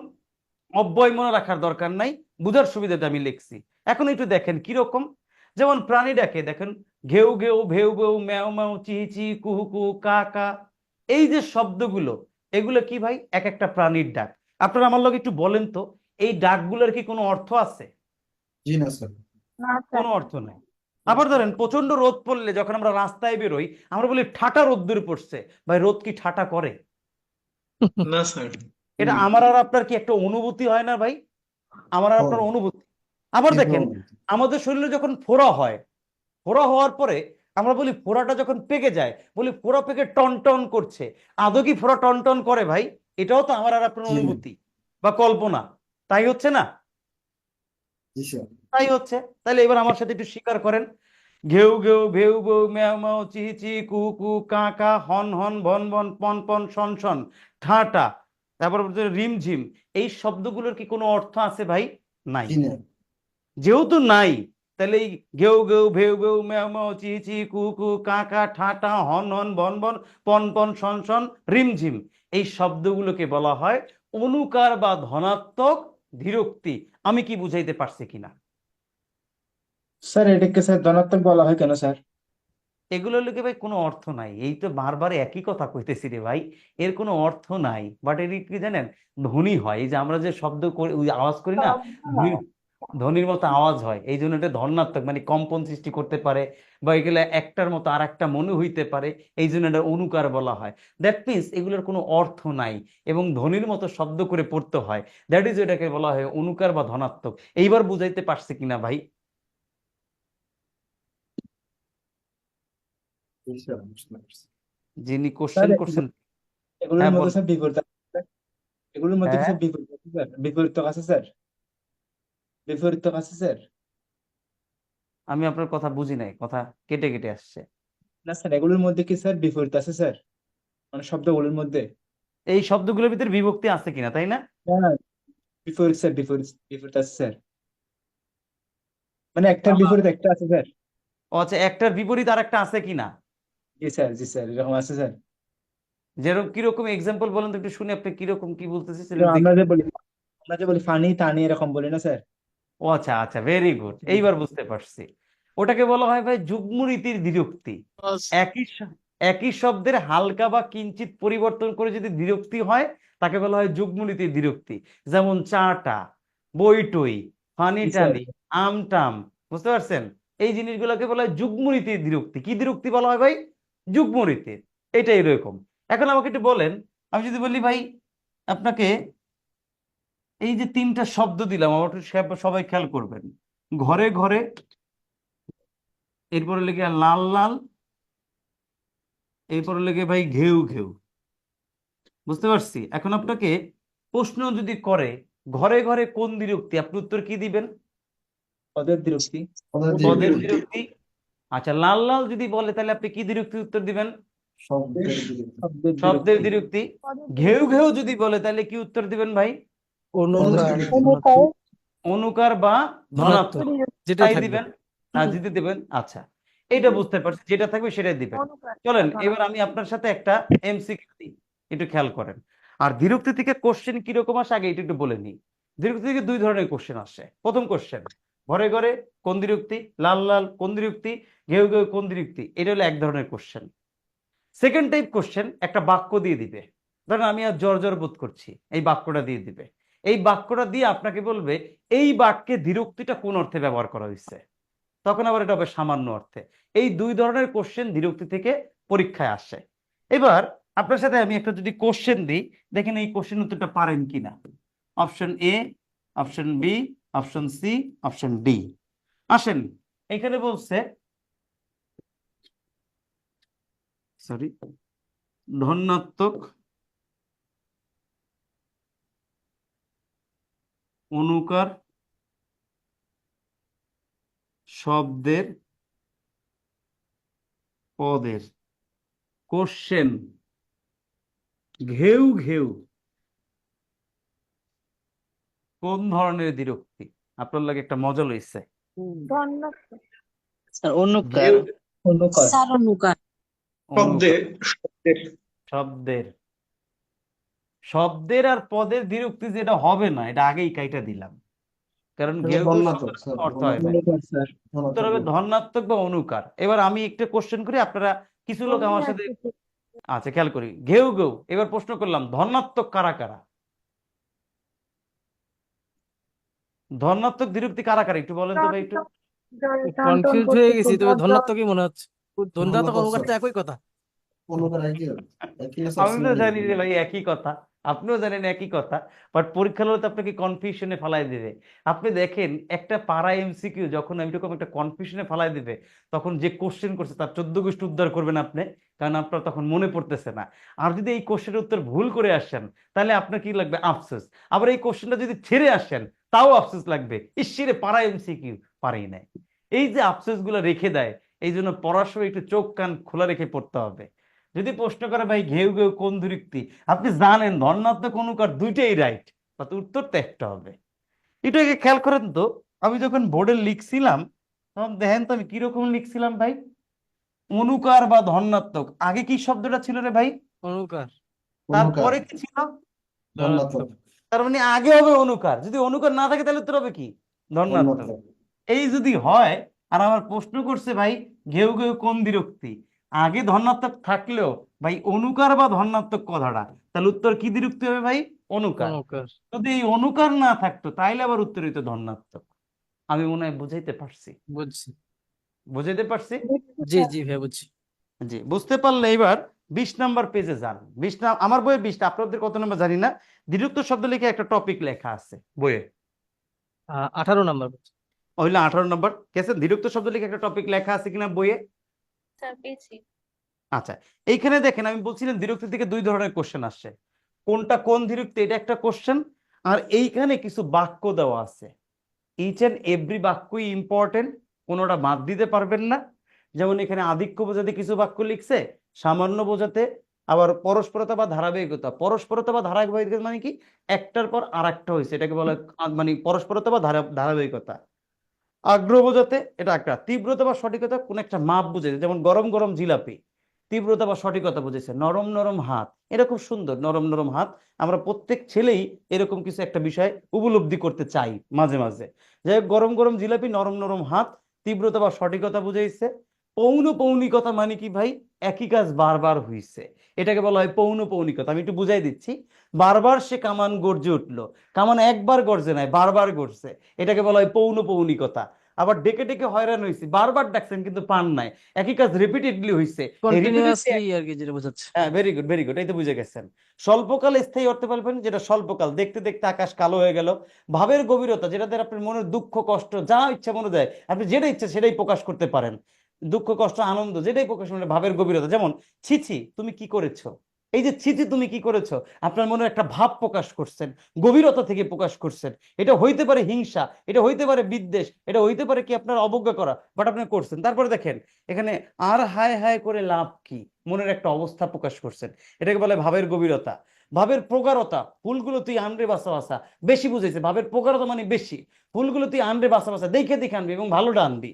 অব্যয় মনে রাখার দরকার নাই, বুঝার সুবিধাতে আমি লিখছি। এখন একটু দেখেন কিরকম। যেমন প্রাণী ডাকে দেখেন ঘেউ ঘেউ ভেউ ভেউ ম্যাও ম্যাও চি চি কুহু কুহু কা কা, এই যে শব্দগুলো এগুলো কি ভাই? এক একটা প্রাণীর ডাক। আপনারা আমার লগে একটু বলেন তো, এই ডাকগুলোর কি কোনো অর্থ আছে? জি না স্যার। না স্যার। কোনো অর্থ নাই। আবার ধরেন প্রচন্ড রোদ পড়লে যখন আমরা রাস্তায় বেরোই আমরা বলি ঠাটা রোদ্দুর পড়ছে, ভাই রোদ কি ঠাটা করে? না স্যার। এটা আমার আর আপনার কি একটা অনুভূতি হয় না ভাই? আমার আর আপনার অনুভূতি। আবার দেখেন আমাদের শরীরে যখন ফোড়া হয়, ফোড়া হওয়ার পরে আমরা বলি ফোড়াটা যখন পেকে যায় বলি ফোড়া পেকে টন টন করছে। আদৌ কি ফোড়া টন টন করে ভাই? এটাও তো আমার আর আপনার অনুভূতি বা কল্পনা, তাই হচ্ছে না? জি স্যার। তাই হচ্ছে। তাহলে এবার আমার সাথে একটু স্বীকার করেন, ঘেউ ঘেউ ভেউ ভেউ ম্যাও ম্যাও চি চি কু কু কা কা হন হন ভন ভন পন পন শন শন ঠাটা, তারপর রিমঝিম, এই শব্দগুলোর কি কোনো অর্থ আছে ভাই? নাই। জি না। যেহেতু নাই, তাহলে এই ঘেউ ঘেউ ভেউ ভেউ ম্যাও ম্যাও চি চি কু কু কা কা ঠাটা হন হন বন বন পন পন শন শন রিমঝিম, এই শব্দগুলোকে বলা হয় অনুকার বা ধনাত্মক দ্বিরুক্তি। আমি কি বুঝাইতে পারছি কিনা? স্যার এটাকে স্যার ধনাত্মক বলা হয় কেন স্যার? এগুলো লোকে ভাই কোনো অর্থ নাই, এই তো বারবার একই কথা কইতেছি রে ভাই, এর কোনো অর্থ নাই। বাট এর কি জানেন, ধ্বনি হয়। এই যে আমরা যে শব্দ করি, ওই আওয়াজ করি না, ধ্বনি, ধ্বনির মতো আওয়াজ হয়, এই জন্য এটা ধনাত্মক, মানে কম্পন সৃষ্টি করতে পারে, বা এগুলো একটার মতো আর একটা মনে হইতে পারে, এই জন্য এটা অনুকার বলা হয়। দ্যাট মিনস এগুলোর কোনো অর্থ নাই এবং ধ্বনির মতো শব্দ করে পড়তে হয়, দ্যাট ইজ এটাকে বলা হয় অনুকার বা ধনাত্মক। এইবার বুঝাইতে পারছে কিনা ভাই? যিনি স্যার কোশ্চেন করছেন, এগুলোর হ্যাঁ মধ্যে বল। স্যার বিপরীত আছে স্যার? এগুলোর মধ্যে কি হ্যাঁ, স্যার বিপরীত আছে স্যার? বিপরীত আছে স্যার? বিপরীত আছে স্যার? আমি আপনার কথা বুঝি নাই, কথা কেটে কেটে আসছে। না স্যার, এগুলোর মধ্যে কি স্যার বিপরীত আছে স্যার? মানে শব্দগুলোর মধ্যে? এই শব্দগুলোর ভিতরে বিভক্তি আছে কিনা, তাই না? না না, বিপরীত স্যার, বিপরীত বিপরীত আছে স্যার। মানে একটার বিপরীত একটা আছে স্যার। ও আচ্ছা, একটার বিপরীত আর একটা আছে কিনা? জি স্যার, জি স্যার, এরকম আছে স্যার। যেরকম কিরকম এক্সাম্পল বলেন তো একটু শুনি, আপনি কিরকম কি বলতেছেন সেটা যেমন দেখি। আমরা যে বলি ফানি টানি এরকম বলি না স্যার? ও আচ্ছা আচ্ছা, ভেরি গুড, এইবার বুঝতে পারছি। ওটাকে বলা হয় ভাই যুগ্ম রীতির দ্বিরুক্তি। একই শব্দের হালকা বা কিঞ্চিত পরিবর্তন করে যদি দ্বিরুক্তি হয়, তাকে বলা হয় যুগ্ম রীতির দ্বিরুক্তি। যেমন চাটা, বইটই, ফানি জি স্যার। টানি, আমটাম, বুঝতে পারছেন? এই জিনিসগুলোকে বলা হয় যুগ্ম রীতির দ্বিরুক্তি। কি দ্বিরুক্তি বলা হয় ভাই? যুগ্ম রীতির। এটা এরকম। এখন আমাকে একটু বলেন, আমি যদি বলি ভাই আপনাকে, এই যে তিনটা শব্দ দিলাম, আমার একটু সবাই খেয়াল করবেন। ঘরে ঘরে, এরপরে লেগে লাল লাল, এরপরে লেগে ভাই ঘেউ ঘেউ। বুঝতে পারছি? এখন আপনাকে প্রশ্ন যদি করে ঘরে ঘরে কোন দ্বিরুক্তি, আপনি উত্তর কি দিবেন? পদের বিরক্তি। পদের দ্বিরুক্তি। আচ্ছা, লাল লাল যদি বলে তাহলে আপনি কি দ্বিরুক্তি উত্তর দিবেন? শব্দের শব্দের বিরক্তি। দ্বিরুক্তি। ঘেউ ঘেউ যদি বলে তাহলে কি উত্তর দিবেন ভাই? অনুকার অনুকার অনুকার বা ধনাত্মক, ধনাত্মক, যেটা তাই থাকবে। দিবেন। যদি দিবেন, আচ্ছা, এটা বুঝতে পারছি, যেটা থাকবে সেটাই দিবেন। চলেন এবার আমি আপনার সাথে একটা এমসিকিউ দিই, একটু খেয়াল করেন। আর দ্বিরুক্তি থেকে কোশ্চেন কিরকম আসে আগে এটা একটু বলে নিই। দ্বিরুক্তি থেকে দুই ধরনের কোশ্চেন আসে। প্রথম কোশ্চেন, ঘরে ঘরে কোন দ্বিরুক্তি, লাল লাল কোন দ্বিরুক্তি, ঘেউ ঘেউ কোন দ্বিরুক্তি, এটা হলো এক ধরনের কোশ্চেন। সেকেন্ড টাইপ কোশ্চেন, একটা বাক্য দিয়ে দিবে। ধরেন আমি আর জ্বর জ্বর বোধ করছি, এই বাক্যটা দিয়ে দিবে। এই বাক্যটা দিয়ে আপনাকে বলবে এই বাক্যে দ্বিরুক্তিটা কোন অর্থে ব্যবহার করা হয়েছে, তখন আবার এটা হবে সামান্য অর্থে। এই দুই ধরনের কোশ্চেন দ্বিরুক্তি থেকে পরীক্ষায় আসে। এবার আপনার সাথে আমি একটা যদি কোশ্চেন দিই, দেখেন এই কোশ্চেন উত্তরটা পারেন কিনা। Option A, option B, option C, option D. আসেন, এখানে বলছে, সরি, ধনাত্মক অনুকার শব্দের পদের কোশ্চেন ঘেউ ঘেউ কোন ধরনের দ্বিরুক্তি? আপনার লাগে একটা মজা লইছে। স্যার অনুকার। ঘেউ অনুকার। অনুকার। অনুকার। শব্দের, শব্দের আর পদের দ্বিরুক্তি যেটা হবে না, এটা আগেই কাইটা দিলাম, কারণ ঘেউ ঘেউ শব্দের কোনো অর্থ হয় না। অনুকার স্যার। উত্তর হবে ধনাত্মক বা অনুকার। এবার আমি একটা কোশ্চেন করি, আপনারা কিছু লোক আমার সাথে, আচ্ছা খেয়াল করি, ঘেউ ঘেউ, এবার প্রশ্ন করলাম ধনাত্মক কারা কারা, ধনাত্মক দ্বিরুক্তি কারা কারা, একটু বলেন তো ভাই একটু। কনফিউজ হয়ে গেছি, তবে ধনাত্মকই মনে হচ্ছে। ধনাত্মক অনুকার তো একই কথা। আমি তো জানি যে ভাই একই কথা, আপনিও জানেন একই কথা, বাট পরীক্ষা হলে তো আপনাকে কনফিউশনে ফেলাই দেবে। আপনি দেখেন একটা পাড়া এমসিকিউ যখন এরকম একটা কনফিউশনে ফেলাই দেবে, তখন যে কোশ্চেন করছে তার 14 গোষ্ঠী উদ্ধার করবেন আপনি, কারণ আপনার তখন মনে পড়তেছে না। আর যদি এই কোশ্চেনের উত্তর ভুল করে আসেন, তাহলে আপনার কি লাগবে? আফসোস। আবার এই কোশ্চেনটা যদি ছেড়ে আসেন, তাও আফসোস লাগবে, ইসিরে পাড়া এমসিকিউ পারেই নাই। এই যে আফসোস গুলো রেখে দেয়, এই জন্য পড়ার সময় একটু চোখ কান খোলা রেখে পড়তে হবে। যদি প্রশ্ন করে ভাই ঘেউ ঘেউ কোন দ্বিরুক্তি, আপনি জানেন ধনাত্মক অনুকার দুইটাই রাইট, তাতে উত্তর তো একটা হবে। এটাকে খেয়াল করেন তো, আমি যখন বোর্ডে লিখছিলাম তখন দেখেন তো আমি কিরকম লিখছিলাম ভাই। অনুকার বা ধনাত্মক, আগে কি শব্দটা ছিল রে ভাই? অনুকার। তারপরে কি ছিল? ধনাত্মক। তার মানে আগে হবে অনুকার, যদি অনুকার না থাকে তাহলে উত্তর হবে কি? ধনাত্মক। ধনাত্মক। এই যদি হয়, আর আমার প্রশ্ন করছে ভাই ঘেউ ঘেউ কোন দ্বিরুক্তি, আগে ধনাত্মক থাকলেও ভাই অনুকার বা ধনাত্মক কথাটা, তাহলে উত্তর কি দ্বিরুক্তি হবে ভাই? অনুকার। অনুকার। যদি এই অনুকার না থাকতো তাইলে আবার উত্তর হইতো ধনাত্মক। আমি মনে হয় বুঝাইতে পারছি, বুঝছি। বুঝাইতে পারছি? জি জি ভাই বুঝছি। জি, বুঝতে পারলে এবার 20 নাম্বার পেজে যান। 20 আমার বইয়ে 20টা, আপনাদের কত নাম্বার জানি না। দ্বিরুক্ত শব্দ লিখে একটা টপিক লেখা আছে বইয়ে, 18 নাম্বার। হইলে 18 নম্বর কেসে দ্বিরুক্ত শব্দ লিখে একটা টপিক লেখা আছে কিনা বইয়ে? স্যার পেয়েছি। আচ্ছা, এইখানে দেখেন আমি বলছিলাম দ্বিরুক্তি থেকে দুই ধরনের কোশ্চেন আসছে, কোনটা কোন দ্বিরুক্তি এটা একটা কোশ্চেন, আর এইখানে কিছু বাক্য দেওয়া আছে, ইচ এন্ড এভরি বাক্যই ইম্পর্টেন্ট, কোনোটা বাদ দিতে পারবেন না। যেমন এখানে আধিক্য বোঝাতে কিছু বাক্য লিখছে, সামান্য বোঝাতে আবার পরস্পরতা বা ধারাবাহিকতা। পরস্পরতা বা ধারাবাহিকতা মানে কি? একটার পর আর একটা হয়েছে, এটাকে বলা হয় মানে পরস্পরতা বা ধারাবাহিকতা। আগ্রহ বোঝাতে এটা একটা, তীব্রতা বা সঠিকতা কোন একটা মাপ বুঝেছে, যেমন গরম গরম জিলাপি, তীব্রতা বা সঠিকতা বুঝেছে। নরম নরম হাত, এটা খুব সুন্দর, নরম নরম হাত। আমরা প্রত্যেক ছেলেই এরকম কিছু একটা বিষয় উপলব্ধি করতে চাই মাঝে মাঝে। যাই হোক, গরম গরম জিলাপি, নরম নরম হাত, তীব্রতা বা সঠিকতা বুঝাইছে। পৌনপৌনিকতা মানে কি ভাই? একই কাজ বারবার হইছে, এটাকে বলা হয় পৌনপৌনিকতা। আমি একটু বুঝাই দিচ্ছি। বারবার সে কামান গর্জে উঠলো, কামান একবার গর্জে নাই, বারবার গর্জে, এটাকে বলা হয় পৌনপৌনিকতা। আবার ডেকে ডেকে হয়রান হয়েছি, বারবার ডাকছেন কিন্তু পান নাই, একই কাজ রিপিটেডলি হইছে। কন্টিনিউয়াসলি আর কি যেটা বোঝাচ্ছে। হ্যাঁ, ভেরি গুড ভেরি গুড, এই তো বুঝে গেছেন। স্বল্পকাল স্থায়ী অর্থে বলবেন, যেটা স্বল্পকাল, দেখতে দেখতে আকাশ কালো হয়ে গেল। ভাবের গভীরতা, যেটাতে আপনার মনের দুঃখ কষ্ট যা ইচ্ছা মনে যায়, আপনি যেটা ইচ্ছা সেটাই প্রকাশ করতে পারেন, দুঃখ কষ্ট আনন্দ যেটাই প্রকাশ করতে, ভাবের গভীরতা। যেমন ছিছি তুমি কি করেছো, এই যে ছিছি তুমি কি করেছো, আপনার মনে একটা ভাব প্রকাশ করছেন, গভীরতা থেকে প্রকাশ করছেন। এটা হইতে পারে হিংসা, এটা হইতে পারে বিদ্বেষ, এটা হইতে পারে কি আপনার অবজ্ঞা করা, বাট আপনি করছেন। তারপরে দেখেন এখানে আর হায় হায় করে লাভ কি, মনের একটা অবস্থা প্রকাশ করছেন, এটাকে বলে ভাবের গভীরতা। ভাবের প্রগাঢ়তা, ফুলগুলো তুই আনরে বাসা বাসা, বেশি বুঝেছে। ভাবের প্রগাঢ়তা মানে বেশি, ফুলগুলো তুই আনরে বাসা বাসা, দেখে দেখে আনবি এবং ভালোটা আনবি।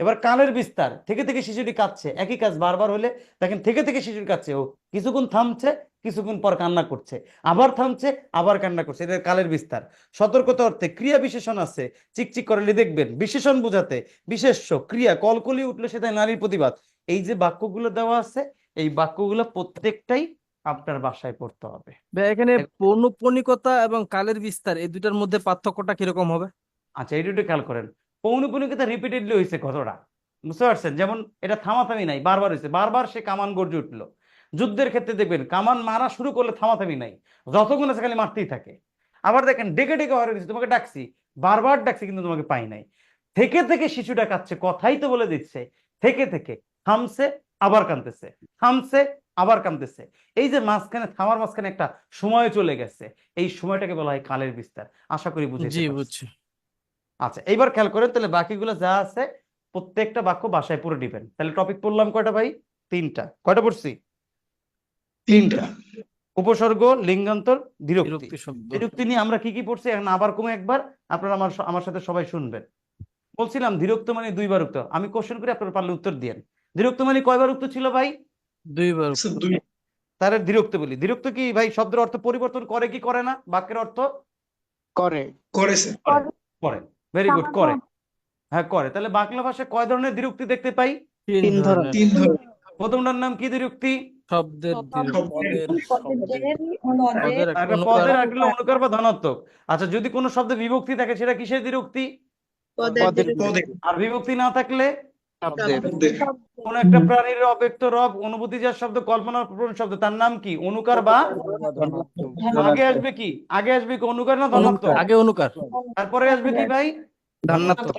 এবার কানের বিস্তার, থেকে থেকে শিশুটি কাঁদছে, একই কাজ বারবার হলে দেখেন থেকে থেকে শিশুটি কাঁদছে, ও কিছুক্ষণ থামছে, কিছুক্ষণ পর কান্না করছে, আবার থামছে, আবার কান্না করছে, এটা কালের বিস্তার। সতর্কতা অর্থে ক্রিয়া বিশেষণ আছে, চিকচিক করলে দেখবেন, বিশেষণ বোঝাতে বিশেষ্য, ক্রিয়া কলকলি উঠলে সেটা নারীর প্রতিবাদ। এই যে বাক্যগুলো দেওয়া আছে, এই বাক্যগুলো প্রত্যেকটাই আপনার বাসায় পড়তে হবে। ভাই এখানে পৌনঃপুনিকতা এবং কালের বিস্তার এই দুটার মধ্যে পার্থক্যটা কিরকম হবে? আচ্ছা, এই দুটো খেয়াল করেন। পৌনঃপুনিকতা রিপিটেডলি হয়েছে কতটা, বুঝতে পারছেন? যেমন এটা থামাথামি নাই, বারবার হয়েছে, বারবার সে কামান গর্জে উঠলো। যুদ্ধের ক্ষেত্রে দেখবেন কামান মারা শুরু করলে থামাথামি নাই, যতক্ষণ আছে খালি মারতেই থাকে। আবার দেখেন ডেকে ডেকে হয়রান হয়েছে, তোমাকে ডাকছি, বারবার ডাকছি কিন্তু তোমাকে পাই নাই। থেকে থেকে শিশুটা কাঁদছে, কথাই তো বলে দিচ্ছে, থেকে থেকে থামছে, আবার কাঁদতেছে, থামছে, আবার কাঁদতেছে। এই যে মাঝখানে থামার মাঝখানে একটা সময় চলে গেছে, এই সময়টাকে বলা হয় কালের বিস্তার। আশা করি বুঝাইতে জি পারছি। বুঝছি। আচ্ছা, এইবার খেয়াল করেন, তাহলে বাকিগুলো যা আছে প্রত্যেকটা বাক্য বাসায় পড়ে দিবেন। তাহলে টপিক পড়লাম কয়টা ভাই? 3টা। কয়টা পড়ছি? 3টা। উপসর্গ, লিঙ্গান্তর, দ্বিরুক্তি। বিরক্তি শব্দ। দ্বিরুক্তি নিয়ে আমরা কি কি পড়ছি এখন আবার কমে একবার আপনারা আমার সাথে সবাই শুনবেন। বলছিলাম দ্বিরুক্ত মানে দুইবার উক্ত, আমি কোশ্চেন করে আপনারা পারলে উত্তর দিয়েন। দ্বিরুক্ত মানে কয়বার উক্ত ছিল ভাই? 2 বার। তার দ্বিরুক্ত বলি। দ্বিরুক্ত কি ভাই শব্দের অর্থ পরিবর্তন করে কি করে না? বাক্যের অর্থ করে। করে। ভেরি গুড, করে। হ্যাঁ করে। তাহলে বাংলা ভাষায় কয় ধরনের দ্বিরুক্তি দেখতে পাই? 3 ধরনের। প্রথমটার নাম কি দ্বিরুক্তি? শব্দের পদের একটা একটা অনুকার। পদের একটা অনুকার বা ধনাত্মক। আচ্ছা, যদি কোনো শব্দে বিভক্তি থাকে সেটা কিসের দ্বিরুক্তি? আর বিভক্তি না থাকলে কোন একটা প্রাণীর অব্যক্ত রব অনুভূতিজাত শব্দ কল্পনাপ্রবণ শব্দ, তার নাম কি? অনুকার বা আগে আসবে কি? আগে আসবে কি অনুকার না ধনাত্মক? আগে অনুকার, তারপরে আসবে কি ভাই? ধনাত্মক।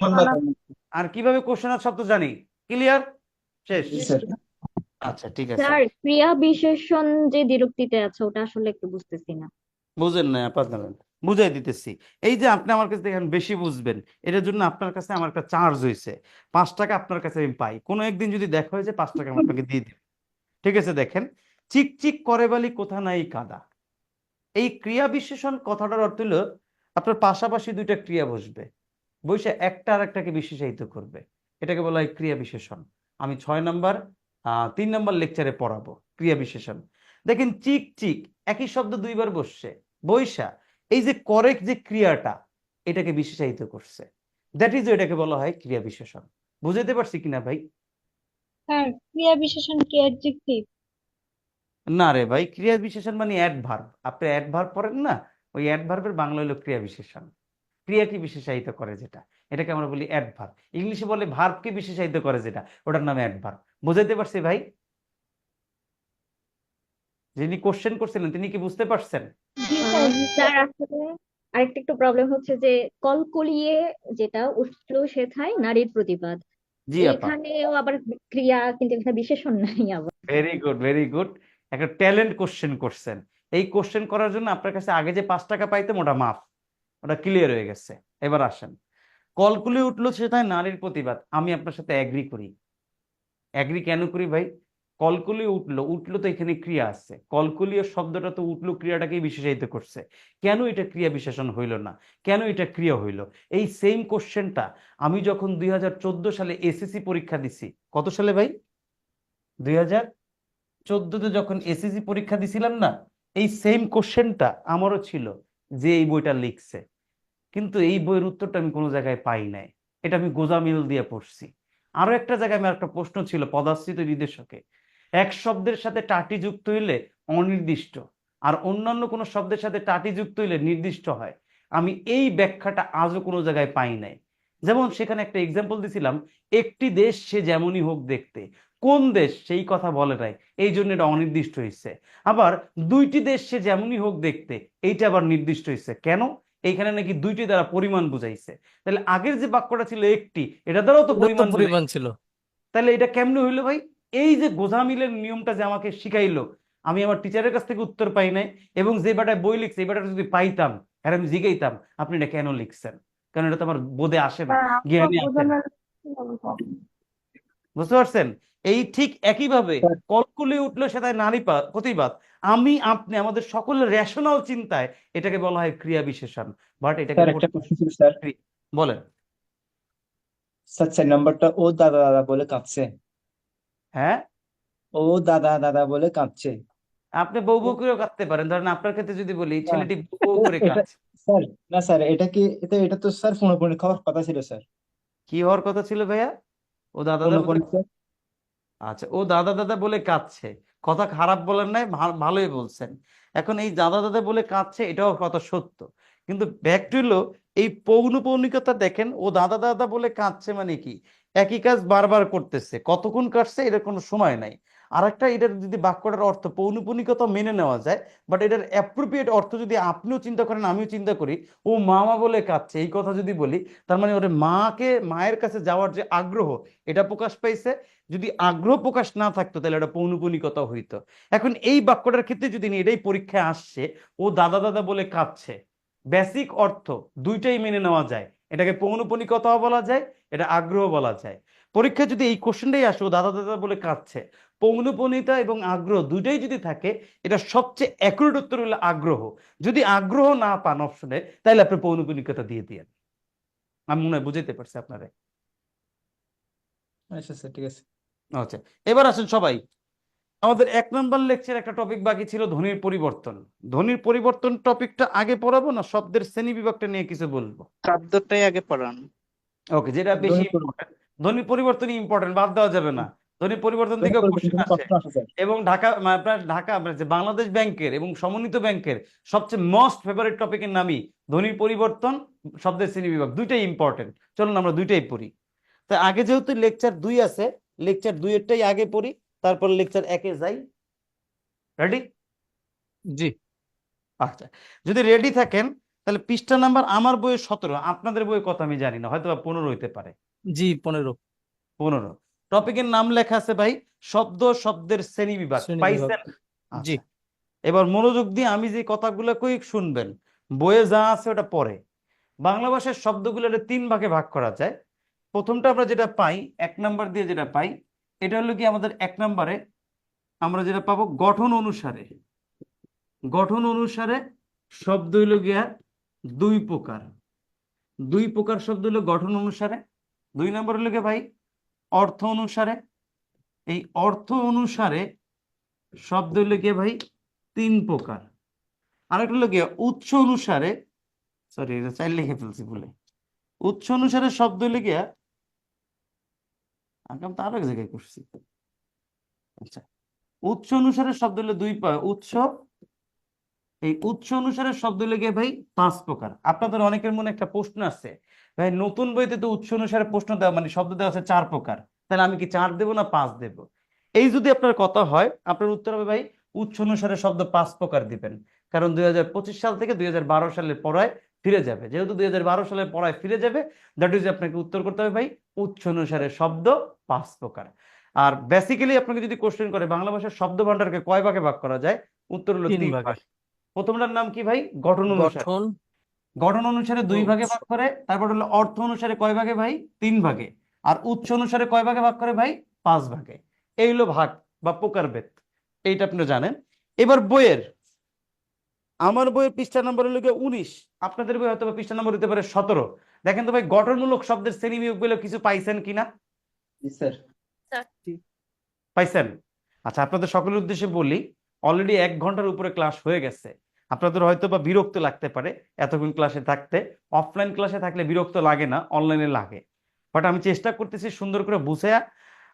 আর কিভাবে কোশ্চেন শব্দ জানি? ক্লিয়ার? শেষ? আচ্ছা ঠিক আছে। স্যার ক্রিয়া বিশেষণ যে দ্বিরুক্তিতে আছে ওটা আসলে একটু বুঝতেছি না। বুঝেন না আপনারা? বুঝাই দিতেছি। এই যে আপনি আমার কাছে দেখেন বেশি বুঝবেন, এটার জন্য আপনার কাছে আমার একটা চার্জ হয়েছে 5 টাকা, আপনার কাছে আমি পাই। কোনো একদিন যদি দেখা হয়েছে 5 টাকা আমি আপনাকে দিয়ে দিব, ঠিক আছে? দেখেন, চিকচিক করে বালি কোথা নাই কাদা, এই ক্রিয়া বিশেষণ কথাটার অর্থ হলো আপনার পাশাপাশি দুইটা ক্রিয়া বসবে, বসে একটা আর একটাকে বিশেষায়িত করবে, এটাকে বলা হয় ক্রিয়া বিশেষণ। আমি 6 নাম্বার 3 নাম্বার লেকচারে পড়াবো ক্রিয়া বিশেষণ। দেখেন চিক চিক একই শব্দ দুইবার বসছে, বৈশা এই যে করেক্ট যে ক্রিয়াটা এটাকে বিশেষায়িত করছে, দ্যাট ইজ এটাকে বলা হয় ক্রিয়া বিশেষণ। বুঝাইতে পারছি কিনা ভাই? স্যার ক্রিয়া বিশেষণ কি অ্যাডজেক্টিভ? না রে ভাই, ক্রিয়া বিশেষণ মানে অ্যাডভার্ব। আপনি অ্যাডভার্ব পড়েন না, ওই অ্যাডভার্বের বাংলা হলো ক্রিয়া বিশেষণ। ক্রিয়াকে বিশেষায়িত করে যেটা, এটাকে আমরা বলি অ্যাডভার্ব। ইংলিশে বলে ভার্বকে বিশেষায়িত করে যেটা, ওটার নামে অ্যাডভার্ব। বুঝাইতে পারছি ভাই? যিনি কোশ্চেন করছিলেন তিনি কি বুঝতে পারছেন? জি স্যার। স্যার আসলে আরেকটা একটু প্রবলেম হচ্ছে যে কলকলিয়ে যেটা উঠলো সেথায় নারীর প্রতিবাদ, জি আপা, এখানেও আবার ক্রিয়া, কিন্তু এখানে বিশেষণ নাই আবার। Very good, very good. একটা ট্যালেন্ট কোশ্চেন করছেন। এই কোশ্চেন করার জন্য আপনার কাছে আগে যে 5 টাকা পাইতাম ওটা মাফ, ওটা ক্লিয়ার হয়ে গেছে। এবার আসেন, কলকুলি উঠলো সেটাই নারীর প্রতিবাদ। আমি আপনার সাথে অ্যাগ্রি করি। অ্যাগ্রি কেন করি ভাই? কলকলি উঠলো, উঠলো তো এখানে ক্রিয়া আছে, কলকলীয় শব্দটা তো উঠলো ক্রিয়াটাকেই বিশেষায়িত করছে। কেন এটা ক্রিয়া বিশেষণ হইল না, কেন এটা ক্রিয়া হইল? এই সেম কোশ্চেনটা আমি যখন 2014 সালে এসএসসি পরীক্ষা দিছি। কত সালে ভাই? 2014-তে যখন এসএসসি পরীক্ষা দিছিলাম না, এই সেম কোশ্চেনটা আমারও ছিল, যে এই বইটা লিখছে। কিন্তু এই বইয়ের উত্তরটা আমি কোনো জায়গায় পাই নাই, এটা আমি গোজামিল দিয়ে পড়ছি। আরো একটা জায়গায় আমার একটা প্রশ্ন ছিল পদাশ্রিত নির্দেশকে, এক শব্দের সাথে টাটি যুক্ত হইলে অনির্দিষ্ট, আর অন্যান্য কোনো শব্দের সাথে টাটি যুক্ত হইলে নির্দিষ্ট হয়। আমি এই ব্যাখ্যাটা আজও কোনো জায়গায় পাই নাই। যেমন সেখানে একটা এক্সাম্পল দিছিলাম, একটি দেশ সে যেমনই হোক দেখতে, কোন দেশ সেই কথা বলে নাই, এই জন্য এটা অনির্দিষ্ট হয়েছে। আবার দুইটি দেশ সে যেমনই হোক দেখতে, এইটা আবার নির্দিষ্ট হয়েছে। কেন? এইখানে নাকি দুইটি দ্বারা পরিমাণ বুঝাইছে। তাহলে আগের যে বাক্যটা ছিল একটি, এটা দ্বারাও তো এটা তো পরিমাণ পরিমাণ বুঝাইছে। ছিল। তাহলে এটা কেমনে হইলো ভাই? এই যে গোজামিলের নিয়মটা যে আমাকে শিখাইলো, আমি আমার টিচারের কাছ থেকে উত্তর পাই নাই, এবং যে বেটায় বই লিখছে এই বেটাটা যদি পাইতাম আর আমি জিগাইতাম আপনি এটা কেন লিখছেন, কারণ এটা তো আমার বোধে আসে না, জ্ঞানে আসে না। বুঝতে পারছেন? এই ঠিক একইভাবে কলকুলি উঠলো সেটা নারী প্রতিবাদ। আমি আপনি আমাদের সকলের রেশনাল চিন্তায় এটাকে বলা হয় ক্রিয়া বিশেষণ, বাট এটাকে স্যার একটা প্রশ্ন ছিল স্যার। বলেন। স্যার 4 নম্বরটা ও দাদা দাদা বলে কাঁদছে। হ্যাঁ, ও দাদা দাদা বলে কাঁদছে। আপনি বউ বউ করেও কাঁদতে পারেন। ধরেন আপনার ক্ষেত্রে যদি বলি, না, ছেলেটি বউ বউ করে এটা কাঁদছে। স্যার, না স্যার, এটা কি এটা তো স্যার ফোনাফোনি খাওয়ার কথা ছিল স্যার। কি হওয়ার কথা ছিল ভাইয়া? ও দাদা দাদা বলে, ফোনাফোনি স্যার। আচ্ছা ও দাদা দাদা বলে কাঁদছে, কথা খারাপ বলেন নাই, ভালোই বলছেন। এখন এই দাদা দাদা বলে কাঁদছে এটাও কথা সত্য, কিন্তু ব্যাক টু হলো এই পৌনপৌনিকতা দেখেন। ও দাদা দাদা বলে কাঁদছে মানে কি? একই কাজ বারবার করতেছে, কতক্ষণ কাটছে এটার কোনো সময় নাই। আর একটা, এটার যদি বাক্যটার অর্থ পৌনপৌনিকতা মেনে নেওয়া যায়, বাট এটার অ্যাপ্রোপ্রিয়েট অর্থ যদি আপনিও চিন্তা করেন আমিও চিন্তা করি, ও মামা বলে কাঁদছে এই কথা যদি বলি, তার মানে ওর মায়ের কাছে যাওয়ার যে আগ্রহ এটা প্রকাশ পাইছে। যদি আগ্রহ প্রকাশ না থাকতো তাহলে এটা পৌনপুনিকতা হইতো। এখন এই বাক্যটার ক্ষেত্রে যদি এটাই পরীক্ষায় আসছে, ও দাদা দাদা বলে কাঁদছে, বেসিক অর্থ দুইটাই মেনে নেওয়া যায়, এটাকে পৌনপুনিকতাও বলা যায়, এটা আগ্রহ বলা যায়। পরীক্ষায় যদি এই কোশ্চেনটাই আসে ও দাদা দাদা বলে কাঁদছে, পৌনপুনিতা এবং আগ্রহ দুইটাই যদি থাকে, এটা সবচেয়ে অ্যাকুরেট উত্তর হলো আগ্রহ। যদি আগ্রহ না পান অপশনে, তাহলে আপনি পৌনপুনিকতা দিয়ে দিয়েন। আমি মনে হয় বুঝাইতে পারছি আপনারে। আচ্ছা স্যার, ঠিক আছে। আচ্ছা, এবার আসেন সবাই, আমাদের 1 নম্বর লেকচার একটা টপিক বাকি ছিল, ধ্বনির পরিবর্তন। ধ্বনির পরিবর্তন টপিকটা আগে পড়াবো না শব্দের শ্রেণী বিভাগটা নিয়ে কিছু বলবো? শব্দটাই আগে পড়ান। ওকে, যেটা বেশি ইম্পর্টেন্ট। ধ্বনির পরিবর্তনই ইম্পর্টেন্ট, বাদ দেওয়া যাবে না। ধ্বনির পরিবর্তন থেকে কোশ্চেন আসে, প্রশ্ন আছে স্যার। এবং ঢাকা যে বাংলাদেশ ব্যাংকের এবং সমন্বিত ব্যাংকের সবচেয়ে মোস্ট ফেভারিট টপিকের নামই ধ্বনির পরিবর্তন, শব্দের শ্রেণী বিভাগ। দুইটাই ইম্পর্টেন্ট, চলুন আমরা দুইটাই পড়ি। তো আগে যেহেতু লেকচার 2 আছে, লেকচার 2 এরটাই আগে পড়ি, তারপর লেকচার 1-এ যাই। রেডি? জি আচ্ছা, যদি রেডি থাকেন তাহলে পৃষ্ঠা নাম্বার আমার বইয়ে 17, আপনাদের বইয়ে কত আমি জানি না, হয়তো 15 হইতে পারে। জি 15 15। টপিকের নাম লেখা আছে ভাই শব্দ, শব্দের শ্রেণী বিভাগ। শ্রেণী বিভাগ। পাইছেন? জি আচ্ছা, এবার মনোযোগ দিয়ে আমি যে কথাগুলো কই শুনবেন, বইয়ে যা আছে ওটা পড়ে। বাংলা ভাষার শব্দগুলো 3 ভাগে ভাগ করা যায়। প্রথমটা আমরা যেটা পাই 1 নাম্বার দিয়ে যেটা পাই, এটা হলো কি আমাদের 1 নাম্বারে আমরা যেটা পাবো গঠন অনুসারে। গঠন অনুসারে শব্দ হইল গিয়া 2 প্রকার। 2 প্রকার শব্দ হলো গঠন অনুসারে। 2 নম্বর হলো গিয়ে ভাই অর্থ অনুসারে। এই অর্থ অনুসারে শব্দ হইল গিয়ে ভাই 3 প্রকার। আরেকটা হলো গিয়ে উৎস অনুসারে, সরি এটা চাইল্ড লিখে ফেলছি ভুলে, উৎস অনুসারে শব্দ হলে গিয়া আগাম তো আরো এক জায়গায় করছি। আচ্ছা, উৎস অনুসারে শব্দ হলো উৎস, এই উৎস অনুসারে শব্দ হলে গিয়ে ভাই 5 প্রকার। আপনাদের অনেকের মনে একটা প্রশ্ন আছে, ভাই নতুন বইতে তো উৎস অনুসারে প্রশ্ন দেওয়া মানে শব্দ দেওয়া আছে 4 প্রকার, তাহলে আমি কি 4 দেবো না 5 দেব? এই যদি আপনার কথা হয়, আপনার উত্তর হবে ভাই উৎস অনুসারে শব্দ 5 প্রকার দিবেন, কারণ 2025 সাল থেকে 2012 সালের পড়ায় ফিরে যাবে। যেহেতু 2012 সালের পড়ায় ফিরে যাবে, দ্যাট ইজ আপনাকে উত্তর করতে হবে ভাই উৎস অনুসারে শব্দ 5 প্রকার। আর বেসিক্যালি আপনাকে যদি কোশ্চেন করে বাংলা ভাষার শব্দ ভান্ডারকে কয় ভাগে ভাগ করা যায়, উত্তর হলো 3 3 ভাগে। ভাগ। প্রথমটার নাম কি ভাই? গঠন অনুসারে। গঠন, গঠন অনুসারে 2 ভাগে উৎস। ভাগ করে। তারপর হলো অর্থ অনুসারে কয় ভাগে ভাই? 3 ভাগে। আর উৎস অনুসারে কয় ভাগে ভাগ করে ভাই? 5 ভাগে। এই হলো ভাগ বা প্রকারভেদ, এইটা আপনি জানেন। এবার বইয়ের, আমার বইয়ের পৃষ্ঠা নম্বর হলো 19, আপনাদের বই হয়তো পৃষ্ঠা নম্বর হতে পারে 17। দেখেন তো ভাই গঠনমূলক শব্দের শ্রেণী বিয়োগ বলে কিছু পাইছেন কিনা? স্যার পাইছেন? আচ্ছা, আপনাদের সকলের উদ্দেশ্যে বলি, অলরেডি 1 ঘন্টার উপরে ক্লাস হয়ে গেছে। আপনাদের হয়তো বা বিরক্ত লাগতে পারে এতক্ষণ ক্লাসে থাকতে। অফলাইন ক্লাসে থাকলে বিরক্ত লাগে না, অনলাইনে লাগে। বাট আমি চেষ্টা করতেছি সুন্দর করে বুঝে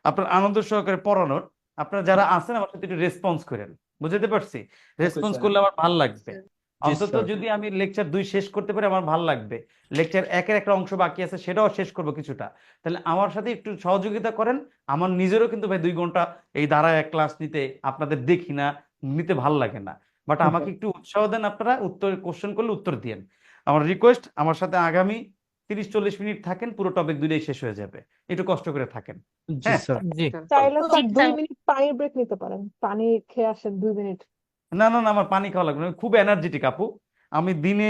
আপনার আনন্দ সহকারে পড়ানোর। আপনারা যারা আছেন আমার সাথে একটু রেসপন্স করেন, বুঝতে পারছি? Response sir. করলে আমার ভালো লাগবে। জি অন্তত স্যার। যদি আমি লেকচার 2 শেষ করতে পারি আমার ভালো লাগবে। লেকচার 1-এর একটা অংশ বাকি আছে, সেটাও শেষ করবো কিছুটা। তাহলে আমার সাথে একটু সহযোগিতা করেন। আমার নিজেরও কিন্তু ভাই 2 ঘন্টা এই দাঁড়ায় ক্লাস নিতে আপনাদের দেখি না, নিতে ভাল লাগে না। বাট আমাকে একটু উৎসাহ দেন, আপনারা উত্তর কোশ্চেন করলে উত্তর দিয়েন। আমার রিকোয়েস্ট, আমার সাথে আগামী 30-40 মিনিট থাকেন, পুরো টপিক 2টাই শেষ হয়ে যাবে। একটু কষ্ট করে থাকেন। জি হ্যাঁ, স্যার। জি। চাইলে জি স্যার 2 স্যার। মিনিট পানির ব্রেক নিতে পারেন, পানি খেয়ে আসেন 2 মিনিট। না না না, আমার পানি খাওয়া লাগবে না, আমি খুব এনার্জেটিক আপু। আমি দিনে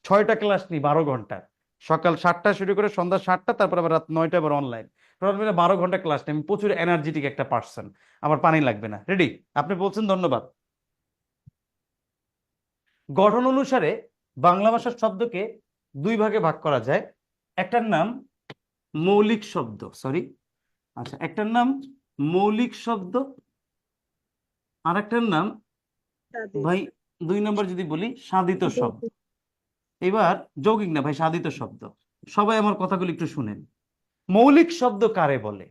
6টা ক্লাস নিই 12 ঘন্টা, সকাল 7টা শুরু করে সন্ধ্যা 7টা, তারপর আবার রাত 9টা আবার অনলাইন। টোটাল মিলে 12 ঘন্টা ক্লাস নিই। আমি প্রচুর এনার্জেটিক একটা পার্সন, আমার পানি লাগবে না। রেডি? আপনি বলছেন, ধন্যবাদ। গঠন অনুসারে বাংলা ভাষার শব্দকে 2 ভাগে ভাগ করা যায়। একটার নাম মৌলিক শব্দ, সরি, আচ্ছা, একটার নাম মৌলিক শব্দ, আর একটার নাম ভাই 2 নম্বর যদি বলি সাধিত শব্দ। এবার যৌগিক না ভাই, সাধিত শব্দ। সবাই আমার কথাগুলো একটু শুনেন। মৌলিক শব্দ কারে বলে?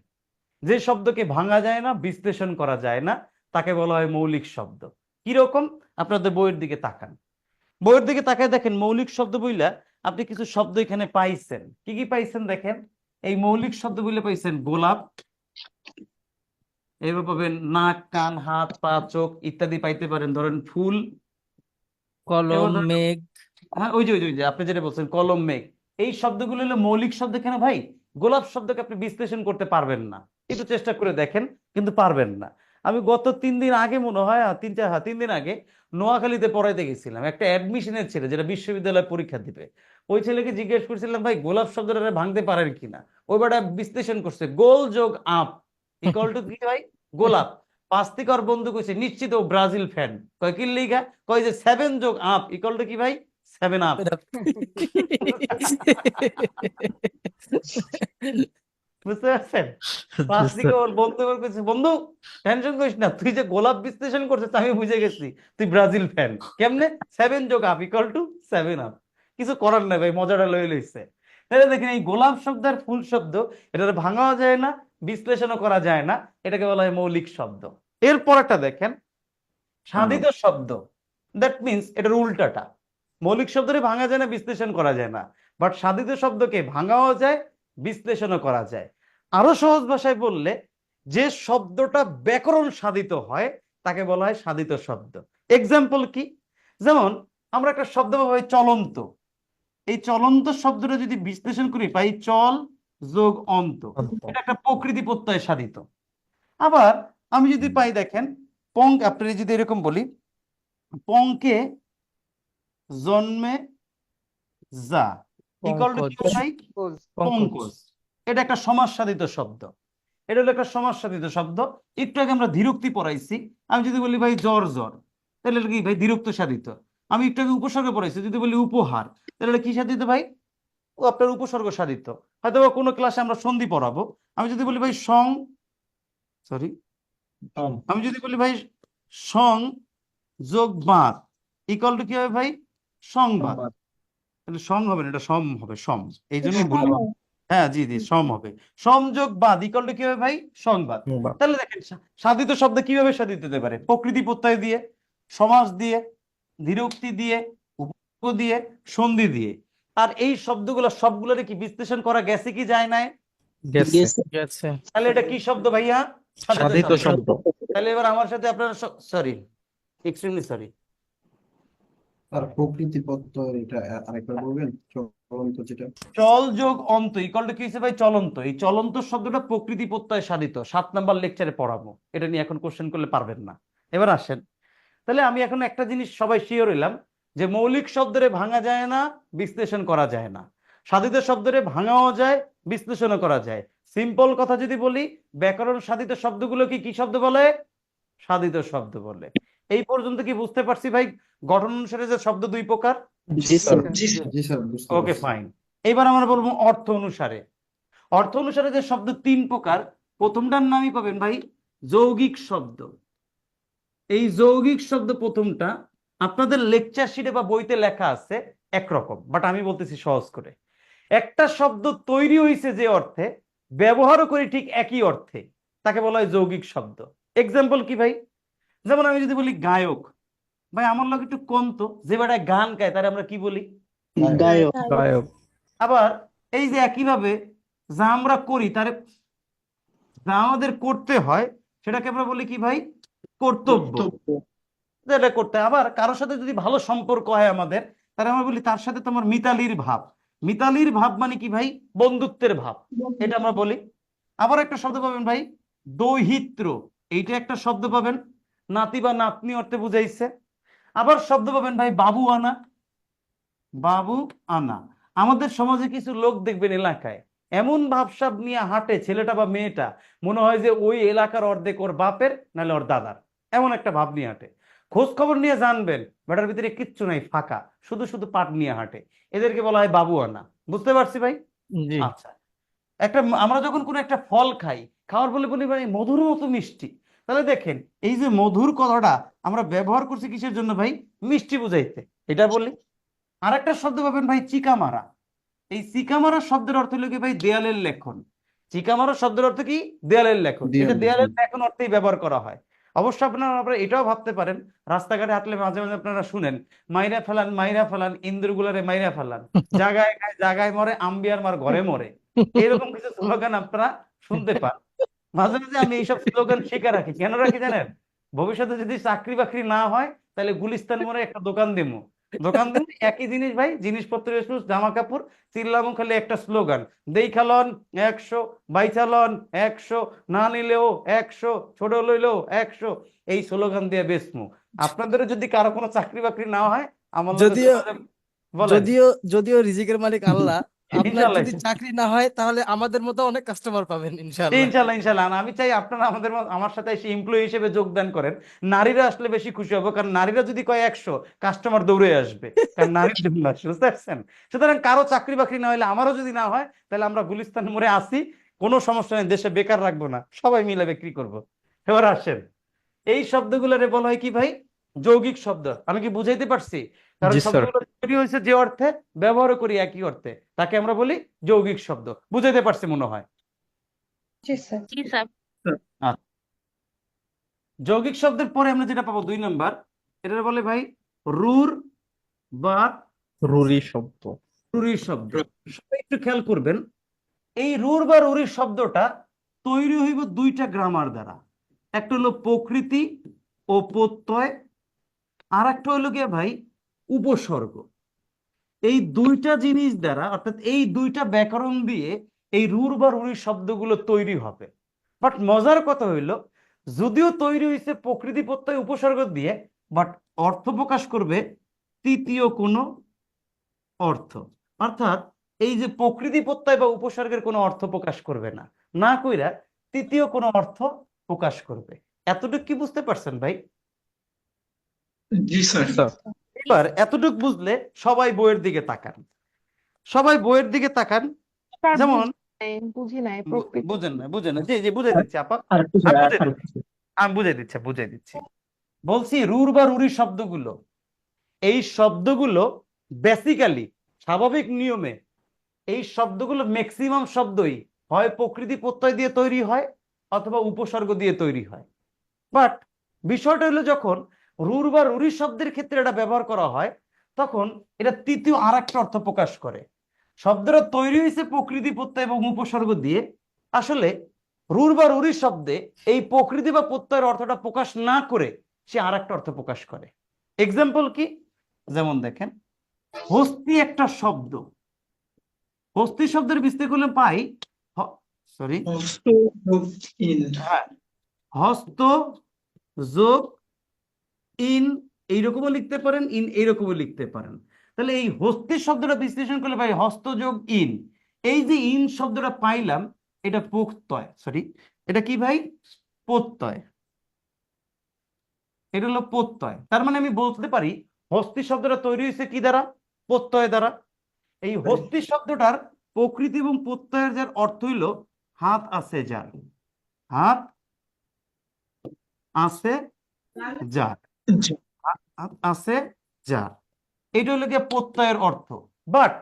যে শব্দকে ভাঙা যায় না, বিশ্লেষণ করা যায় না, তাকে বলা হয় মৌলিক শব্দ। কিরকম? আপনাদের বইয়ের দিকে তাকান, বইয়ের দিকে তাকায় দেখেন মৌলিক শব্দ বইলা আপনি কিছু শব্দ এখানে পাইছেন। কি কি পাইছেন দেখেন। এই মৌলিক শব্দ বইলে পাইছেন গোলাপ, এবার পাবেন নাক, কান, হাত, পা, চোখ ইত্যাদি পাইতে পারেন। ধরেন ফুল, কলম, এবার ধরেন, মেঘ। হ্যাঁ ওই যে আপনি যেটা বলছেন কলম, মেঘ, এই শব্দগুলো হলো মৌলিক শব্দ। কেন ভাই? গোলাপ শব্দকে আপনি বিশ্লেষণ করতে পারবেন না, একটু চেষ্টা করে দেখেন, কিন্তু পারবেন না। আমি গত 3 দিন আগে মনে হয় 3 দিন আগে নোয়াখালীতে পড়াইতে গেছিলাম, একটা অ্যাডমিশনের ছেলে যেটা বিশ্ববিদ্যালয়ে পরীক্ষা দিবে। ওই ছেলেকে জিজ্ঞেস করছিলাম ভাই গোলাপ শব্দটা ভাঙতে পারেন কিনা। ওই বেটা বিশ্লেষণ করছে, গোল যোগ আপ ইকুয়াল টু কি ভাই? গোলাপ। 5 থেকে ওর বন্ধু কইছে নিশ্চিত ও ব্রাজিল ফ্যান। কয় কি লিগা? কয় যে 7 যোগ আপ ইকুয়াল টু কি ভাই? 7 আপ। বুঝতে পারছেন? 5 থেকে ওর বন্ধু কইছে বন্ধু টেনশন করিস না, তুই যে গোলাপ বিশ্লেষণ করছিস আমি বুঝে গেছি তুই ব্রাজিল ফ্যান। কেমনে? 7 যোগ আপ ইকুয়াল টু 7 আপ। কিছু করার নাই ভাই, মজাটা লয়ে লইছে। তাহলে দেখেন এই গোলাপ শব্দ আর ফুল শব্দ, এটা ভাঙাও যায় না, বিশ্লেষণও করা যায় না, এটাকে বলা হয় মৌলিক শব্দ। এরপর একটা দেখেন সাধিত শব্দ, দ্যাট মিনস এটার উল্টাটা। মৌলিক শব্দকে ভাঙা যায় না, বিশ্লেষণ করা যায় না, বাট সাধিত শব্দকে ভাঙাও যায়, বিশ্লেষণও করা যায়। আরো সহজ ভাষায় বললে, যে শব্দটা ব্যাকরণ সাধিত হয় তাকে বলা হয় সাধিত শব্দ। এক্সাম্পল কি? যেমন আমরা একটা শব্দ পাই চলন্ত। এই চলন্ত শব্দটা যদি বিশ্লেষণ করি পাই চল যোগ অন্ত, এটা একটা প্রকৃতি প্রত্যয় সাধিত। আবার আমি যদি পাই দেখেন পঙ্ক, আপনি যদি এরকম বলি পঙ্কে জন্মে যা ইকুয়াল টু কি ভাই? পঙ্কজ। এটা একটা সমাস সাধিত শব্দ। এটা হলো একটা সমাস সাধিত শব্দ। একটু আগে আমরা ধীরোক্তি পড়াইছি। আমি যদি বলি ভাই জ্বর জ্বর, তাহলে কি ভাই? ধীরোক্ত সাধিত। আমি একটু আগে উপসর্গ পড়াইছি, যদি বলি উপহার, তাহলে কি সাধিত ভাই? ও আপনার উপসর্গ সাধিত। হয়তো কোনো ক্লাসে আমরা সন্ধি পড়াবো, আমি যদি বলি ভাই আমি যদি বলি ভাই সং যোগ বাঁধ ইকুয়াল টু কি হবে ভাই? সংবাদ। তাহলে সং হবে না, এটা সম হবে, সম। এই জন্যই ভুল হবে। হ্যাঁ জি জি, সম হবে। সম যোগ বাদ ইকুয়াল টু কি হবে ভাই? সংবাদ। তাহলে দেখেন সাধিত শব্দ কিভাবে সাধিত হতে পারে? প্রকৃতি প্রত্যয় দিয়ে, সমাস দিয়ে, ধীরোক্তি দিয়ে, উপসর্গ দিয়ে, সন্ধি দিয়ে। আর এই শব্দগুলো সবগুলোরে কি বিশ্লেষণ করা গেছে কি যায় নাই? গেছে। তাহলে এটা কি শব্দ ভাইয়া? সাধিত শব্দ। তাহলে এবার আমার সাথে আপনারা সরি, এক্সট্রিমলি সরি, আর প্রকৃতি প্রত্যয় এটা আরেকবার বলবেন, চলন্ত যেটা। চল যোগ অন্ত ইকুয়াল টু কি হয়েছে ভাই? চলন্ত। এই চলন্ত শব্দটা প্রকৃতি প্রত্যয় সাধিত, 7 নাম্বার লেকচারে পড়াবো। এটা নিয়ে এখন কোশ্চেন করলে পারবেন না। এবার আসেন, তাহলে আমি এখন একটা জিনিস সবাই শিওর হইলাম যে মৌলিক শব্দরে ভাঙা যায় না, বিশ্লেষণ করা যায় না। সাধিত শব্দরে ভাঙাও যায়, বিশ্লেষণও করা যায়। সিম্পল কথা যদি বলি, ব্যাকরণ সাধিত শব্দগুলো কি শব্দ বলে? সাধিত শব্দ বলে। এই পর্যন্ত কি বুঝতে পারছি ভাই গঠন অনুসারে যে শব্দ দুই প্রকার? জি স্যার, বুঝতে ওকে পারছি। ফাইন। এবার আমরা বলবো অর্থ অনুসারে। অর্থ অনুসারে যে শব্দ 3 প্রকার, প্রথমটার নামই পাবেন ভাই যৌগিক শব্দ। এই যৌগিক শব্দ প্রথমটা আপনাদের লেকচার শিটে বা বইতে লেখা আছে একরকম, বাট আমি বলতেছি সহজ করে। একটা শব্দ তৈরি হয়েছে যে অর্থে, ব্যবহারও করি ঠিক একই অর্থে, তাকে বলা হয় যৌগিক শব্দ। এক্সাম্পল কি ভাই? যেমন আমি যদি বলি গায়ক, ভাই আমার লোক একটু কন্ত, যে বেটায় গান গায় তারে আমরা কি বলি? গায়ক। গায়ক। আবার এই যে একইভাবে যা আমরা করি তারে, যা আমাদের করতে হয় সেটাকে আমরা বলি কি ভাই? কর্তব্য। যেটা করতে হয়। আবার কারোর সাথে যদি ভালো সম্পর্ক হয় আমাদের, তাহলে আমরা বলি তার সাথে তোমার মিতালির ভাব। মিতালির ভাব মানে কি ভাই? বন্ধুত্বের ভাব, এটা আমরা বলি। আবার একটা শব্দ পাবেন ভাই দৌহিত্র, এইটা একটা শব্দ পাবেন, নাতি বা নাতনি অর্থে বুঝাইছে। আবার শব্দ পাবেন ভাই বাবু আনা, বাবু আনা। আমাদের সমাজে কিছু লোক দেখবেন এলাকায় এমন ভাবসাব নিয়ে হাঁটে, ছেলেটা বা মেয়েটা মনে হয় যে ওই এলাকার অর্ধেক ওর বাপের নাহলে ওর দাদার, এমন একটা ভাব নিয়ে হাঁটে। খোঁজ খবর নিয়ে জানবেন বেটার ভিতরে কিচ্ছু নাই, ফাঁকা, শুধু শুধু পাট নিয়ে হাঁটে। এদেরকে বলা হয় বাবু আনা। বুঝতে পারছি ভাই? জি। আচ্ছা, আমরা যখন কোনো একটা ফল খাই, খাওয়ার বলে বলি ভাই মধুর মতো মিষ্টি। তাহলে দেখেন এই যে মধুর কথাটা আমরা ব্যবহার করছি কিসের জন্য ভাই? মিষ্টি বুঝাইতে, এটা বলি। আর একটা শব্দ পাবেন ভাই চিকামারা। এই চিকামারা শব্দের অর্থ হলো কি ভাই? দেয়ালের লেখন। চিকামারা শব্দের অর্থ কি? দেয়ালের লেখন। এটা দেয়ালের লেখন অর্থেই ব্যবহার করা হয়। অবশ্য আপনারা এটাও ভাবতে পারেন, রাস্তাঘাটে হাঁটলে মাঝে মাঝে আপনারা শুনেন মাইরা ফেলান ইন্দ্রগুলারে মাইরা ফেলান, জাগায় খায় জাগায় মরে, আম্বিয়ার মার ঘরে মরে। এরকম কিছু স্লোগান আপনারা শুনতে পান। মাঝে মাঝে আমি এইসব স্লোগান শিখে রাখি। কেন রাখি জানেন? ভবিষ্যতে যদি চাকরি বাকরি না হয়, তাহলে গুলিস্তান মোড়ে একটা দোকান দিব। একই জিনিস ভাই, জিনিসপত্র, জামা কাপড়, চিল্লামু খালি একটা স্লোগান, দেইখালন 100, বাইচালন 100, না নিলেও 100, ছোট লইলেও 100। এই স্লোগান দিয়ে বেচমু। আপনাদেরও যদি কারো কোনো চাকরি বাকরি না হয়, আমার লগে যদিও যোগাযোগ- বলেন। যদিও যদিও রিজিকের মালিক আল্লাহ, আপনার ইনশাল্লাহ যদি চাকরি না হয় তাহলে আমাদের মতো অনেক কাস্টমার পাবেন ইনশাআল্লাহ। ইনশাল্লাহ ইনশাল্লাহ। আর আমি চাই আপনারা আমার সাথে এসে এমপ্লয়ি হিসেবে যোগদান করেন। নারীরা আসলে বেশি খুশি হবো, কারণ নারীরা যদি কয় 100, কাস্টমার দৌড়ে আসবে, কারণ নারীর জন্য আসে, বুঝতে পারছেন? সুতরাং কারো চাকরি বাকরি না হলে, আমারও যদি না হয়, তাহলে আমরা গুলিস্তান মোড়ে আসি, কোনো সমস্যা নেই, দেশে বেকার রাখবো না, সবাই মিলে বিক্রি করব। এবার আসেন, এই শব্দগুলোরে বলা হয় কি ভাই? যৌগিক শব্দ। আমি কি বুঝাইতে পারছি? কারণ জি স্যার। শব্দগুলো তৈরি হয়েছে যে অর্থে, ব্যবহার করি একই অর্থে, তাকে আমরা বলি যৌগিক শব্দ। বুঝাইতে পারছি মনে হয়? জি স্যার। আচ্ছা, যৌগিক শব্দের পরে আমরা যেটা পাবো 2 নাম্বার, এটা বলে ভাই রুর বা রুরি শব্দ। রুরি শব্দ। সবাই একটু খেয়াল করবেন, এই রুর বা রুরি শব্দটা তৈরি হইব 2টা গ্রামার দ্বারা। একটা হলো প্রকৃতি ও প্রত্যয়, আর একটা হলো গিয়ে ভাই উপসর্গ। এই 2টা জিনিস দ্বারা, অর্থাৎ এই 2টা ব্যাকরণ দিয়ে এই রুর বা রুরি শব্দগুলো তৈরি হবে। বাট মজার কথা হইলো, যদিও তৈরি হয়েছে প্রকৃতি প্রত্যয় উপসর্গ দিয়ে, বাট অর্থ প্রকাশ করবে তৃতীয় কোনো অর্থ। অর্থাৎ এই যে প্রকৃতি প্রত্যয় বা উপসর্গের কোনো অর্থ প্রকাশ করবে না, না কইরা তৃতীয় কোনো অর্থ প্রকাশ করবে। এতটুকু কি বুঝতে পারছেন ভাই? জি স্যার। এবার এতটুকু বুঝলে সবাই বইয়ের দিকে তাকান, সবাই বইয়ের দিকে তাকান। যেমন বুঝি নাই বুঝেন না, জি জি বুঝাই দিচ্ছি আপা, আরেকটু স্যার, আমি বুঝাই দিচ্ছি। বলছি রুর বা রুরি শব্দগুলো এই শব্দগুলো বেসিক্যালি স্বাভাবিক নিয়মে এই শব্দগুলো ম্যাক্সিমাম শব্দই হয় প্রকৃতি প্রত্যয় দিয়ে তৈরি হয় অথবা উপসর্গ দিয়ে তৈরি হয়। বাট বিষয়টা হলো যখন রুর বা রুরি শব্দের ক্ষেত্রে এটা ব্যবহার করা হয় তখন এটা তৃতীয় আর একটা অর্থ প্রকাশ করে। শব্দটা তৈরি হয়েছে প্রকৃতি প্রত্যয় এবং উপসর্গ দিয়ে, আসলে রুর বা রুরি শব্দে এই প্রকৃতি বা প্রত্যয়ের অর্থটা প্রকাশ না করে সে আর একটা অর্থ প্রকাশ করে। এক্সাম্পল কি? যেমন দেখেন, হস্তি একটা শব্দ, হস্তি শব্দের বিস্তার করলে পাই সরি হ্যাঁ হস্ত যোগ ইন এইরকমও লিখতে পারেন, ইন এইরকমও লিখতে পারেন। তাহলে এই হস্তি শব্দটা বিশ্লেষণ করলে ভাই হস্ত যোগ ইন, এই যে ইন শব্দটা পাইলাম এটা প্রত্যয়, সরি এটা কি ভাই? প্রত্যয়। এটা হলো প্রত্যয়। তার মানে আমি বলতে পারি হস্তি শব্দটা তৈরি হয়েছে কি দ্বারা? প্রত্যয় দ্বারা। এই হস্তি শব্দটার প্রকৃতি এবং প্রত্যয়ের যার অর্থ হইল হাত আছে যার, হাত আছে যার, হাত আছে যার, এটা হলো গিয়ে প্রত্যয়ের অর্থ। বাট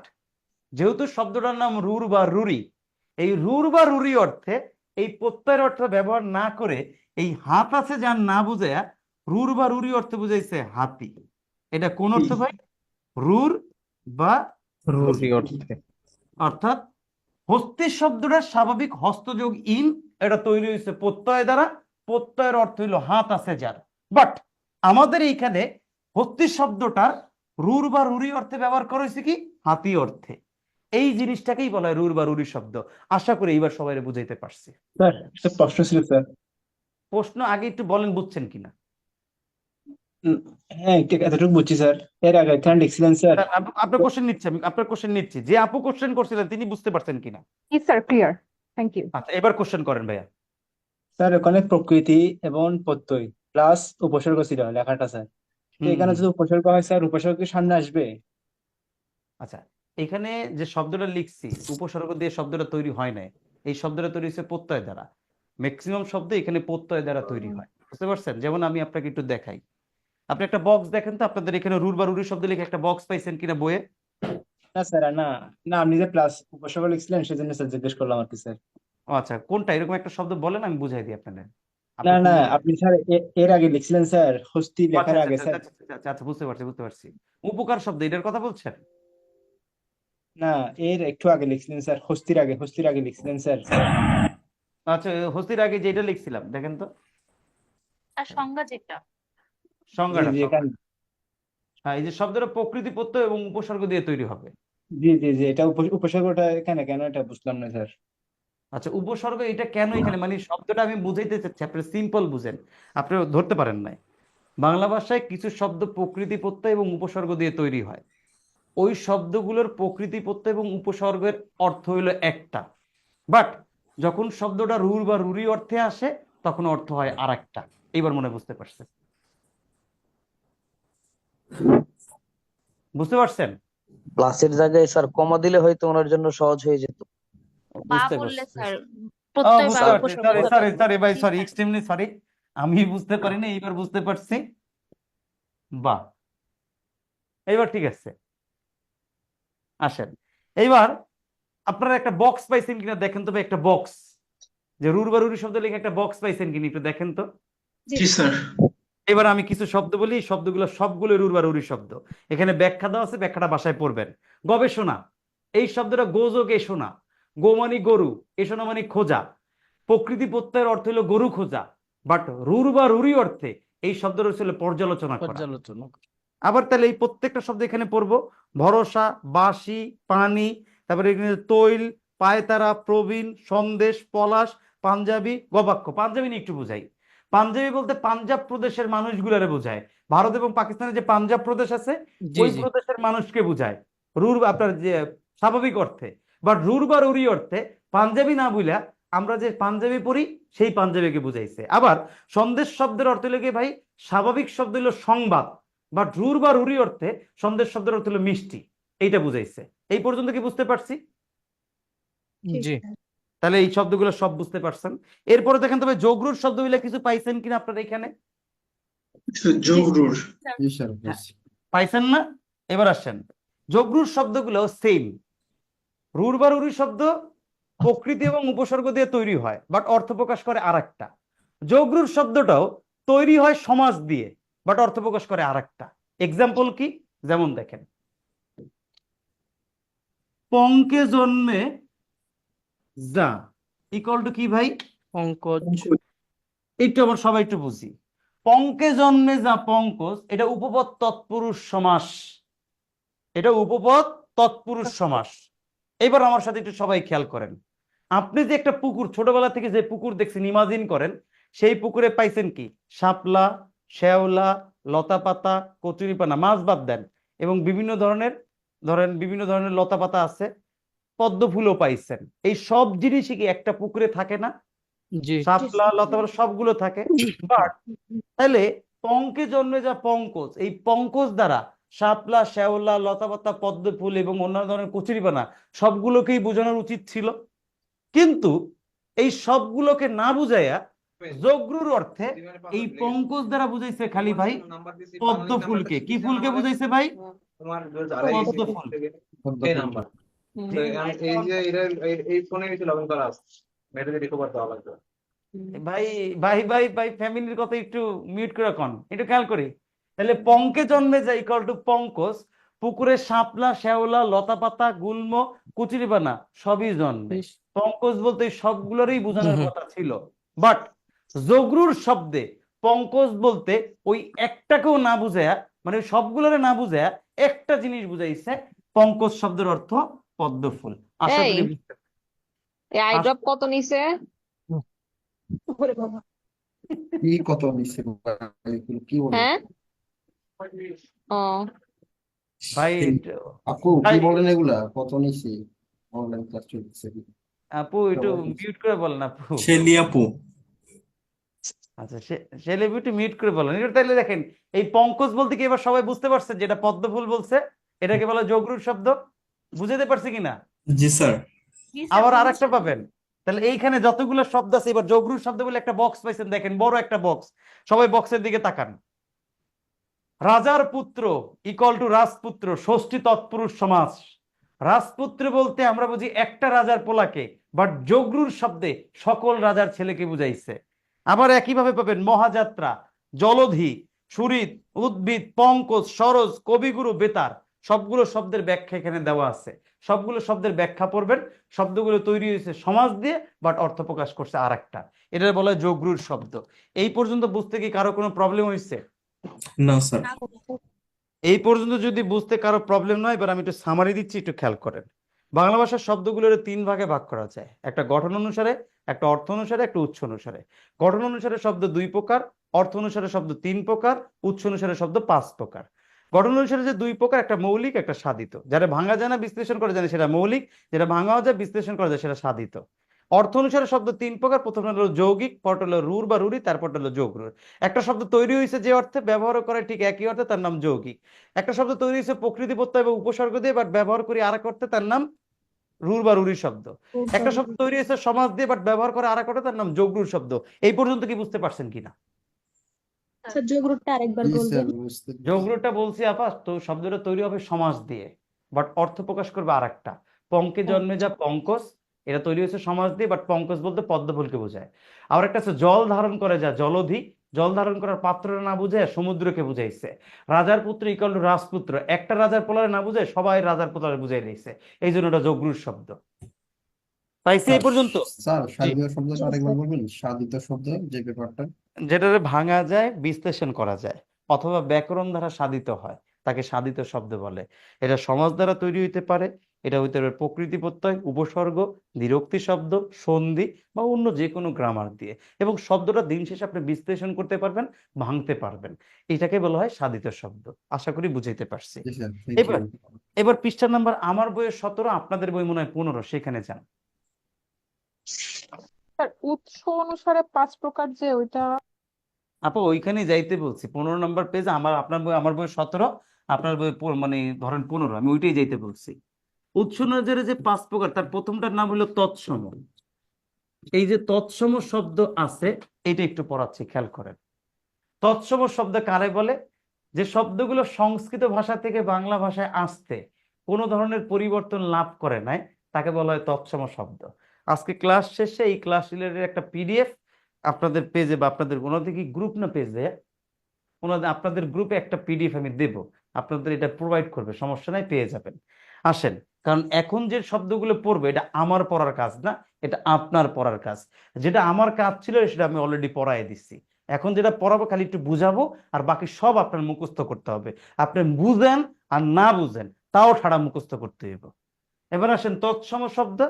যেহেতু শব্দটার নাম রুর বা রুরি, এই রুর বা রুরি অর্থে এই প্রত্যয়ের অর্থ ব্যবহার না করে এই হাত আছে যার না বুঝাইয়া রুর বা রুরি অর্থে বুঝাইছে হাতি। এটা কোন অর্থ ভাই? রুর বা রুরি অর্থে। অর্থাৎ হস্তি শব্দটা স্বাভাবিক হস্তযোগ ইন, এটা তৈরি হয়েছে প্রত্যয় দ্বারা, প্রত্যয়ের অর্থ হইল হাত আছে যার। বাট আমাদের এইখানে হস্তি শব্দটার রুর বা রুরি অর্থে ব্যবহার করা হয়েছে কি? হাতি অর্থে। এই জিনিসটাকেই বলা হয় রুর বা রুরি শব্দ। আশা করি এইবার সবাই বুঝাইতে পারছি। স্যার একটা প্রশ্ন ছিল স্যার। প্রশ্ন আগে একটু বলেন বুঝছেন কিনা। হ্যাঁ একটু এতটুকু বুঝছি স্যার। এর আগে এখানে লিখছিলেন স্যার। আপনার কোশ্চেন নিচ্ছি, আমি আপনার কোশ্চেন নিচ্ছি। যে আপু কোশ্চেন করছিলেন তিনি বুঝতে পারছেন কিনা? জি স্যার, ক্লিয়ার, থ্যাংক ইউ। আচ্ছা এবার কোশ্চেন করেন ভাইয়া। স্যার ওখানে প্রকৃতি এবং প্রত্যয় প্লাস উপসর্গ ছিল লেখাটা স্যার। তো এখানে যদি উপসর্গ হয় স্যার, উপসর্গ কি সামনে আসবে? আচ্ছা এখানে যে শব্দটা লিখছি উপসর্গ দিয়ে শব্দটা তৈরি হয় নাই, এই শব্দটা তৈরি হয়েছে প্রত্যয় দ্বারা। ম্যাক্সিমাম শব্দ এখানে প্রত্যয় দ্বারা তৈরি হয়, বুঝতে পারছেন? যেমন আমি আপনাকে একটু দেখাই, আপনি একটা বক্স দেখেন তো, আপনাদের এখানে রুর বা রুরি শব্দ লিখে একটা বক্স পাইছেন কিনা বইয়ে? না স্যার, না না, আপনি যে প্লাস উপসর্গ লিখছিলেন সেজন্য স্যার জিজ্ঞেস করলাম আর কি স্যার। ও আচ্ছা, কোনটা এরকম একটা শব্দ বলেন আমি বুঝাই দিই আপনাদের। না আপনি না, কোনটা? আপনি স্যার এর আগে লিখছিলেন স্যার, হস্তি আচ্ছা লেখার আচ্ছা আগে আচ্ছা স্যার। আচ্ছা আচ্ছা আচ্ছা, আচ্ছা, বুঝতে পারছি বুঝতে পারছি। উপকার শব্দ এটার কথা বলছেন? না, এর একটু আগে লিখছিলেন স্যার, হস্তির আগে লিখছিলেন স্যার। আচ্ছা হস্তির আগে যেটা লিখছিলাম দেখেন তো তার সংজ্ঞা যেটা। জি সংজ্ঞাটা জি এখানে হ্যাঁ, এই যে শব্দটা প্রকৃতি প্রত্যয় এবং উপসর্গ দিয়ে তৈরি হবে। জি জি জি, এটা উপসর্গটা এখানে কেন এটা বুঝলাম না স্যার। আচ্ছা উপসর্গ এটা কেন এখানে, মানে শব্দটা আমি বুঝাইতে চাচ্ছি, আপনি সিম্পল বুঝেন, আপনি ধরতে পারেন নাই। বাংলা ভাষায় কিছু শব্দ প্রকৃতি প্রত্যয় এবং উপসর্গ দিয়ে তৈরি হয়, ওই শব্দগুলোর প্রকৃতি প্রত্যয় এবং উপসর্গের অর্থ হইল একটা। বাট যখন শব্দটা রুর বা রুরি অর্থে আসে তখন অর্থ হয় আর একটা। এইবার মনে বুঝতে পারছেন? বুঝতে পারছেন? প্লাসের জায়গায় স্যার কমা দিলে হয়তো ওনার জন্য সহজ হয়ে যেত। বা বুঝতে বললে পারছি, স্যার, ও প্রত্যয় বা বুঝতে পারছি, উপসর্গ সরি হতো। সরি সরি ভাই, জি সরি স্যার। এক্সট্রিমলি সরি, আমি বুঝতে পারিনি, এইবার বুঝতে পারছি। বাহ, এইবার ঠিক আছে। আসেন এইবার আপনারা একটা বক্স পাইছেন কিনা দেখেন তো ভাই, একটা বক্স, যে রুর বা রুরি শব্দ লিখে একটা বক্স পাইছেন কিনা একটু দেখেন তো। জি স্যার। এবার আমি কিছু শব্দ বলি, এই শব্দগুলো সবগুলো রুর বা রুরি শব্দ। এখানে ব্যাখ্যা দেওয়া আছে, ব্যাখ্যাটা বাসায় পড়বেন। গবেষণা, এই শব্দটা গোযোগ এসোনা, গো মানে গরু, এসোনা মানে খোঁজা। প্রকৃতি প্রত্যয়ের অর্থ হলো গরু খোঁজা, বাট রুর বা রুরি অর্থে এই শব্দটা ছিল পর্যালোচনা করা। পর্যালোচনা। আবার তাহলে এই প্রত্যেকটা শব্দ এখানে পড়বো, ভরসা, বাঁশি, পানি, তারপরে এখানে তৈল, পায়তারা, প্রবীণ, সন্দেশ, পলাশ, পাঞ্জাবি, গবাক্য। পাঞ্জাবি নিয়ে একটু বুঝাই। পাঞ্জাবি বলতে পাঞ্জাব প্রদেশের মানুষগুলারে বোঝায়। ভারত এবং পাকিস্তানের যে পাঞ্জাব প্রদেশ আছে জি ওই জি। প্রদেশের মানুষকে বোঝায় রুর, আপনার যে স্বাভাবিক অর্থে। বাট রুর বা রুরি অর্থে পাঞ্জাবি না বুঝলা আমরা যে পাঞ্জাবি পড়ি সেই পাঞ্জাবিকে বুঝাইছে। আবার সন্দেশ শব্দের অর্থ হলো কি ভাই, স্বাভাবিক শব্দ হলো সংবাদ, বাট রুর বা রুরি অর্থে সন্দেশ শব্দের অর্থ হলো মিষ্টি, এইটা বুঝাইছে। এই পর্যন্ত কি বুঝতে পারছি? জি। তাহলে এই শব্দগুলো সব বুঝতে পারছেন। এরপরে দেখেন তবে যোগরুর শব্দ হইলে কিছু পাইছেন কিনা আপনারা এখানে? যোগরুর। জি স্যার, হ্যাঁ, পাইছেন না? এবার আসেন, যোগরূঢ় শব্দগুলো সেম। রুর বা রুরি শব্দ প্রকৃতি এবং উপসর্গ দিয়ে তৈরি হয়, বাট অর্থ প্রকাশ করে আরেকটা। যোগরূঢ় শব্দটাও তৈরি হয় সমাস দিয়ে, বাট অর্থ প্রকাশ করে আরেকটা। এক্সাম্পল কি? যেমন দেখেন, পঙ্কে জন্মে যা ইকুয়াল টু কি ভাই? পঙ্কজ। একটু আবার সবাই একটু বুঝি। পঙ্কে জন্মে যা পঙ্কজ, এটা উপপদ তৎপুরুষ সমাস। এটা উপপদ তৎপুরুষ সমাস। এবার আমার সাথে একটু সবাই খেয়াল করেন। আপনি যে একটা পুকুর, ছোটবেলা থেকে যে পুকুর দেখছেন, ইমাজিন করেন সেই পুকুরে পাইছেন কি? শাপলা, শ্যাওলা, লতা পাতা, কচুরিপানা, মাছ বাদ দেন, এবং বিভিন্ন ধরনের, বিভিন্ন ধরনের লতা পাতা আছে, পদ্ম ফুলও পাইছেন। এই সব জিনিসই কি একটা পুকুরে থাকে না? জি। শাপলা, লতা পাতা সবগুলো থাকে। বাট তাহলে পঙ্কে জন্মে যা পঙ্কজ, এই পঙ্কজ দ্বারা শাপলা, শ্যাওলা, লতাপাতা, পদ্ম ফুল এবং অন্যান্য ধরনের কচুরিপানা সবগুলোকেই বোঝানোর উচিত ছিল। কিন্তু এই সবগুলোকে না বুঝাইয়া যোগরূঢ় অর্থে এই পঙ্কজ দ্বারা বুঝাইছে খালি ভাই পদ্ম ফুলকে। কি ফুলকে বুঝাইছে ভাই? পদ্ম ফুল। ভাই ভাই ভাই ভাই ফ্যামিলির কথা একটু মিউট করে কন, একটু খেয়াল করি। তাহলে পঙ্কে জন্মে যায় ইকুয়াল টু পঙ্কজ, পুকুরে শাপলা, শ্যাওলা, লতাপাতা, গুল্ম, কচুরিপানা সবই জন্মে। পঙ্কজ বলতে সবগুলোরই বোঝানোর কথা ছিল, বাট যোগরূঢ় শব্দে পঙ্কজ বলতে ওই একটাকেও না বুঝায়া, মানে সবগুলোর না বুঝায়া একটা জিনিস বুঝাইছে। পঙ্কজ শব্দের অর্থ পদ্ম ফুল। আশা করি এই আই ড্রপ কত নিছে? কি কত নিচ্ছে কি বলেন হ্যাঁ ও ভাই আপু কি বলেন এগুলা কত নিচ্ছে? অনলাইন ক্লাস চলছে। আপু একটু মিউট করে বলেন আপু। শেলি আপু। আচ্ছা, শেলে একটু মিউট করে বলেন। এটা তাহলে দেখেন, এই পঙ্কজ বলতে কি এবার সবাই বুঝতে পারছে যেটা পদ্ম ফুল বলছে এটাকে বলা যোগরূঢ় শব্দ? বুঝতে পারছে কিনা? জি স্যার। আবার আরেকটা পাবেন। তাহলে এইখানে যতগুলো শব্দ আছে, এবার যোগরূঢ় শব্দ বলে একটা বক্স পাইছেন, দেখেন বড় একটা বক্স। সবাই বক্সের দিকে তাকান। রাজার পুত্র ইকুয়াল টু রাজপুত্র, ষষ্ঠী তৎপুরুষ সমাস। রাজপুত্র বলতে আমরা বুঝি একটা রাজার পোলাকে, বাট যোগরূঢ় শব্দে সকল রাজার ছেলেকে বুঝাইছে। আবার একইভাবে পাবেন মহাযাত্রা, জলধি, সুরিত, উদ্ভিদ, পঙ্কজ, সরোজ, কবিগুরু, বেতার। সবগুলো শব্দের ব্যাখ্যা এখানে দেওয়া আছে। সবগুলো শব্দের ব্যাখ্যা পড়বেন। শব্দগুলো তৈরি হয়েছে সমাজ দিয়ে, বাট অর্থ প্রকাশ করছে আর একটা। এটা বলা হয় যোগরূঢ় শব্দ। এই পর্যন্ত বুঝতে কি কারো কোনো প্রবলেম হয়েছে? না স্যার। এই পর্যন্ত যদি বুঝতে কারো প্রবলেম নয়, এবার আমি একটু সামারি দিচ্ছি, একটু খেয়াল করেন। বাংলা ভাষার শব্দগুলোর তিন ভাগে ভাগ করা যায়, একটা গঠন অনুসারে, একটা অর্থ অনুসারে, একটা উৎস অনুসারে। গঠন অনুসারে শব্দ দুই প্রকার, অর্থ অনুসারে শব্দ তিন প্রকার, উৎস অনুসারে শব্দ পাঁচ প্রকার। গঠন অনুসারে যে দুই প্রকার, একটা মৌলিক, একটা সাধিত। যারা ভাঙা যায় না বিশ্লেষণ করা যায় না সেটা মৌলিক, যেটা ভাঙাও যায় বিশ্লেষণ করা যায় সেটা সাধিত। অর্থ অনুসারে শব্দ তিন প্রকার, প্রথমটা হলো যৌগিক, পরটা হলো রুর বা রুরি, তারপরটা হলো যোগরূঢ়। একটা শব্দ তৈরি হয়েছে যে অর্থে, ব্যবহার করে ঠিক একই অর্থে, তার নাম যৌগিক। একটা শব্দ তৈরি হয়েছে প্রকৃতি প্রত্যয় এবং উপসর্গ দিয়ে, বাট ব্যবহার করি আরেক অর্থে, তার নাম রুর বা রুরি শব্দ। একটা শব্দ তৈরি হয়েছে সমাস দিয়ে, বাট ব্যবহার করে আরেক অর্থে, তার নাম যোগরূঢ় শব্দ। এই পর্যন্ত কি বুঝতে পারছেন কিনা? আচ্ছা যোগরূঢ়টা আরেকবার বলবেন। যোগরূঢ়টা বলছি আপা, তো শব্দটা তৈরি হবে সমাস দিয়ে, বাট অর্থ প্রকাশ করবে আরেকটা। পঙ্কে জন্মে যা পঙ্কজ, এটা তৈরি হয়েছে সমাস দিয়ে, বাট পঙ্কজ বলতে পদ্ম ফুলকে বোঝায়। আর একটা আছে জল ধারণ করে যা জলধি, জল ধারণ করার পাত্রটা না বুঝায় সমুদ্রকে বুঝাইছে। রাজার পুত্র ইকুয়াল টু রাজপুত্র, একটা রাজার পোলারে না বুঝায় সবাই রাজার পোলারে বুঝাই দিয়েছে, এই জন্য এটা যোগরূঢ় শব্দ। পাইছি এই পর্যন্ত? স্যার সাধিত শব্দটা আরেকবার বলবেন, সাধিত শব্দ যে ব্যাপারটা যেটা ভাঙা যায়, বিশ্লেষণ করা যায়, অথবা ব্যাকরণ দ্বারা সাধিত হয়, তাকে সাধিত শব্দ বলে। এটা সমাজ দ্বারা তৈরি হইতে পারে, এটা হইতে পারে প্রকৃতি প্রত্যয়, উপসর্গ, দ্বিরুক্তি শব্দ, সন্ধি বা অন্য যে কোনো গ্রামার দিয়ে, এবং শব্দটা দিন শেষে আপনি বিশ্লেষণ করতে পারবেন, ভাঙতে পারবেন। এটাকে বলা হয় সাধিত শব্দ। আশা করি বুঝাইতে পারছি। এবার এবার পৃষ্ঠা নাম্বার আমার বইয়ের 17, আপনাদের বই মনে হয় 15, সেখানে যান। স্যার উৎস অনুসারে 5 প্রকার যে ওইটা আপা ওইখানে যাইতে বলছি, 15 নম্বর পেজ। আপনার বই, আমার বই 17, আপনার বই মানে ধরেন 15, আমি ওইটাই যাইতে বলছি। উৎস অনুসারে যে 5 প্রকার, তার প্রথমটার নাম হলো তৎসম। এই যে তৎসম শব্দ আছে, এটা একটু পড়াচ্ছি, খেয়াল করেন। তৎসম শব্দ কারে বলে? যে শব্দগুলো সংস্কৃত ভাষা থেকে বাংলা ভাষায় আসতে কোনো ধরনের পরিবর্তন লাভ করে নাই তাকে বলা হয় তৎসম শব্দ। আজকে ক্লাস শেষে এই ক্লাস রিলেটেড একটা পিডিএফ আপনাদের পেজে বা আপনাদের ওনাদের কি গ্রুপ না পেজে আপনাদের গ্রুপে একটা পিডিএফ আমি দেব, আপনাদের এটা প্রোভাইড করবে, সমস্যা নাই, পেয়ে যাবেন। আসেন, কারণ এখন যে শব্দগুলো পড়বে এটা আমার পড়ার কাজ না, এটা আপনার পড়ার কাজ। যেটা আমার কাজ ছিল সেটা আমি অলরেডি পড়াই দিচ্ছি, এখন যেটা পড়াবো খালি একটু বুঝাবো, আর বাকি সব আপনার মুখস্থ করতে হবে। আপনি বুঝেন আর না বুঝেন তাও ছাড়া মুখস্থ করতে হবে। এবার আসেন তৎসম শব্দ,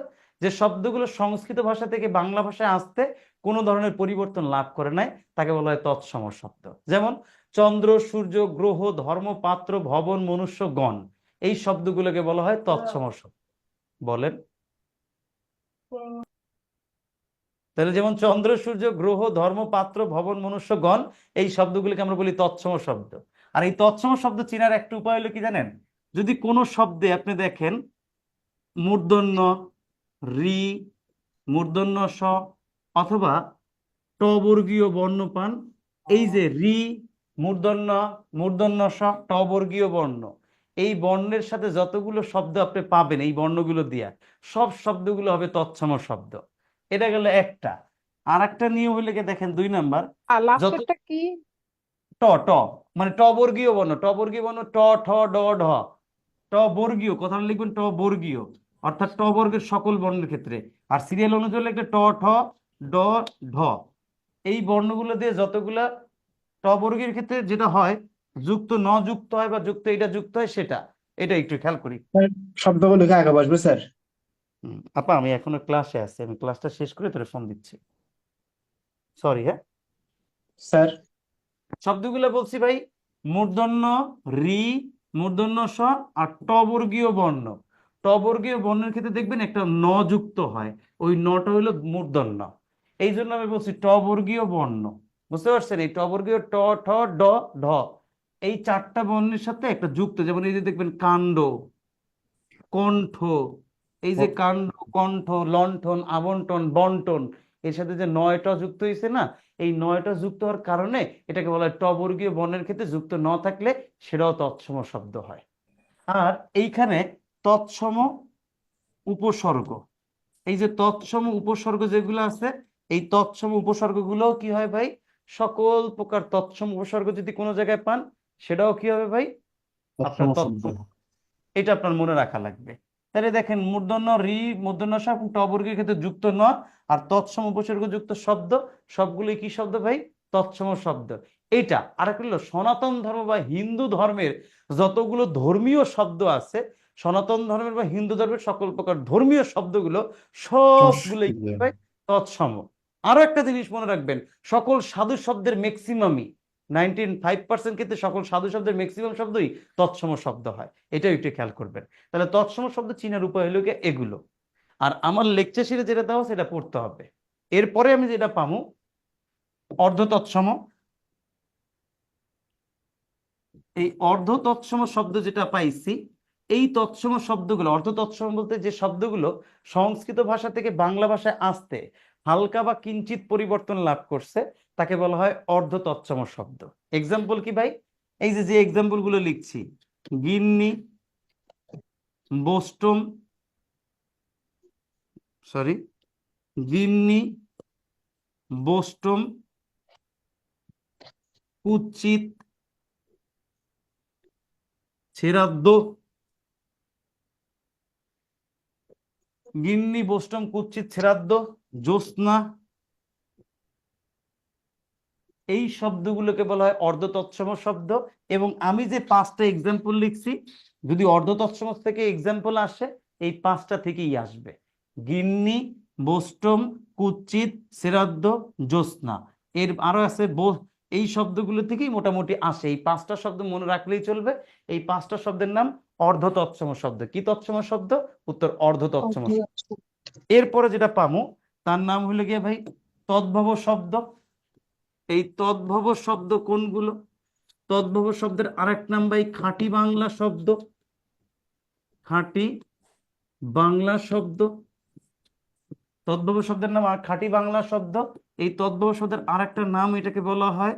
যে শব্দগুলো সংস্কৃত ভাষা থেকে বাংলা ভাষায় আসতে কোনো ধরনের পরিবর্তন লাভ করে নাই তাকে বলা হয় তৎসম শব্দ। যেমন চন্দ্র, সূর্য, গ্রহ, ধর্ম, পাত্র, ভবন, মনুষ্য, গণ, এই শব্দগুলোকে বলা হয় তৎসম শব্দ। বলেন তাহলে, যেমন চন্দ্র, সূর্য, গ্রহ, ধর্ম, পাত্র, ভবন, মনুষ্য, গণ, এই শব্দগুলোকে আমরা বলি তৎসম শব্দ। আর এই তৎসম শব্দ চেনার একটা উপায় হলো কি জানেন? যদি কোনো শব্দে আপনি দেখেন মূর্ধন্য রি, মূর্ধন্য স অথবা ট বর্গীয় বর্ণ পান, এই যে রি, মূর্ধন্য, মূর্ধন্য স, ট বর্গীয় বর্ণ, এই বর্ণের সাথে যতগুলো শব্দ আপনি পাবেন এই বর্ণগুলো দিয়া সব শব্দগুলো হবে তৎসম শব্দ। এটা গেল একটা। আর একটা নিয়ম হলে কি দেখেন 2 নাম্বার, আর যত লাস্টেরটা কি? ট, ট মানে ট বর্গীয় বর্ণ, ট বর্গীয় বর্ণ ট, ঠ, ড, ঢ, ট বর্গীয়, কথাটা লিখবেন ট বর্গীয়, অর্থাৎ ট বর্গের সকল বর্ণের ক্ষেত্রে। আর সিরিয়াল অনুযায়ী লিখলে ট, ঠ, ড, ঢ, এই বর্ণগুলো দিয়ে যতগুলা ট বর্গের ক্ষেত্রে যেটা হয় যুক্ত ন যুক্ত হয় বা যুক্ত এটা যুক্ত হয় সেটা, এটা একটু খেয়াল করি। স্যার, শব্দগুলো লিখে আগে বসবে স্যার। আপা আমি এখনো ক্লাসে আছি, আমি ক্লাসটা শেষ করে তোরে ফোন দিচ্ছি, সরি। হ্যাঁ স্যার, শব্দগুলো বলছি ভাই, মূর্ধন্য রি, মূর্ধন্য স আর ট বর্গীয় বর্ণ। ট বর্গীয় বর্ণের ক্ষেত্রে দেখবেন একটা ন যুক্ত হয়, ওই নটা হইলো মূর্ধন্য। এই জন্য আমি বলছি ট বর্গীয় বর্ণ, বুঝতে পারছেন? এই ট বর্গীয় ট, ঠ, ড, ঢ, এই 4টা বর্ণের সাথে একটা যুক্ত, যেমন এই যে দেখবেন কাণ্ড, কণ্ঠ, এই যে কাণ্ড, কণ্ঠ, লণ্ঠন, আবণ্টন, বন্টন, এর সাথে যে 9টা যুক্ত হয়েছে না, এই 9টা যুক্ত হওয়ার কারণে এটাকে বলা হয় ট বর্গীয় বর্ণের ক্ষেত্রে যুক্ত ন থাকলে সেটাও তৎসম শব্দ হয়। আর এইখানে তৎসম উপসর্গ, এই যে তৎসম উপসর্গ যেগুলো আছে, এই তৎসম উপসর্গগুলো কি হয় ভাই? সকল প্রকার তৎসম উপসর্গ যদি কোনো জায়গায় পান সেটাও কি হবে ভাই? আপনার তৎসম। এটা আপনার মনে রাখা লাগবে। তাহলে দেখেন মূর্ধন্য রি, মূর্ধন্য স এবং ট বর্গের ক্ষেত্রে যুক্ত ন আর তৎসম উপসর্গ যুক্ত শব্দ সবগুলোই কি শব্দ ভাই? তৎসম শব্দ। এটা আরেকটা হলো সনাতন ধর্ম বা হিন্দু ধর্মের যতগুলো ধর্মীয় শব্দ আছে, সনাতন ধর্মের বা হিন্দু ধর্মের সকল প্রকার ধর্মীয় শব্দগুলো সবগুলোই কি ভাই? তৎসম। আরো একটা জিনিস মনে রাখবেন, সকল সাধু শব্দের ম্যাক্সিমামই 95% ক্ষেত্রে সকল সাধু শব্দের ম্যাক্সিমাম শব্দই তৎসম শব্দ হয়, এটা একটু খেয়াল করবেন। তাহলে তৎসম শব্দ চিনার উপায় হলো কি এগুলো। আর আমার লেকচার সিরিজে যেটা দেওয়া সেটা পড়তে হবে। এরপরে আমি যেটা পাবো অর্ধ তৎসম। এই অর্ধ তৎসম শব্দ যেটা পাইছি, এই তৎসম শব্দগুলো, অর্ধ তৎসম বলতে যে শব্দগুলো সংস্কৃত ভাষা থেকে বাংলা ভাষায় আসতে হালকা বা কিঞ্চিত পরিবর্তন লাভ করছে তাকে বলা হয় অর্ধ তৎসম শব্দ। এক্সাম্পল কি ভাই? এই যে এক্সাম্পল গুলো লিখছি, গিন্নি, বোস্টম, সরি, গিন্নি, বোস্টম, কুৎসিত, ছেড়াদ্দ, গিন্নি, বোস্টম, কুৎসিত, ছেড়াদ্দ, জ্যোৎস্না, এই শব্দগুলোকে বলা হয় অর্ধ তৎসম শব্দ। এবং আমি যে 5টা এক্সাম্পল লিখছি, যদি অর্ধ তৎসম থেকে এক্সাম্পল আসে এই 5টা থেকেই আসবে, গিন্নি, বোস্টম, কুৎসিত, ছেড়াদ্দ, জ্যোৎস্না। এর আরো আছে এই শব্দগুলো থেকেই মোটামুটি আসে। এই 5টা শব্দ মনে রাখলেই চলবে। এই 5টা শব্দের নাম অর্ধ তৎসম শব্দ। কি তৎসম শব্দ? উত্তর অর্ধ তৎসম শব্দ। এরপরে যেটা পাবো তার নাম হলো গিয়ে ভাই তদ্ভব শব্দ। এই তদ্ভব শব্দ কোনগুলো? তদ্ভব শব্দের আরেক নাম ভাই খাঁটি বাংলা শব্দ। খাঁটি বাংলা শব্দ, তদ্ভব শব্দের নাম আর খাঁটি বাংলা শব্দ। এই তদ্ভব শব্দের আরেকটা নাম, এটাকে বলা হয়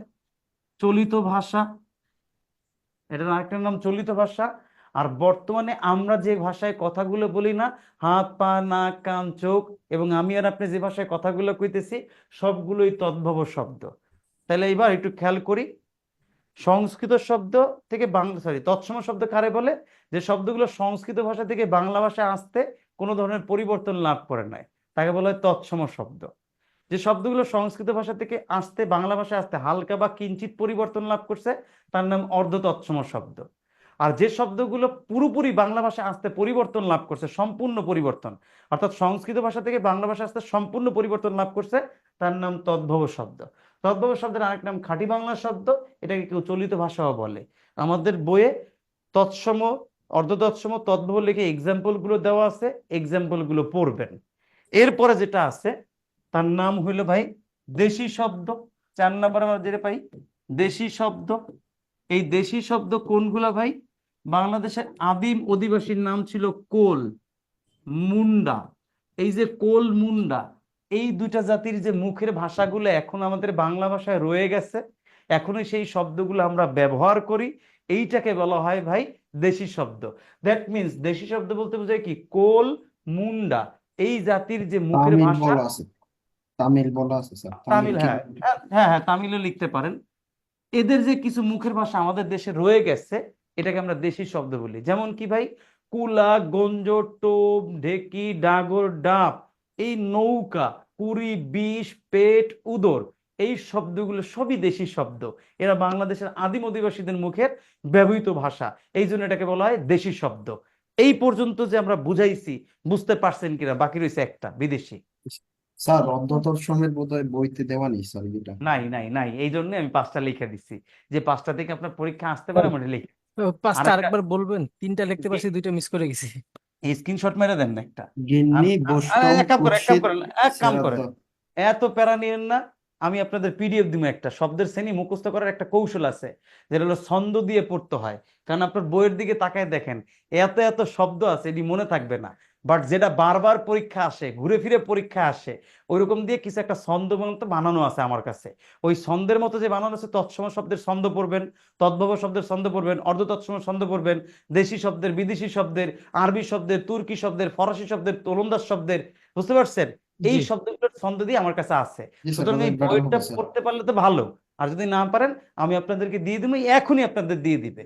চলিত ভাষা। এটার আরেকটার নাম চলিত ভাষা। আর বর্তমানে আমরা যে ভাষায় কথাগুলো বলি না, হাত পা নাক কান চোখ, এবং আমি আর আপনি যে ভাষায় কথাগুলো কইতেছি, সবগুলোই তদ্ভব শব্দ। তাহলে এবার একটু খেয়াল করি, সংস্কৃত শব্দ থেকে বাংলা, সরি, তৎসম শব্দ কারে বলে? যে শব্দগুলো সংস্কৃত ভাষা থেকে বাংলা ভাষায় আসতে কোনো ধরনের পরিবর্তন লাভ করে নাই, তাকে বলা হয় তৎসম শব্দ। যে শব্দগুলো সংস্কৃত ভাষা থেকে আসতে বাংলা ভাষায় আসতে হালকা বা কিঞ্চিত পরিবর্তন লাভ করছে, তার নাম অর্ধ তৎসম শব্দ। আর যে শব্দগুলো পুরোপুরি বাংলা ভাষায় আসতে পরিবর্তন লাভ করছে, সম্পূর্ণ পরিবর্তন, অর্থাৎ সংস্কৃত ভাষা থেকে বাংলা ভাষা আসতে সম্পূর্ণ পরিবর্তন লাভ করছে, তার নাম তদ্ভব শব্দ। তদ্ভব শব্দের আরেক নাম খাঁটি বাংলা শব্দ, এটাকে কেউ চলিত ভাষাও বলে। আমাদের বইয়ে তৎসম, অর্ধ তৎসম, তদ্ভব লিখে এক্সাম্পল গুলো দেওয়া আছে, এক্সাম্পল গুলো পড়বেন। এরপরে যেটা আছে তার নাম হইলো ভাই দেশি শব্দ। 4 নম্বর আমরা যেটা পাই দেশি শব্দ। এই দেশি শব্দ কোনগুলা ভাই? বাংলাদেশের আদিম অধিবাসীর নাম ছিল কোল, মুন্ডা। এই যে কোল, মুন্ডা, এই দুইটা জাতির যে মুখের ভাষাগুলো এখন আমাদের বাংলা ভাষায় রয়ে গেছে, এখনো সেই শব্দগুলো আমরা ব্যবহার করি, এইটাকে বলা হয় ভাই দেশি শব্দ। দ্যাট মিনস দেশি শব্দ বলতে বোঝায় কি? কোল, মুন্ডা, এই জাতির যে মুখের তামিল ভাষা। বলা আছে, তামিল বলা আছে স্যার, তামিল তামিল, কি? হ্যাঁ হ্যাঁ হ্যাঁ, তামিলও লিখতে পারেন। এদের যে কিছু মুখের ভাষা আমাদের দেশে রয়ে গেছে, এটাকে আমরা দেশি শব্দ বলি। যেমন কি ভাই? কুলা, গঞ্জ, টোপ, ঢেকি, ডাগর, ডাব, এই নৌকা, কুড়ি, বিষ, পেট, উদর, এই শব্দগুলো সবই দেশি শব্দ। এরা বাংলাদেশের আদিম অধিবাসীদের মুখের ব্যবহৃত ভাষা, এই জন্য এটাকে বলা হয় দেশি শব্দ। এই পর্যন্ত যে আমরা বুঝাইছি, বুঝতে পারছেন কিনা? বাকি রয়েছে একটা বিদেশি। স্যার অর্ধতৎসমের বোধহয় বইতে দেওয়া নেই স্যার এটা। নাই নাই নাই, এই জন্য আমি 5টা লিখে দিচ্ছি, যে 5টা থেকে আপনার পরীক্ষা আসতে পারে, আমরা লিখে। তো পাঁচটা আরেকটা আরেকবার বলবেন? 3টা লিখতে পারছি, 2টা মিস করে গেছি। স্ক্রিনশট মেরে দেন না একটা। গিন্নি, বষ্টম, এক কাম করেন, এক কাম উচ্ছেদ, করেন, এক কাম শ্রাদ্ধ। করেন, এত প্যারা নিয়েন না। আমি আপনাদের পিডিএফ দিব একটা, শব্দের শ্রেণী মুখস্থ করার একটা কৌশল আছে, যেটা হলো ছন্দ দিয়ে পড়তে হয়। কারণ আপনার বইয়ের দিকে তাকায় দেখেন, এত এত শব্দ আছে, এটি মনে থাকবে না। বাট যেটা বারবার পরীক্ষা আসে, ঘুরে ফিরে পরীক্ষা আসে, ওইরকম দিয়ে কিছু একটা ছন্দ মতো বানানো আছে আমার কাছে। ওই ছন্দের মতো যে বানানো আছে, তৎসম শব্দের ছন্দ পড়বেন, তদ্ভব শব্দের ছন্দ পড়বেন, অর্ধ তৎসম ছন্দ পড়বেন, দেশি শব্দের, বিদেশি শব্দের, আরবি শব্দের, তুর্কি শব্দের, ফরাসি শব্দের, তোলন্দাজ শব্দের, বুঝতে পারছেন? এই জি শব্দগুলোর ছন্দ দিয়ে আমার কাছে আছে। জি স্যার, সুতরাং এই তাহলে বেটার বইটা হবে স্যার। পড়তে পারলে তো ভালো, আর যদি না পারেন আমি আপনাদেরকে দিয়ে দিব, এখনই আপনাদের দিয়ে দিবে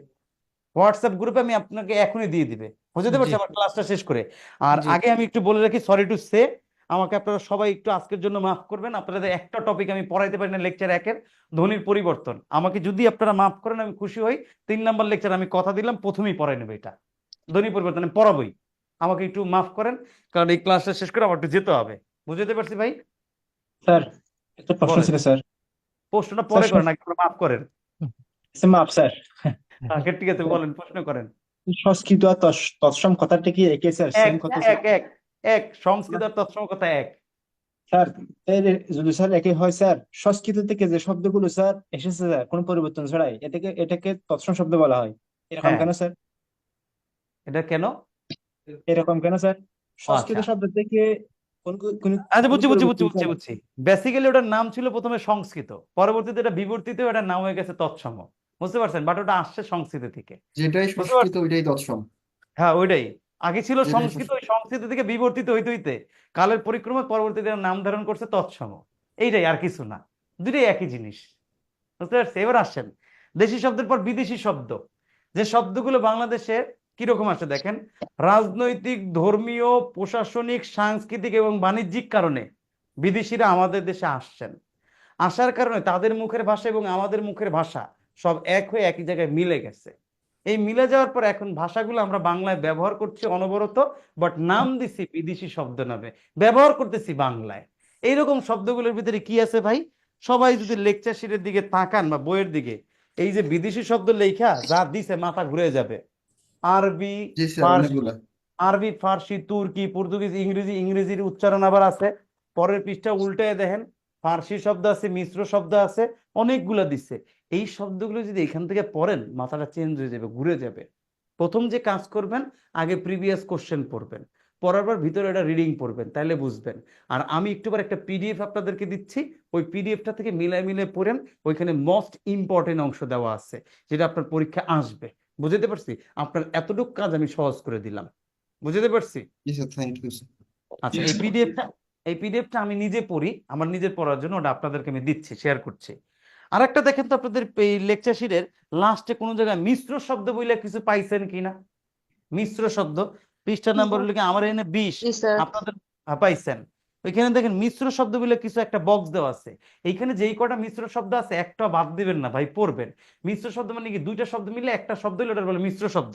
হোয়াটসঅ্যাপ গ্রুপে, আমি আপনাকে এখনই দিয়ে দিবে, বুঝতে জি পারছি আমার ক্লাসটা শেষ করে। আর জি আগে আমি একটু বলে রাখি, সরি টু সে, আমাকে আপনারা সবাই একটু আজকের জন্য মাফ করবেন। আপনাদের একটা টপিক আমি পড়াইতে পারি না, লেকচার 1-এর ধ্বনির পরিবর্তন। আমাকে যদি আপনারা মাফ করেন আমি খুশি হই। 3 নাম্বার লেকচার আমি কথা দিলাম প্রথমেই পড়াই নেবো, এটা ধ্বনি পরিবর্তন আমি পড়াবই। আমাকে একটু মাফ করেন, কারণ এই ক্লাসটা শেষ করে আমার একটু যেতে হবে। বুঝতে পারছি ভাই? স্যার একটা প্রশ্ন বলেন, ছিল স্যার। প্রশ্নটা স্যার পরে করেন, আগে মাফ করেন। মাপ স্যার। আগে ঠিক আছে, বলেন, প্রশ্ন করেন। সংস্কৃত আর তৎসম কথাটা কি একই স্যার, এক সেম কথা স্যার? এক এক এক সংস্কৃত আর তৎসম কথা এক। স্যার যদি স্যার একই হয় স্যার, সংস্কৃত থেকে যে শব্দগুলো স্যার এসেছে স্যার কোনো পরিবর্তন ছাড়াই, এটাকে তৎসম শব্দ বলা হয়, এরকম হ্যাঁ, কেন স্যার? এটা কেন? এরকম কেন স্যার? ও সংস্কৃত আচ্ছা শব্দ থেকে কোন কোন আচ্ছা, কোন বুঝছি বুঝছি বুঝছি পরিবর্তন বুঝছি ছাড়াই? বুঝছি। বেসিক্যালি ওটার নাম ছিল প্রথমে সংস্কৃত, পরবর্তীতে এটা বিবর্তিত, এটার নাম হয়ে গেছে তৎসম। বুঝতে পারছেন? বাট ওটা আসছে সংস্কৃত থেকে। যেটাই বুঝতে সংস্কৃত পারছেন? ওইটাই তৎসম। হ্যাঁ, ওইটাই আগে ছিল যেটাই সংস্কৃত, ওই সংস্কৃত থেকে বিবর্তিত হইতে হইতে কালের পরিক্রমায় পরবর্তীতে এর নাম ধারণ করছে তৎসম। এইটাই, আর কিছু না, দুটোই একই জিনিস। বুঝতে পারছি? এবার আসেন দেশি শব্দের পর বিদেশি শব্দ। যে শব্দগুলো বাংলাদেশে কিরকম আসে দেখেন, রাজনৈতিক, ধর্মীয়, প্রশাসনিক, সাংস্কৃতিক এবং বাণিজ্যিক কারণে বিদেশিরা আমাদের দেশে আসছেন। আসার কারণে তাদের মুখের ভাষা এবং আমাদের মুখের ভাষা সব এক হয়ে একই জায়গায় মিলে গেছে। এই মিলে যাওয়ার পর এখন ভাষাগুলো আমরা বাংলায় ব্যবহার করছি অনবরত, বাট নাম দিছি বিদেশি শব্দ নামে, ব্যবহার করতেছি বাংলায়। এইরকম শব্দগুলোর ভিতরে কি আছে ভাই? সবাই যদি লেকচার শিটের দিকে তাকান বা বইয়ের দিকে, এই যে বিদেশি শব্দ লেখা যা দিছে মাথা ঘুরে যাবে। আরবি, জি স্যার, ফার্সি, অনেকগুলা। আরবি, ফার্সি, তুর্কি, পর্তুগিজ, ইংরেজি, ইংরেজির উচ্চারণ আবার আছে। পরের পৃষ্ঠা উল্টায় দেখেন, ফার্সি শব্দ আছে, মিশ্র শব্দ আছে, অনেকগুলা দিচ্ছে। এই শব্দগুলো যদি এখান থেকে পড়েন, মাথাটা চেঞ্জ হয়ে যাবে, ঘুরে যাবে। প্রথম যে কাজ করবেন, আগে প্রিভিয়াস কোশ্চেন পড়বেন। পড়ার পর ভিতরে এটা রিডিং পড়বেন, তাহলে বুঝবেন। আর আমি একটু পর একটা পিডিএফ আপনাদেরকে দিচ্ছি, ওই পিডিএফটা থেকে মিলাই মিলে পড়েন, ওইখানে মোস্ট ইম্পর্টেন্ট অংশ দেওয়া আছে যেটা আপনার পরীক্ষা আসবে। বুঝতে পারছি? আপনার এতটুকু কাজ আমি সহজ করে দিলাম। বুঝতে পারছি? জি স্যার, থ্যাংক ইউ স্যার। আচ্ছা, এই পিডিএফটা আমি নিজে পড়ি, আমার নিজের পড়ার জন্য ওটা আপনাদেরকে আমি দিচ্ছি, শেয়ার করছি। আরেকটা দেখেন তো, আপনাদের এই লেকচার শিটের লাস্টে কোনো জায়গায় মিশ্র শব্দ বইলে কিছু পাইছেন কিনা? মিশ্র শব্দ পৃষ্ঠা নাম্বার হলো কি আমার এখানে 20, জি স্যার। আপনাদের পাইছেন। ওইখানে দেখেন মিশ্র শব্দ বলে কিছু একটা বক্স দেওয়া আছে। এইখানে যেই কটা মিশ্র শব্দ আছে একটা বাদ দিবেন না ভাই, পড়বেন। মিশ্র শব্দ মানে কি, দুইটা শব্দ মিলে একটা শব্দ হলো ওটা বলে মিশ্র শব্দ।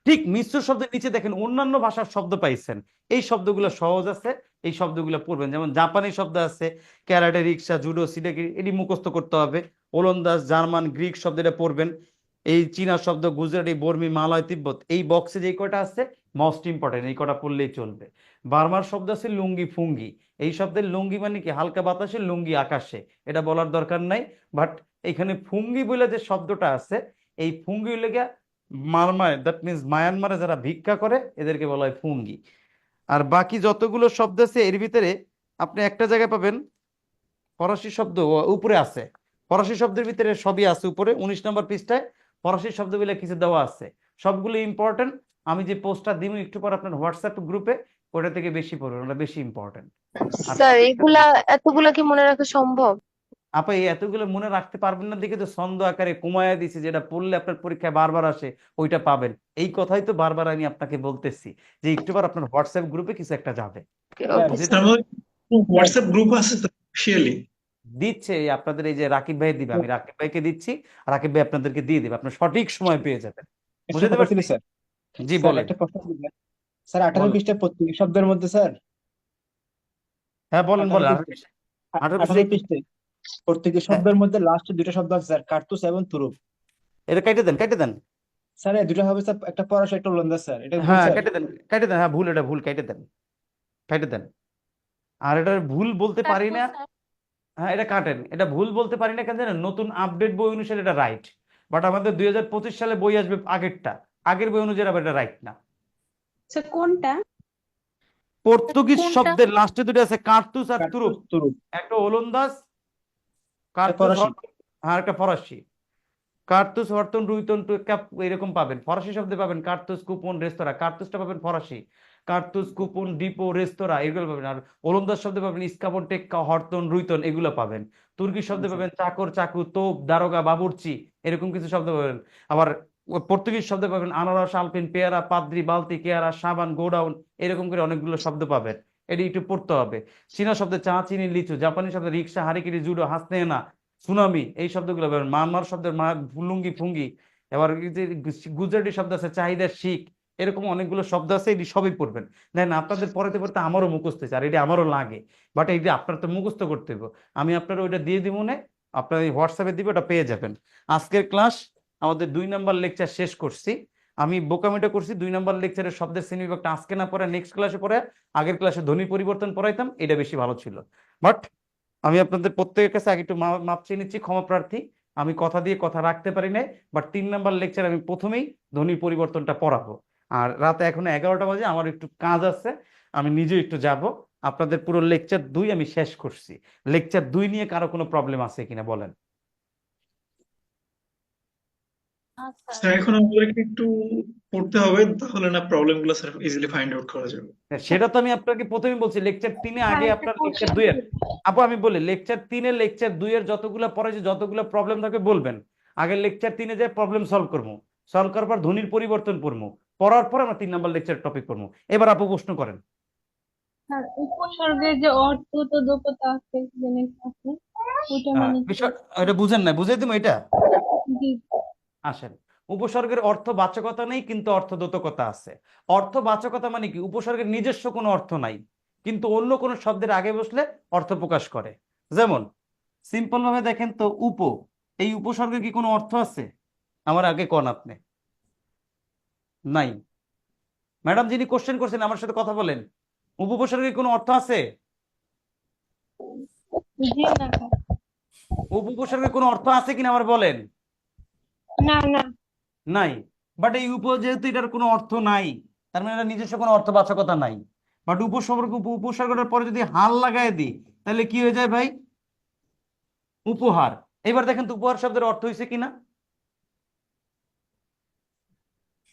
ঠিক মিশ্র শব্দের নিচে দেখেন অন্যান্য ভাষার শব্দ পাইছেন, এই শব্দগুলো সহজ আছে, এই শব্দগুলো পড়বেন। যেমন জাপানি শব্দ আছে ক্যারাটে, রিক্সা, জুডো, সিডেকি, এটি মুখস্থ করতে হবে। ওলন্দাজ, জার্মান, গ্রিক শব্দ এটা পড়বেন। এই চীনা শব্দ, গুজরাটি, বর্মি, মালয়, তিব্বত, এই বক্সে যে কয়টা আছে মোস্ট ইম্পর্টেন্ট, এই কটা পড়লেই চলবে। বার্মার শব্দ আছে লুঙ্গি, ফুঙ্গি। এই শব্দের লুঙ্গি মানে কি, হালকা বাতাসে, লুঙ্গি আকাশে, এটা বলার দরকার নাই। বাট এখানে ফুঙ্গি বলে যে শব্দটা আছে, এই ফুঙ্গি লেগে মারমায়, দ্যাট মিনস মায়ানমারে যারা ভিক্ষা করে এদেরকে বলা হয় ফুঙ্গি। আর বাকি যতগুলো শব্দ আছে এর ভিতরে আপনি একটা জায়গায় পাবেন ফরাসি শব্দ, উপরে আছে। ফরাসি শব্দের ভিতরে সবই আছে উপরে 19 নম্বর পৃষ্ঠায় ফরাসি শব্দগুলো কিছু দেওয়া আছে, সবগুলো ইম্পর্টেন্ট। আমি যে পোস্টটা দিব একটু পর আপনার হোয়াটসঅ্যাপ গ্রুপে, ওটা থেকে বেশি পড়বেন, ওটা বেশি ইম্পর্টেন্ট। স্যার এতগুলা কি মনে রাখা সম্ভব? আপা এই এতগুলো মনে রাখতে পারবেন না দেখে তো ছন্দ আকারে কমায়া দিছে, যেটা পড়লে আপনার পরীক্ষায় বারবার আসে ওইটা পাবেন। এই কথাই তো বারবার আমি আপনাকে বলতেছি যে একটু পর আপনার হোয়াটসঅ্যাপ গ্রুপে কিছু একটা যাবে। হোয়াটসঅ্যাপ গ্রুপ আছে তো অফিশিয়ালি দিচ্ছে আপনাদের, এই যে রাকিব ভাই দিবে, আমি রাকিব ভাইকে দিচ্ছি, রাকিব ভাই আপনাদেরকে দিয়ে দিবে, আপনার সঠিক সময় পেয়ে যাবেন। বুঝতে পারছি? স্যার জি স্যার বলেন। একটা প্রশ্ন করবেন? স্যার 18 বলেন। পৃষ্ঠা প্রত্যেক শব্দের মধ্যে স্যার, হ্যাঁ বলেন 18 বলেন। পৃষ্ঠা 18 পৃষ্ঠায় প্রত্যেকটি শব্দের মধ্যে লাস্টে দুটো শব্দ আছে স্যার, কার্তুস এবং তুরুপ। এটা কেটে দেন, কেটে দেন। স্যার এই দুটো হবে স্যার, একটা ফরাসি একটা ওলন্দাজ স্যার, এটা ভুল হ্যাঁ স্যার। কেটে দেন, কেটে দেন, হ্যাঁ ভুল, এটা ভুল, কেটে দেন, কেটে দেন। আর এটা ভুল বলতে পারি না, হ্যাঁ এটা কাটেন, এটা ভুল বলতে পারি না কেন জানেন, নতুন আপডেট বই অনুসারে এটা রাইট, বাট আমাদের 2025 সালে বই আসবে আগেরটা, আগের বই অনুযায়ী আবার এটা রাইট না। স্যার কোনটা? পর্তুগিজ কোনটা? শব্দের লাস্টে দুটো আছে কার্তুস আর তুরুপ, কার্তুস তুরুপ একটা ওলন্দাজ কার্তুস, ফরাসি। আর একটা ফরাসি। কার্তুস, হরতন, রুইতন, টুকাপ এরকম পাবেন। ফরাসি শব্দে পাবেন কার্তুস, কুপন, রেস্তোরাঁ, কার্তুসটা পাবেন ফরাসি, কার্তুস, কুপন, ডিপো, রেস্তোরাঁ এগুলো পাবেন। আর ওলন্দাজ শব্দে পাবেন ইস্কাবন, টেক্কা, হরতন, রুইতন এগুলো পাবেন। তুর্কি শব্দে পাবেন চাকর, চাকু, তোপ, দারোগা, বাবুর্চি এরকম কিছু শব্দ পাবেন। আবার পর্তুগিজ শব্দে পাবেন আনারস, আলপিন, পেয়ারা, পাদ্রি, বালতি, কেয়ারা, সাবান, গোডাউন এরকম করে অনেকগুলো শব্দ পাবেন, এটি একটু পড়তে হবে। চীনা শব্দে চা, চিনি, লিচু, জাপানি শব্দে রিক্সা, হারিকিরি, জুডো, হাসনেনা, সুনামি এই শব্দগুলো পাবেন। মানমার শব্দের লুঙ্গি, ফুঙ্গি। এবার এই যে গুজরাটি শব্দ আছে চাহিদা, শিখ, এরকম অনেকগুলো শব্দ আছে, এটি সবই পড়বেন। দেখেন আপনাদের পড়াতে পড়তে আমারও মুখস্থ হয়েছে, আর এটা আমারও লাগে, বাট এই যে আপনার তো মুখস্থ করতে হবে। আমি আপনার ওইটা দিয়ে দিব না, আপনার হোয়াটসঅ্যাপে দিবে, ওটা পেয়ে যাবেন। আজকের ক্লাস আমাদের 2 নাম্বার লেকচার শেষ করছি। আমি বোকামিটা করছি 2 নাম্বার লেকচারের শব্দের শ্রেণীবিভাগটা আজকে না পড়ে নেক্সট ক্লাসে পড়ে, আগের ক্লাসে ধ্বনি পরিবর্তন পড়াইতাম, এটা বেশি ভালো ছিল। বাট আমি আপনাদের প্রত্যেকের কাছে আগে একটু মাপ চেয়ে নিচ্ছি, ক্ষমা প্রার্থী। আমি কথা দিয়ে কথা রাখতে পারি নাই, বাট 3 নাম্বার লেকচার আমি প্রথমেই ধ্বনির পরিবর্তনটা পড়াবো। আর রাতে এখন 11টা বাজে, আমার একটু কাজ আছে, আমি নিজে একটু যাব। আপনাদের পুরো লেকচার 2 আমি শেষ করছি। লেকচার 2 নিয়ে কারো কোনো প্রবলেম আছে কিনা বলেন? স্যার এখন আমাদেরকে একটু পড়তে হবে, তাহলে না প্রবলেম গুলো স্যার ইজিলি ফাইন্ড আউট করা যাবে। সেটা তো আমি আপনাকে প্রথমেই বলছি, লেকচার 3 আগে আপনার লেকচার 2 এর আপু আমি বলি, লেকচার 3 এর লেকচার 2 এর যতগুলো পড়ে যে যতগুলো প্রবলেম থাকে বলবেন, আগে লেকচার 3 এ যে প্রবলেম সলভ করবো, সলভ করার পর ধ্বনির পরিবর্তন পড়বো, পড়ার পর আমরা 3 নাম্বার লেকচার টপিক পড়বো। এবার আপু প্রশ্ন করেন। আর উপসর্গের যে অর্থ তো দোপতা আছে জিনিস আছে, ওইটা মানে কি? এটা বুঝেন না, বুঝাই দিব এটা। জি। আসেন, উপসর্গের অর্থবাচকতা নেই কিন্তু অর্থদ্যোতকতা আছে। অর্থবাচকতা মানে কি, উপসর্গের নিজস্ব কোনো অর্থ নাই কিন্তু অন্য কোনো শব্দের আগে বসলে অর্থ প্রকাশ করে। যেমন সিম্পল ভাবে দেখেন তো, এই উপসর্গের কি কোনো অর্থ আছে? আমার আগে কোন আপনি নাই। ম্যাডাম যিনি কোশ্চেন করছেন আমার সাথে কথা বলেন, উপসর্গের কোনো অর্থ আছে? জি না। উপসর্গের কোনো অর্থ আছে কিনা আমার বলেন। না না নাই। বাট এই যেহেতু এটার কোনো অর্থ নাই, তার মানে এটা নিজস্ব কোনো অর্থবাচকতা নাই। বাট উপসর্গটার পরে যদি হাল লাগায় দিই তাহলে কি হয়ে যায় ভাই? উপহার। এবার দেখেন তো উপহার শব্দের অর্থ হয়েছে কিনা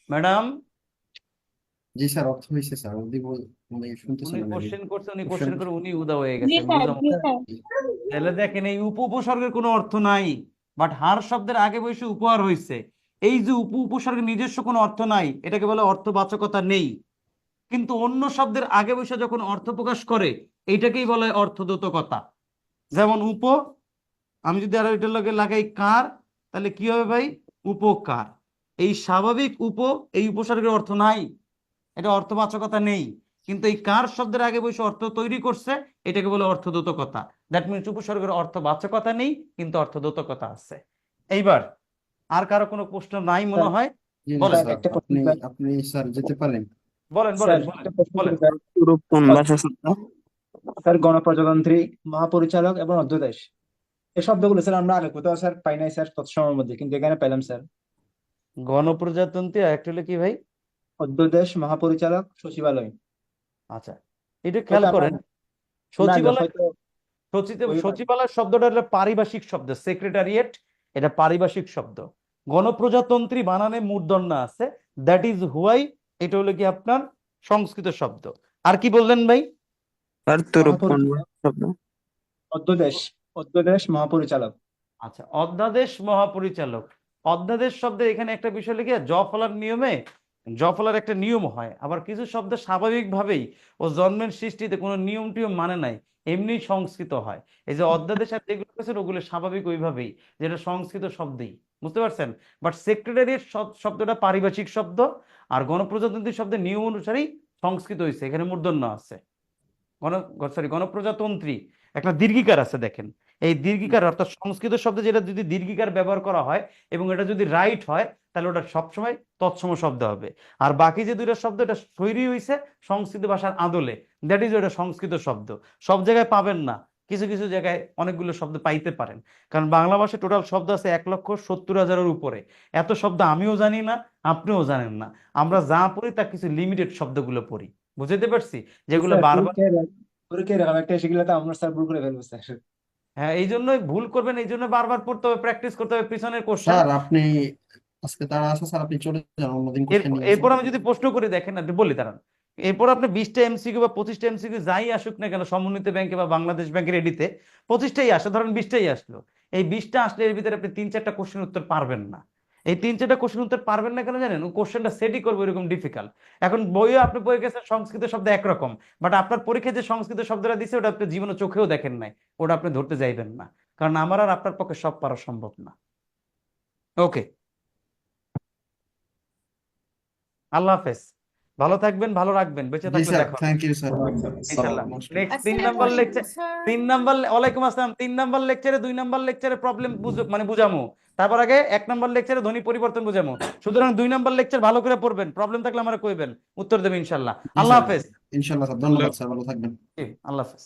ম্যাডাম? জি স্যার, অর্থ হয়েছে স্যার। মানে উনি শুনতেছেন না কোশ্চেন করছে, উনি কোশ্চেন কোশ্চেন করে উনি উদা হয়ে জি গেছে, স্যার, বুঝলাম। জি স্যার। তাহলে দেখেন এই উপসর্গের কোনো অর্থ নাই, বাট হার শব্দের আগে বসে উপহার হয়েছে। এই যে উপসর্গের নিজস্ব কোনো অর্থ নাই, এটাকে বলে অর্থবাচকতা নেই। কিন্তু অন্য শব্দের আগে বসে যখন অর্থ প্রকাশ করে এইটাকেই বলা হয় অর্থদ্যোতকতা। যেমন আমি যদি আরো এটার লগে লাগাই কার, তাহলে কি হবে ভাই? উপকার। এই স্বাভাবিক এই উপসর্গের অর্থ নাই, এটা অর্থবাচকতা নেই। কিন্তু এই কার শব্দের আগে বসে অর্থ তৈরি করছে, এটাকে বলে অর্থদ্যোতকতা। দ্যাট মিনস উপসর্গের অর্থবাচকতা নেই কিন্তু অর্থদ্যোতকতা আছে। এইবার আর কারো কোনো প্রশ্ন নাই মনে হয়? জি না বলেন স্যার, একটা প্রশ্ন আপনি স্যার। আপনি স্যার যেতে পারেন। বলেন স্যার বলেন বলেন একটা প্রশ্ন বলেন। ছিল স্যার। রূপ কোন ভাষা স্যার? স্যার গণপ্রজাতন্ত্রী, মহাপরিচালক এবং অধ্যাদেশ, এই শব্দগুলো স্যার আমরা আগে কোথাও স্যার পাই নাই স্যার তৎসমের মধ্যে, কিন্তু এখানে পেলাম স্যার। গণপ্রজাতন্ত্রী আর একটা হলো কি ভাই? অধ্যাদেশ, মহাপরিচালক, সচিবালয়। আচ্ছা, এটা খেয়াল হয়তো আমরা করেন। আগে সচিবালয় হয়তো বই সচিবালয় শব্দটা হলো পারিভাষিক শব্দ, সেক্রেটারিয়েট এটা পারিভাষিক শব্দ। গণপ্রজাতন্ত্রী বানানে মূর্ধন্য আছে, দ্যাট ইজ হুয়াই এটা হলো কি আপনার সংস্কৃত শব্দ। আর কি বললেন ভাই? স্যার তরুপ কোন মহাপরিচালক, শব্দ? অধ্যাদেশ, অধ্যাদেশ, মহাপরিচালক। আচ্ছা, অধ্যাদেশ মহাপরিচালক। অধ্যাদেশ শব্দে এখানে একটা বিষয় লিখে জ ফলার নিয়মে, জ ফলার একটা নিয়ম হয়। আবার কিছু শব্দ স্বাভাবিকভাবেই ও জন্মের সৃষ্টিতে কোনো নিয়ম টিয়ম মানে নাই, এমনি সংস্কৃত হয়। এই যে অধ্যাদেশ আর যেগুলো আছে ওগুলো স্বাভাবিক ওইভাবেই, যেটা সংস্কৃত শব্দেই, বুঝতে পারছেন? বাট সেক্রেটারিয়েট শব্দটা পারিভাষিক শব্দ, আর গণপ্রজাতন্ত্রী শব্দের নিয়ম অনুসারেই সংস্কৃত হয়েছে, এখানে মূর্ধন্য আছে। গণপ্রজাতন্ত্রী একটা দীর্ঘিকার আছে দেখেন, এই দীর্ঘিকার অর্থাৎ সংস্কৃত শব্দে যেটা যদি দীর্ঘিকার ব্যবহার করা হয় এবং এটা যদি রাইট হয় তাহলে ওটা সবসময় তৎসম শব্দ হবে। আর বাকি যে দুইটা শব্দ এটা তৈরি হয়েছে সংস্কৃত ভাষার আদলে, দ্যাট ইজ ওটা সংস্কৃত শব্দ। সব জায়গায় পাবেন না, কিছু কিছু জায়গায় অনেকগুলো শব্দ পাইতে পারেন, কারণ বাংলা ভাষায় টোটাল শব্দ আছে 1,70,000-এর উপরে। এত শব্দ আমিও জানি না, আপনিও জানেন না। আমরা যা পড়ি তা কিছু লিমিটেড শব্দগুলো পড়ি, বুঝতে পারছি, যেগুলো স্যার বারবার। পরীক্ষায় এরকম একটা এসে গেলে তো আমরা স্যার ভুল করে ফেলবো স্যার। হ্যাঁ, এই জন্যই ভুল করবেন, এই জন্য বারবার পড়তে হবে, প্র্যাকটিস করতে হবে পিছনের কোশ্চেন। স্যার আপনি আজকে তারা আছে স্যার, আপনি চলে যান, অন্যদিন কোশ্চেন নিয়ে এরপর আসেন। আমি যদি প্রশ্ন করি, দেখেন আপনি বলি দাঁড়ান, এরপর আপনি 20টা এমসিকিউ বা 25টা এমসিকিউ যাই আসুক না কেন সমন্বিত ব্যাংকে বা বাংলাদেশ ব্যাংকের এডিতে, 25টাই আসে, ধরেন 20টাই আসলো, এই 20টা আসলে এর ভিতরে আপনি 3-4টা কোশ্চেন উত্তর পারবেন না। এই 3-4টা কোশ্চেন উত্তর পারবেন না কেন জানেন? ও কোশ্চেনটা সেটই করবো এরকম ডিফিকাল্ট। এখন বইও আপনি বই গেছেন সংস্কৃত শব্দ একরকম, বাট আপনার পরীক্ষায় যে সংস্কৃত শব্দটা দিছে ওটা আপনি জীবনে চোখেও দেখেন নাই, ওটা আপনি ধরতে যাইবেন না, কারণ আমার আর আপনার পক্ষে সব পারা সম্ভব না। ওকে, আল্লাহ হাফেজ, ভালো থাকবেন, ভালো রাখবেন, বেঁচে জি থাকলে স্যার, দেখা হবে থ্যাংক ইউ স্যার। ইনশাল্লাহ। নমস্কার। নেক্সট 3 নাম্বার লেকচার, 3 নাম্বার, ওয়ালাইকুম আসসালাম। 3 নাম্বার লেকচারে 2 নাম্বার লেকচারে প্রবলেম মানে বুঝামু, তারপর আগে 1 নাম্বার লেকচারে ধ্বনি পরিবর্তন বুঝামু। সুতরাং 2 নাম্বার লেকচার ভালো করে পড়বেন, প্রবলেম থাকলে আমারে কইবেন, উত্তর দেবেন ইনশাল্লাহ। জি আল্লাহ স্যার, হাফেজ। ইনশাল্লাহ স্যার, ধন্যবাদ স্যার, ভালো থাকবেন। আল্লাহ হাফেজ।